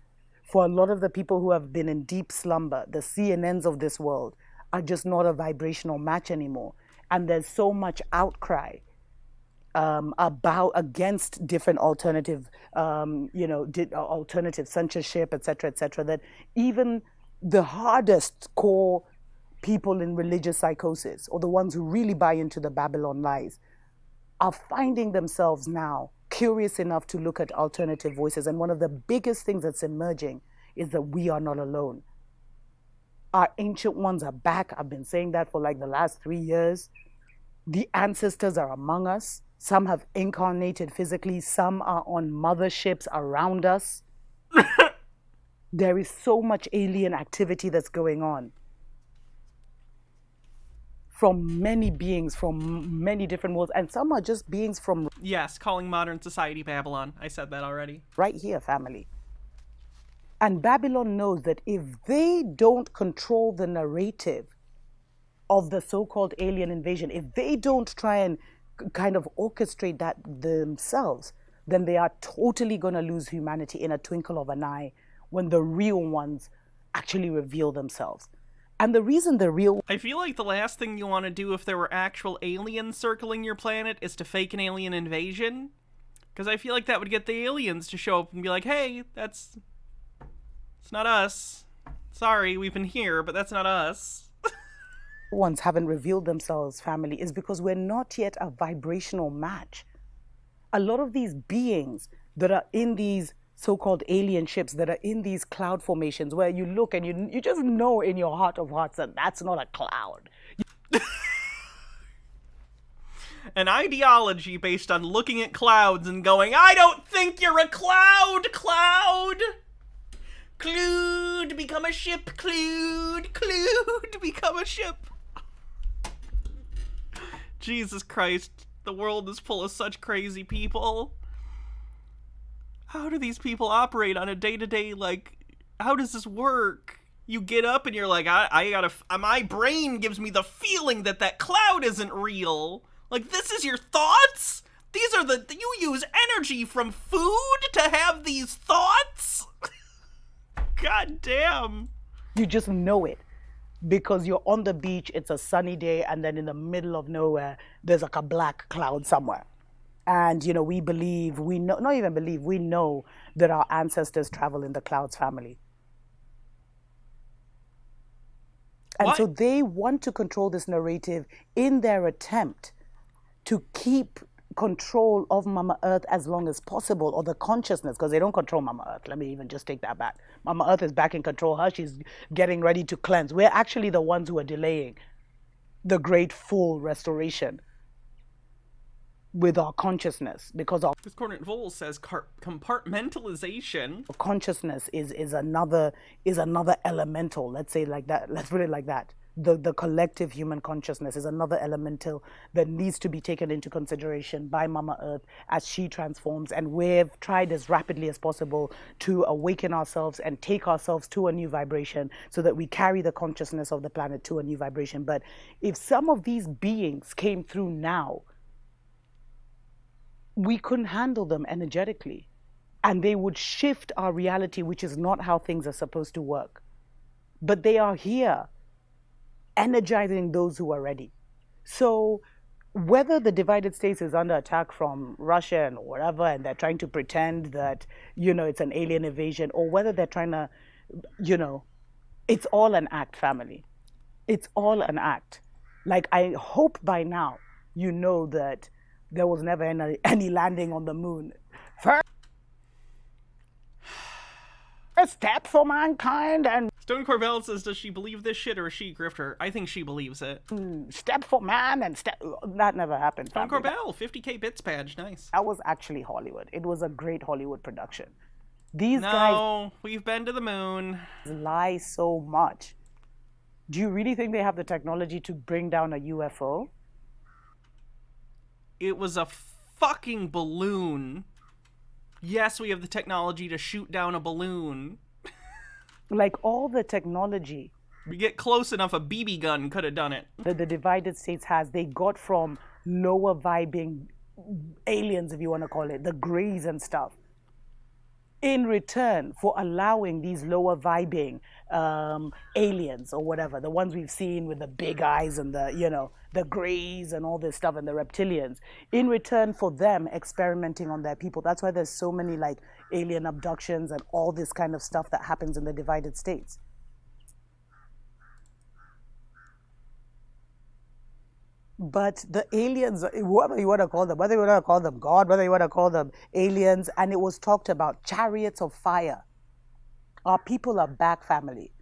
For a lot of the people who have been in deep slumber, the CNNs of this world are just not a vibrational match anymore. And there's so much outcry against different alternative, alternative censorship, etc., that even the hardest core people in religious psychosis, or the ones who really buy into the Babylon lies, are finding themselves now curious enough to look at alternative voices. And one of the biggest things that's emerging is that we are not alone. Our ancient ones are back. I've been saying that for the last 3 years. The ancestors are among us. Some have incarnated physically. Some are on motherships around us. There is so much alien activity that's going on from many beings, from many different worlds. And some are just beings from...
Yes, calling modern society Babylon. I said that already.
Right here, family. And Babylon knows that if they don't control the narrative of the so-called alien invasion, if they don't try and kind of orchestrate that themselves, then they are totally going to lose humanity in a twinkle of an eye when the real ones actually reveal themselves. And the reason the real...
I feel like the last thing you want to do if there were actual aliens circling your planet is to fake an alien invasion. Because I feel like that would get the aliens to show up and be like, hey, it's not us. Sorry, we've been here, but that's not us.
Ones haven't revealed themselves, family, is because we're not yet a vibrational match. A lot of these beings that are in these so-called alien ships, that are in these cloud formations, where you look and you just know in your heart of hearts that that's not a cloud.
An ideology based on looking at clouds and going, I don't think you're a cloud! Clued, become a ship, Clued, become a ship. Jesus Christ, the world is full of such crazy people. How do these people operate on a day-to-day, how does this work? You get up and you're like, I gotta, my brain gives me the feeling that cloud isn't real. This is your thoughts? These are you use energy from food to have these thoughts? God damn.
You just know it. Because you're on the beach, it's a sunny day, and then in the middle of nowhere, there's a black cloud somewhere. And, we know that our ancestors travel in the clouds, family. And so they want to control this narrative in their attempt to keep control of Mama Earth as long as possible, or the consciousness, because they don't control Mama Earth. Let me even just take that back. Mama Earth is back in control. She's getting ready to cleanse. We're actually the ones who are delaying the great full restoration with our consciousness, because our
Discordant Vol says compartmentalization.
Consciousness is another elemental. Let's say like that. Let's put it like that. The collective human consciousness is another elemental that needs to be taken into consideration by Mama Earth as she transforms. And we've tried as rapidly as possible to awaken ourselves and take ourselves to a new vibration so that we carry the consciousness of the planet to a new vibration. But if some of these beings came through now, we couldn't handle them energetically. And they would shift our reality, which is not how things are supposed to work. but they are here, energizing those who are ready. So whether the divided states is under attack from Russia and whatever, and they're trying to pretend that, it's an alien invasion, or whether they're trying to, it's all an act, family. It's all an act. Like, I hope by now you know that there was never any landing on the moon. First step for mankind, and
Stone Corbell says, does she believe this shit or is she a grifter? I think she believes it.
step for man, and step. That never happened.
Stone
family.
Corbell, 50K bits badge, nice.
That was actually Hollywood. It was a great Hollywood production. These
No, we've been to the moon.
guys lie so much. Do you really think they have the technology to bring down a UFO?
It was a fucking balloon. Yes, we have the technology to shoot down a balloon.
Like, all the technology
We get close enough, a BB gun could have done it.
that the divided states has, they got from lower vibing aliens, if you want to call it, the greys and stuff, in return for allowing these lower vibing aliens or whatever, the ones we've seen with the big eyes and the greys and all this stuff and the reptilians, in return for them experimenting on their people. That's why there's so many like alien abductions and all this kind of stuff that happens in the divided states. But the aliens, whoever you want to call them, whether you want to call them God, whether you want to call them aliens, and it was talked about chariots of fire. Our people are back, family.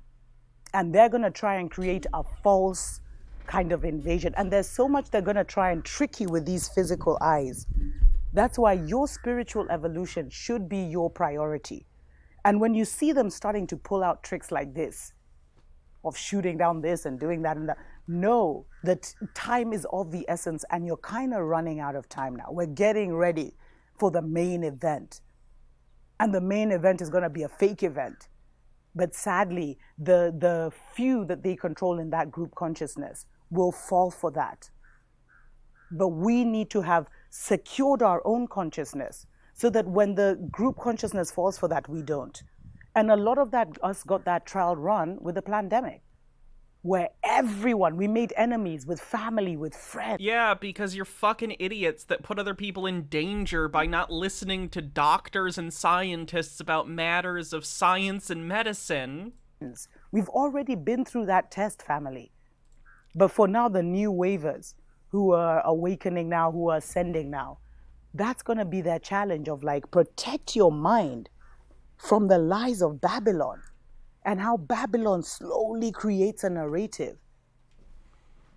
And they're going to try and create a false kind of invasion. And there's so much they're going to try and trick you with these physical eyes. That's why your spiritual evolution should be your priority. And when you see them starting to pull out tricks like this, of shooting down this and doing that and that, know that time is of the essence and you're kind of running out of time now. We're getting ready for the main event. And the main event is going to be a fake event. But sadly, the few that they control in that group consciousness will fall for that. But we need to have secured our own consciousness so that when the group consciousness falls for that, we don't. And a lot of that, us got that trial run with the pandemic, where everyone, we made enemies with family, with friends.
Yeah, because you're fucking idiots that put other people in danger by not listening to doctors and scientists about matters of science and medicine.
We've already been through that test, family. But for now, the new waivers who are awakening now, who are ascending now, that's going to be their challenge of like, protect your mind from the lies of Babylon and how Babylon slowly creates a narrative.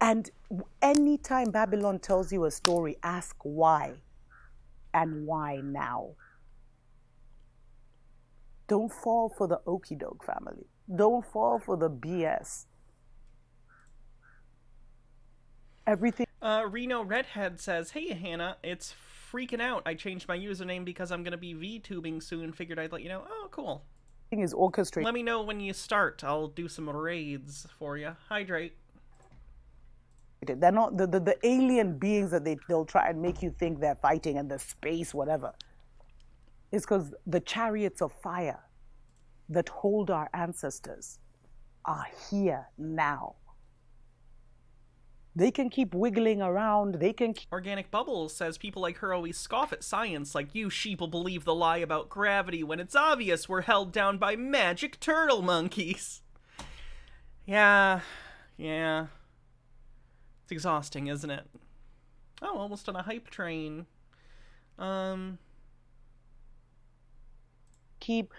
And anytime Babylon tells you a story, ask why and why now. Don't fall for the okie doke, family. Don't fall for the BS. Everything.
Reno Redhead says, hey Hannah, it's freaking out. I changed my username because I'm going to be VTubing soon. Figured I'd let you know. Oh, cool.
Is orchestrated.
Let me know when you start. I'll do some raids for you. Hydrate.
They're not the alien beings that they'll try and make you think they're fighting in the space, whatever. It's because the chariots of fire that hold our ancestors are here now. They can keep wiggling around. They can keep...
Organic Bubbles says people like her always scoff at science, like you sheeple believe the lie about gravity when it's obvious we're held down by magic turtle monkeys. Yeah. It's exhausting, isn't it? Oh, almost on a hype train.
Keep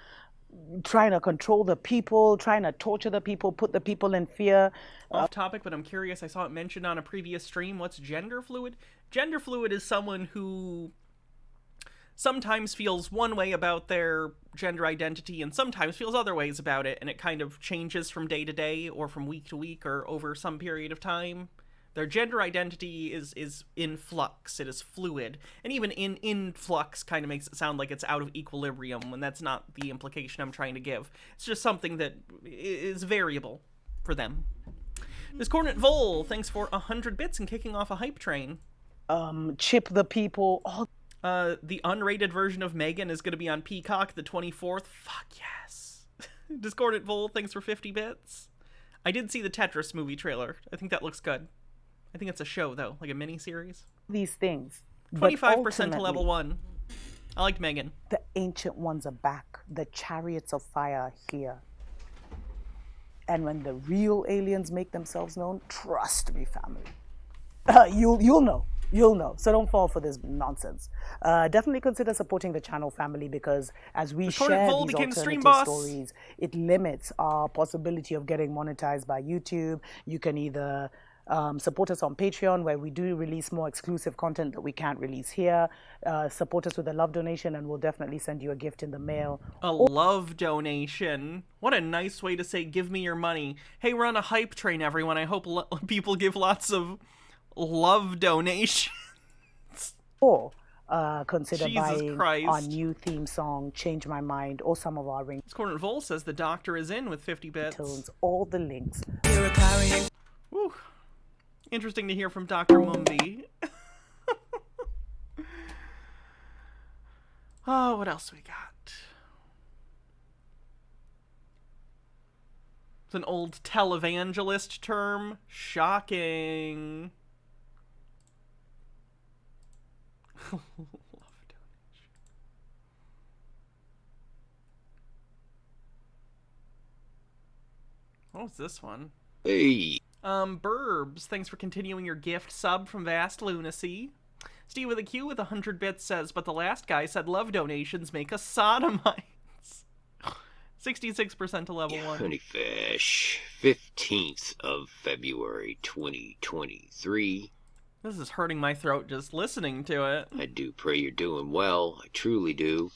trying to control the people, trying to torture the people, put the people in fear.
Off topic, but I'm curious, I saw it mentioned on a previous stream. What's gender fluid? Gender fluid is someone who sometimes feels one way about their gender identity and sometimes feels other ways about it, and it kind of changes from day to day or from week to week or over some period of time. Their gender identity is in flux. It is fluid. And even in flux kind of makes it sound like it's out of equilibrium, when that's not the implication I'm trying to give. It's just something that is variable for them. Discordant Vol, thanks for 100 bits and kicking off a hype train.
Chip the people.
The unrated version of Megan is going to be on Peacock the 24th. Fuck yes. Discordant Vol, thanks for 50 bits. I did see the Tetris movie trailer. I think that looks good. I think it's a show, though, like a mini-series.
These things.
25% to level 1. I liked Megan.
The ancient ones are back. The chariots of fire are here. And when the real aliens make themselves known, trust me, family. You'll know. You'll know. So don't fall for this nonsense. Definitely consider supporting the channel, family, because as we share these alternative stories, it limits our possibility of getting monetized by YouTube. You can either support us on Patreon, where we do release more exclusive content that we can't release here. Support us with a love donation, and we'll definitely send you a gift in the mail.
A love donation. What a nice way to say, give me your money. Hey, we're on a hype train, everyone. I hope people give lots of donations.
Or consider
Jesus
buying our new theme song, Change My Mind, or some of our ring.
Corner Vol says the doctor is in with 50 bits.
Tones, all the links.
Woo. Interesting to hear from Dr. Mumby. Oh, what else we got? It's an old televangelist term. Shocking. Love donation. What was this one?
Hey.
Burbs, thanks for continuing your gift sub from Vast Lunacy. Steve with a Q with 100 bits says, but the last guy said love donations make us sodomites. 66% to level 1.
Honeyfish, 15th of February 2023.
This is hurting my throat just listening to it.
I do pray you're doing well. I truly do.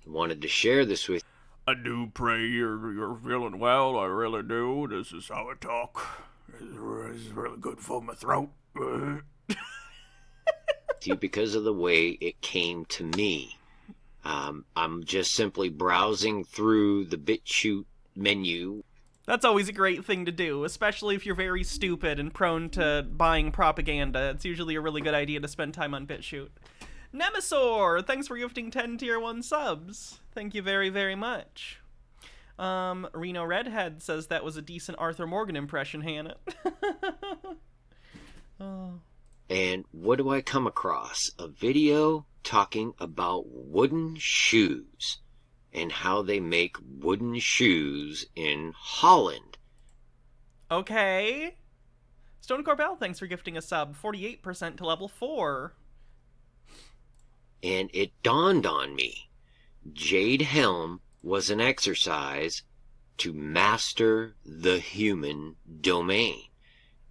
I wanted to share this with
I do pray you're feeling well. I really do. This is how I talk. This is really good for my throat.
you because of the way it came to me. I'm just simply browsing through the BitChute menu.
That's always a great thing to do, especially if you're very stupid and prone to buying propaganda. It's usually a really good idea to spend time on BitChute. Nemesaur, thanks for gifting 10 tier 1 subs. Thank you very, very much. Reno Redhead says that was a decent Arthur Morgan impression, Hannah. Oh.
And what do I come across? A video talking about wooden shoes and how they make wooden shoes in Holland.
Okay. Stone Corbell, thanks for gifting a sub. 48% to level 4.
And it dawned on me. Jade Helm was an exercise to master the human domain.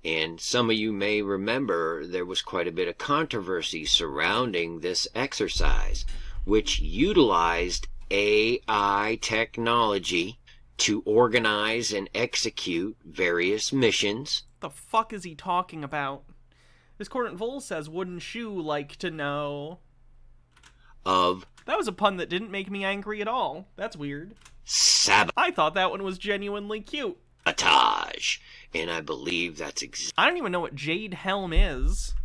And some of you may remember there was quite a bit of controversy surrounding this exercise, which utilized AI technology to organize and execute various missions.
The fuck is he talking about? Discordant Vol says wooden shoe like to know. That was a pun that didn't make me angry at all. That's weird. I thought that one was genuinely cute.
Sabotage. And I believe that's
I don't even know what Jade Helm is.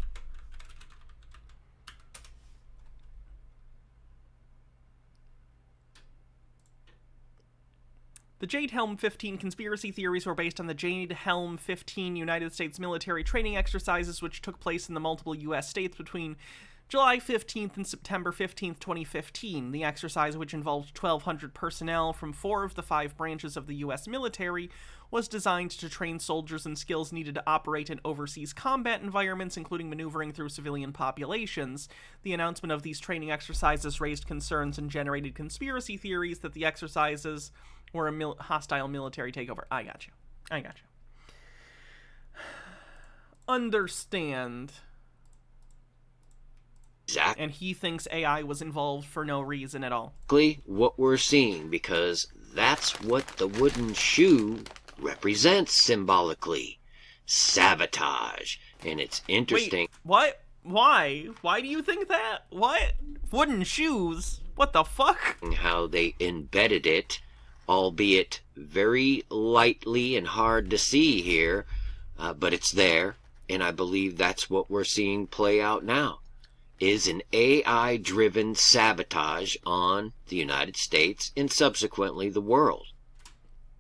The Jade Helm 15 conspiracy theories were based on the Jade Helm 15 United States military training exercises, which took place in the multiple U.S. states between July 15th and September 15th, 2015. The exercise, which involved 1,200 personnel from 4 of the 5 branches of the U.S. military, was designed to train soldiers in skills needed to operate in overseas combat environments, including maneuvering through civilian populations. The announcement of these training exercises raised concerns and generated conspiracy theories that the exercises were a hostile military takeover. I got you. Understand.
Exactly.
And he thinks AI was involved for no reason at all.
What we're seeing, because that's what the wooden shoe represents symbolically. Sabotage. And it's interesting.
Wait, what? Why? Why do you think that? What? Wooden shoes? What the fuck?
How they embedded it, albeit very lightly and hard to see here, but it's there, and I believe that's what we're seeing play out now. Is an AI-driven sabotage on the United States and subsequently the world.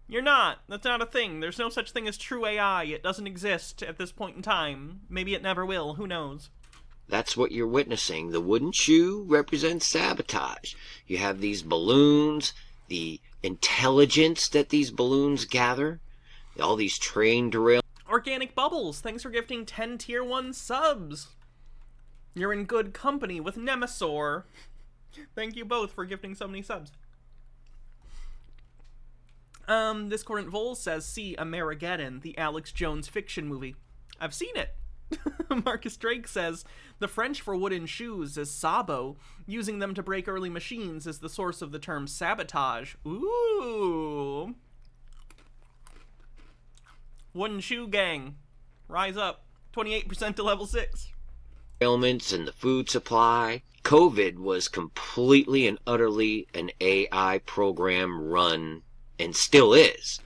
You're not. That's not a thing. There's no such thing as true AI. It doesn't exist at this point in time. Maybe it never will. Who knows?
That's what you're witnessing. The wooden shoe represents sabotage. You have these balloons, the intelligence that these balloons gather, all these train derail.
Organic Bubbles, thanks for gifting 10 Tier 1 subs. You're in good company with Nemesaur. Thank you both for gifting so many subs. Discordant Vol says, see Amerigeddon, the Alex Jones fiction movie. I've seen it. Marcus Drake says, the French for wooden shoes is sabot. Using them to break early machines is the source of the term sabotage. Ooh. Wooden shoe gang. Rise up. 28% to level 6.
Ailments in the food supply. COVID was completely and utterly an AI program run, and still is.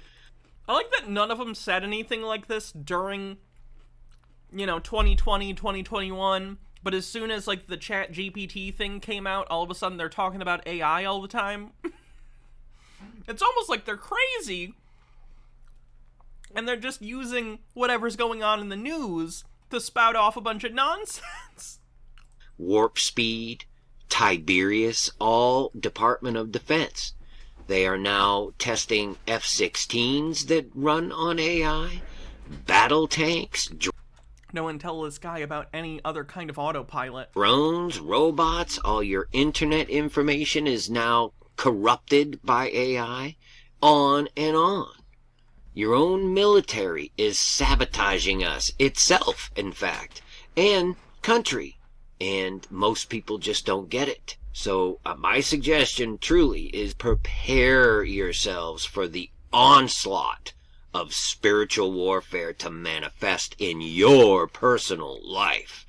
I like that none of them said anything like this during, 2020, 2021, but as soon as, the Chat GPT thing came out, all of a sudden they're talking about AI all the time. It's almost like they're crazy, and they're just using whatever's going on in the news to spout off a bunch of nonsense.
Warp Speed, Tiberius, all Department of Defense. They are now testing F-16s that run on AI, battle tanks,
no one tell this guy about any other kind of autopilot.
drones, robots. All your internet information is now corrupted by AI, on and on. Your own military is sabotaging us, itself, in fact, and country. And most people just don't get it. So my suggestion truly is prepare yourselves for the onslaught of spiritual warfare to manifest in your personal life.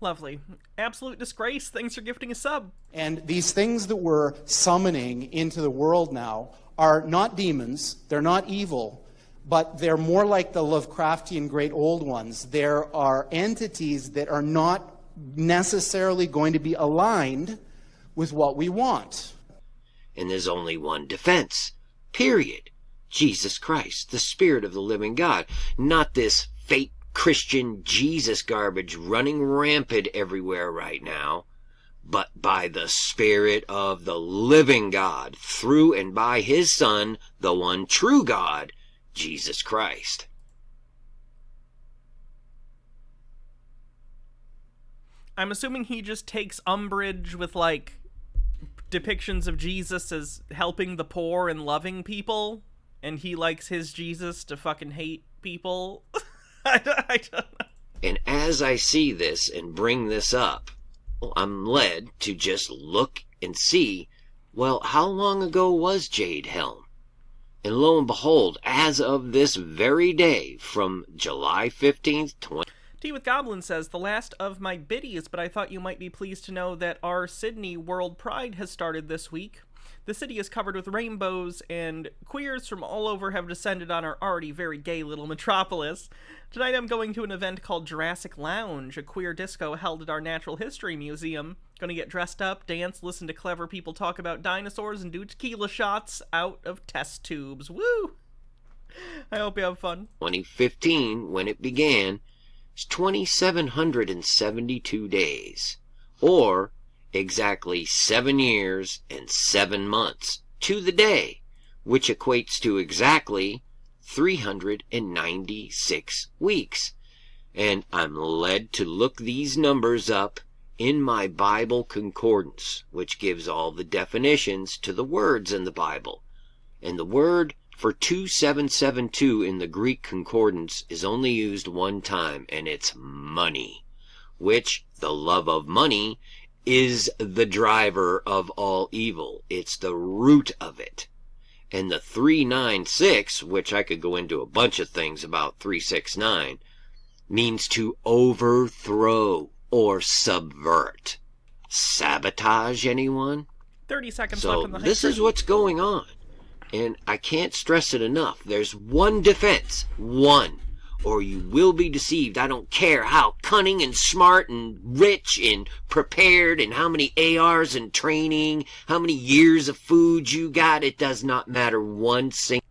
Lovely. Absolute Disgrace, thanks for gifting a sub.
And these things that we're summoning into the world now are not demons, they're not evil, but they're more like the Lovecraftian great old ones. There are entities that are not necessarily going to be aligned with what we want.
And there's only one defense, period. Jesus Christ, the Spirit of the living God, not this fake Christian Jesus garbage running rampant everywhere right now, but by the Spirit of the living God, through and by His Son, the one true God, Jesus Christ.
I'm assuming he just takes umbrage with, depictions of Jesus as helping the poor and loving people, and he likes his Jesus to fucking hate people. I don't know.
And as I see this and bring this up, I'm led to just look and see, well, how long ago was Jade Helm? And lo and behold, as of this very day, from July 15th,
Tea with Goblin says, the last of my biddies, but I thought you might be pleased to know that our Sydney World Pride has started this week. The city is covered with rainbows, and queers from all over have descended on our already very gay little metropolis. Tonight I'm going to an event called Jurassic Lounge, a queer disco held at our Natural History Museum. Gonna get dressed up, dance, listen to clever people talk about dinosaurs, and do tequila shots out of test tubes. Woo! I hope you have fun.
2015, when it began, is 2,772 days, or exactly 7 years and 7 months to the day, which equates to exactly 396 weeks. And I'm led to look these numbers up in my Bible concordance, which gives all the definitions to the words in the Bible. And the word for 2772 in the Greek concordance is only used one time, and it's money, which the love of money is the driver of all evil. It's the root of it. And the 396, which I could go into a bunch of things about 369, means to overthrow or subvert. Sabotage, anyone?
30 seconds left in the
this is what's going on. And I can't stress it enough. There's one defense. One. Or you will be deceived. I don't care how cunning and smart and rich and prepared and how many ARs and training, how many years of food you got. It does not matter one single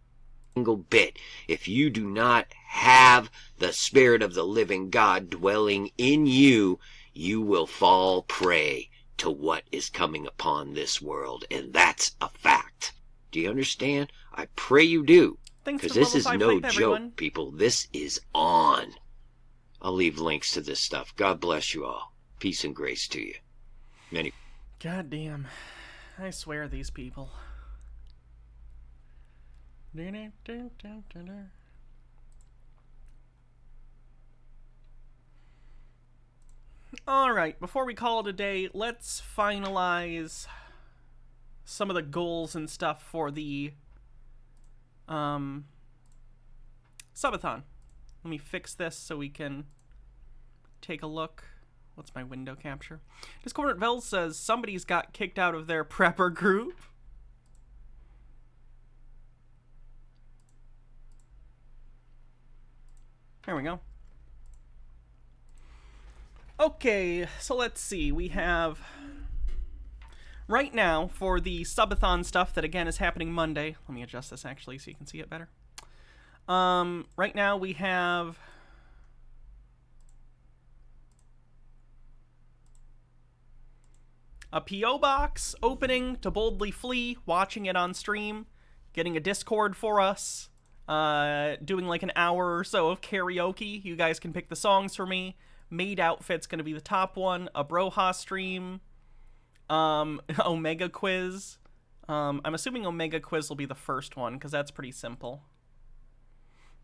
single bit. If you do not have the Spirit of the living God dwelling in you, you will fall prey to what is coming upon this world, and that's a fact. Do you understand? I pray you do.
Thanks
Because
for
this
level
is
5
no
hype,
joke,
everyone.
people. This is on. I'll leave links to this stuff. God bless you all. Peace and grace to you. Many.
God damn. I swear these people. Alright, before we call it a day, let's finalize some of the goals and stuff for the Subathon. Let me fix this so we can take a look. What's my window capture? Discordant Vel says somebody's got kicked out of their prepper group. There we go. Okay, so let's see. We have right now for the Subathon stuff that again is happening Monday. Let me adjust this actually so you can see it better. Right now we have a P.O. box opening to Boldly Flee, watching it on stream, getting a Discord for us, doing like an hour or so of karaoke. You guys can pick the songs for me. Maid outfit's gonna be the top one. A Broha stream. Omega quiz. I'm assuming Omega quiz will be the first one, because that's pretty simple.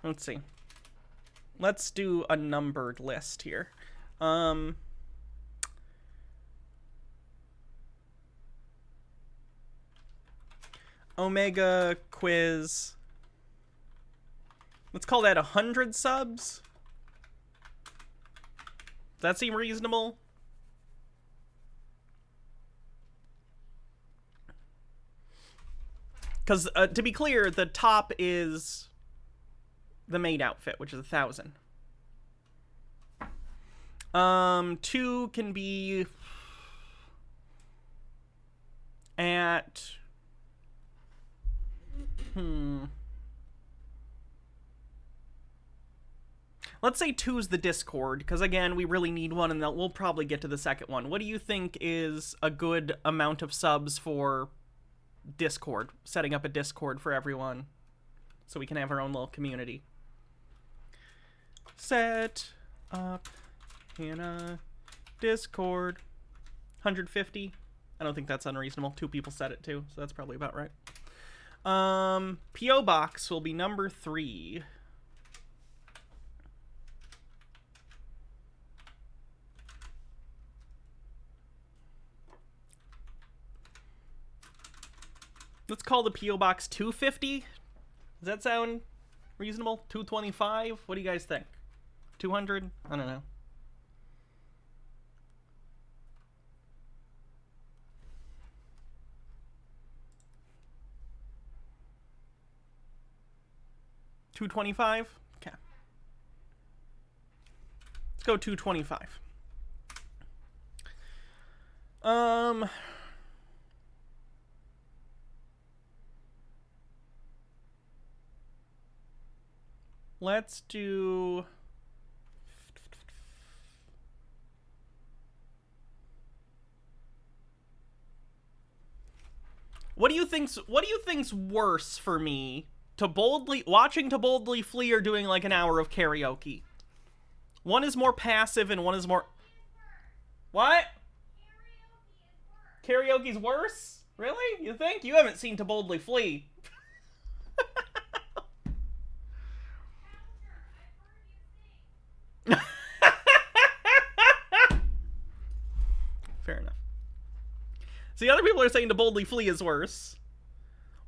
Let's see. Let's do a numbered list here. Omega quiz. Let's call that 100 subs. Does that seem reasonable? Because, to be clear, the top is the maid outfit, which is 1,000. 2 can be at... Let's say 2's the Discord, because again, we really need one, and we'll probably get to the second one. What do you think is a good amount of subs for Discord? Setting up a Discord for everyone, so we can have our own little community. Set up in a Discord. 150? I don't think that's unreasonable. 2 people said it too, so that's probably about right. P.O. Box will be number 3. Let's call the P.O. Box 250. Does that sound reasonable? 225? What do you guys think? 200? I don't know. $225? Okay. Let's go 225. Let's do... What do you think's worse for me? Watching To Boldly Flee or doing like an hour of karaoke? One is more passive and one is more... What? Karaoke's worse? Really? You think? You haven't seen To Boldly Flee. Fair enough. See, other people are saying To Boldly Flee is worse.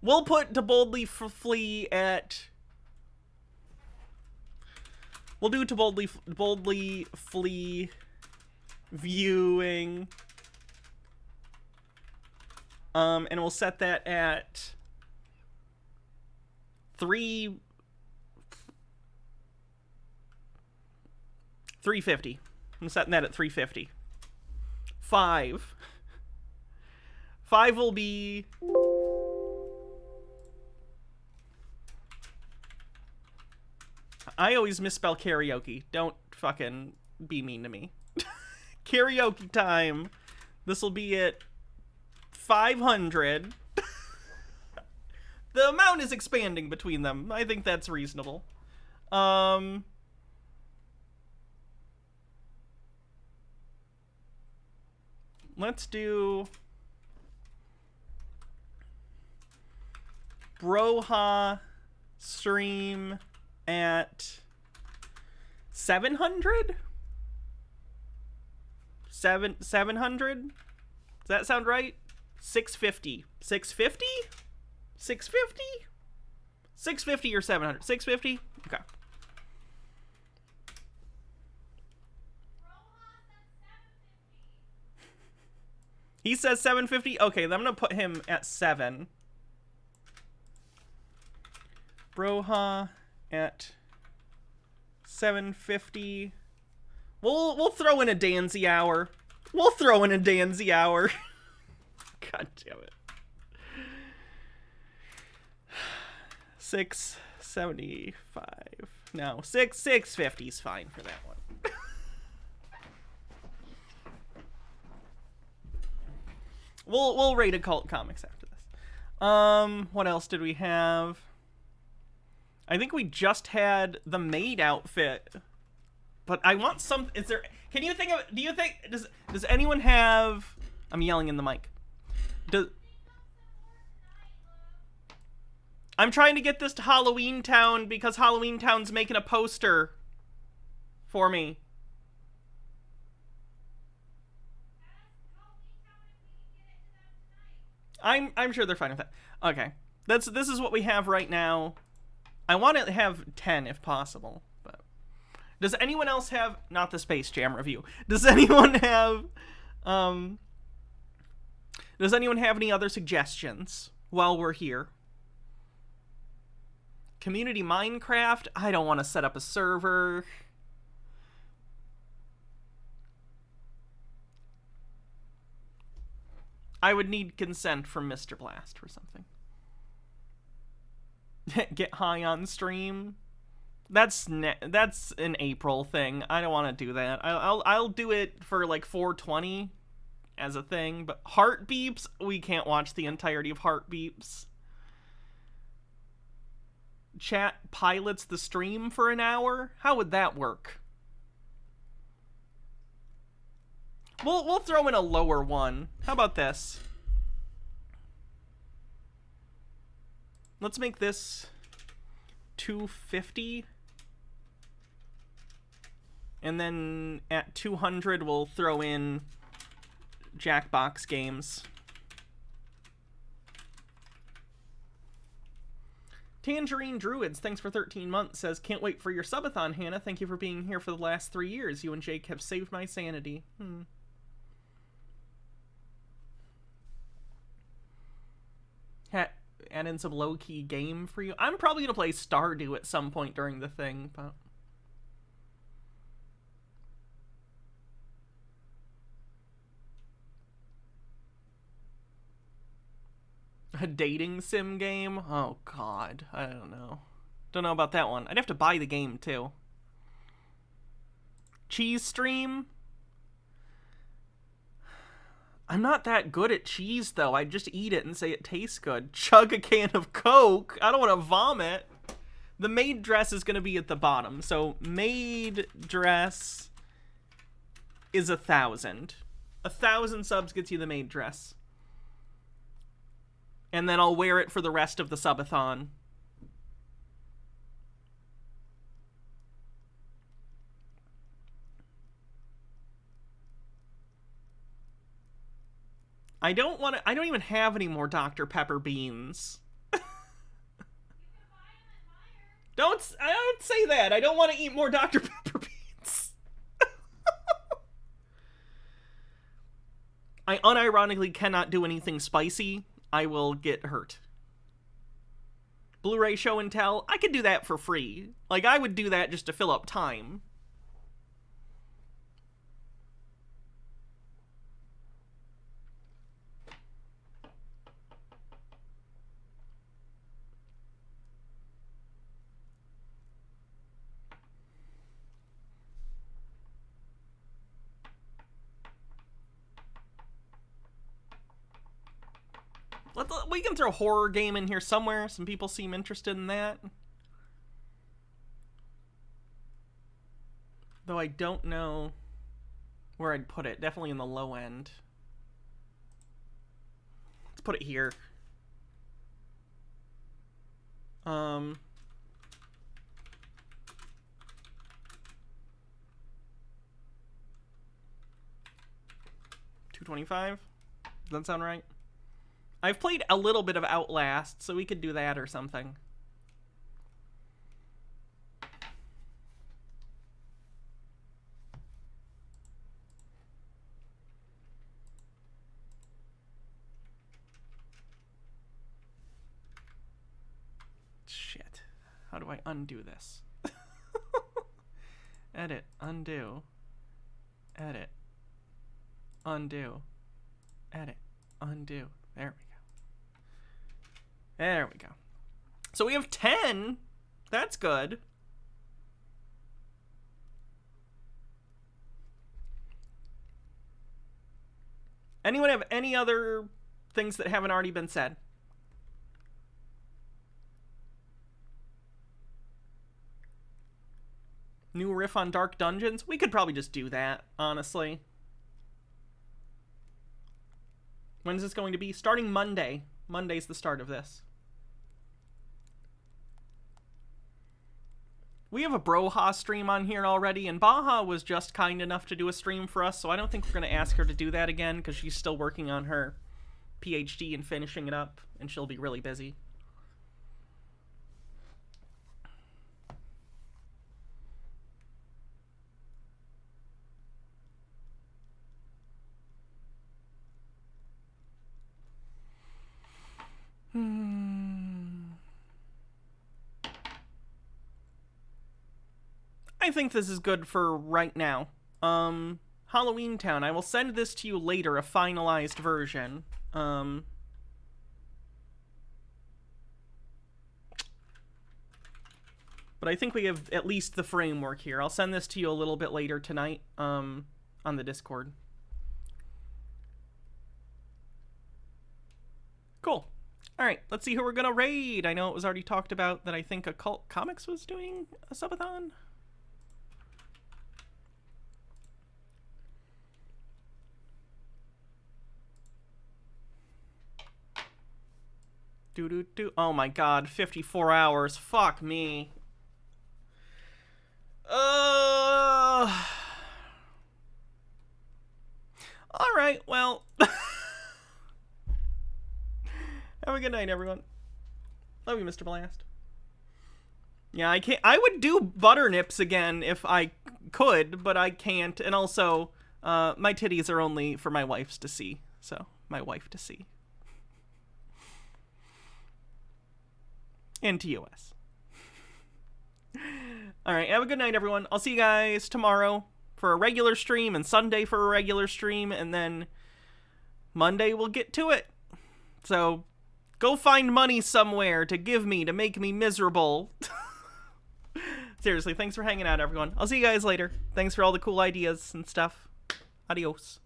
We'll put To Boldly Flee at... We'll do To Boldly Flee viewing. And we'll set that at 350. I'm setting that at 350. 5 will be I always misspell karaoke. Don't fucking be mean to me. Karaoke time. This will be at 500. The amount is expanding between them. I think that's reasonable. Let's do Broha stream at 700? 700? Does that sound right? 650. 650? 650? 650 or 700? 650? Okay. He says 750? Okay, then I'm gonna put him at 7. Broha at 750. We'll throw in a Danzy hour. We'll throw in a Danzy hour. God damn it. 675. No, 650 is fine for that one. We'll rate Occult Comics after this. What else did we have? I think we just had the maid outfit. But I want some. Is there? Can you think of? Do you think? Does anyone have? I'm yelling in the mic. I'm trying to get this to Halloween Town because Halloween Town's making a poster for me. I'm sure they're fine with that. Okay, this is what we have right now. I want to have 10 if possible, but does anyone else have, not the Space Jam review, does anyone have any other suggestions while we're here? Community Minecraft? I don't want to set up a server. I would need consent from Mr. Blast for something. Get high on stream. That's an April thing. I don't want to do that. I'll do it for like 420 as a thing. But Heart Beeps, we can't watch the entirety of Heart Beeps. Chat pilots the stream for an hour. How would that work? We'll throw in a lower one. How about this? Let's make this 250. And then at 200, we'll throw in Jackbox games. Tangerine Druids, thanks for 13 months, says, can't wait for your subathon, Hannah. Thank you for being here for the last 3 years. You and Jake have saved my sanity. Add in some low-key game for you. I'm probably going to play Stardew at some point during the thing, but... A dating sim game? Oh, God. I don't know. Don't know about that one. I'd have to buy the game, too. Cheese stream? I'm not that good at cheese, though. I just eat it and say it tastes good. Chug a can of Coke? I don't want to vomit. The maid dress is going to be at the bottom. So, maid dress is 1,000. 1,000 subs gets you the maid dress. And then I'll wear it for the rest of the subathon. I don't even have any more Dr. Pepper beans. I don't say that. I don't want to eat more Dr. Pepper beans. I unironically cannot do anything spicy. I will get hurt. Blu-ray show and tell. I could do that for free. Like, I would do that just to fill up time. We can throw horror game in here somewhere. Some people seem interested in that. Though I don't know where I'd put it. Definitely in the low end. Let's put it here. $225? Does that sound right? I've played a little bit of Outlast, so we could do that or something. Shit. How do I undo this? Edit, undo. Edit. Undo. Edit. Undo. There we go. There we go. So we have 10. That's good. Anyone have any other things that haven't already been said? New riff on Dark Dungeons? We could probably just do that, honestly. When is this going to be? Starting Monday. Monday's the start of this. We have a Broha stream on here already, and Baha was just kind enough to do a stream for us, so I don't think we're going to ask her to do that again, because she's still working on her PhD and finishing it up, and she'll be really busy. I think this is good for right now. Halloween Town. I will send this to you later, a finalized version. But I think we have at least the framework here. I'll send this to you a little bit later tonight, on the Discord. Cool. Alright, let's see who we're gonna raid. I know it was already talked about that I think Occult Comics was doing a subathon. Oh my god, 54 hours. Fuck me. Alright, well. Have a good night, everyone. Love you, Mr. Blast. Yeah, I can't. I would do butter nips again if I could, but I can't. And also, my titties are only for my wife's to see. So, my wife to see. And to US. Alright, have a good night, everyone. I'll see you guys tomorrow for a regular stream, and Sunday for a regular stream, and then Monday we'll get to it. So, go find money somewhere to give me to make me miserable. Seriously, thanks for hanging out, everyone. I'll see you guys later. Thanks for all the cool ideas and stuff. Adios.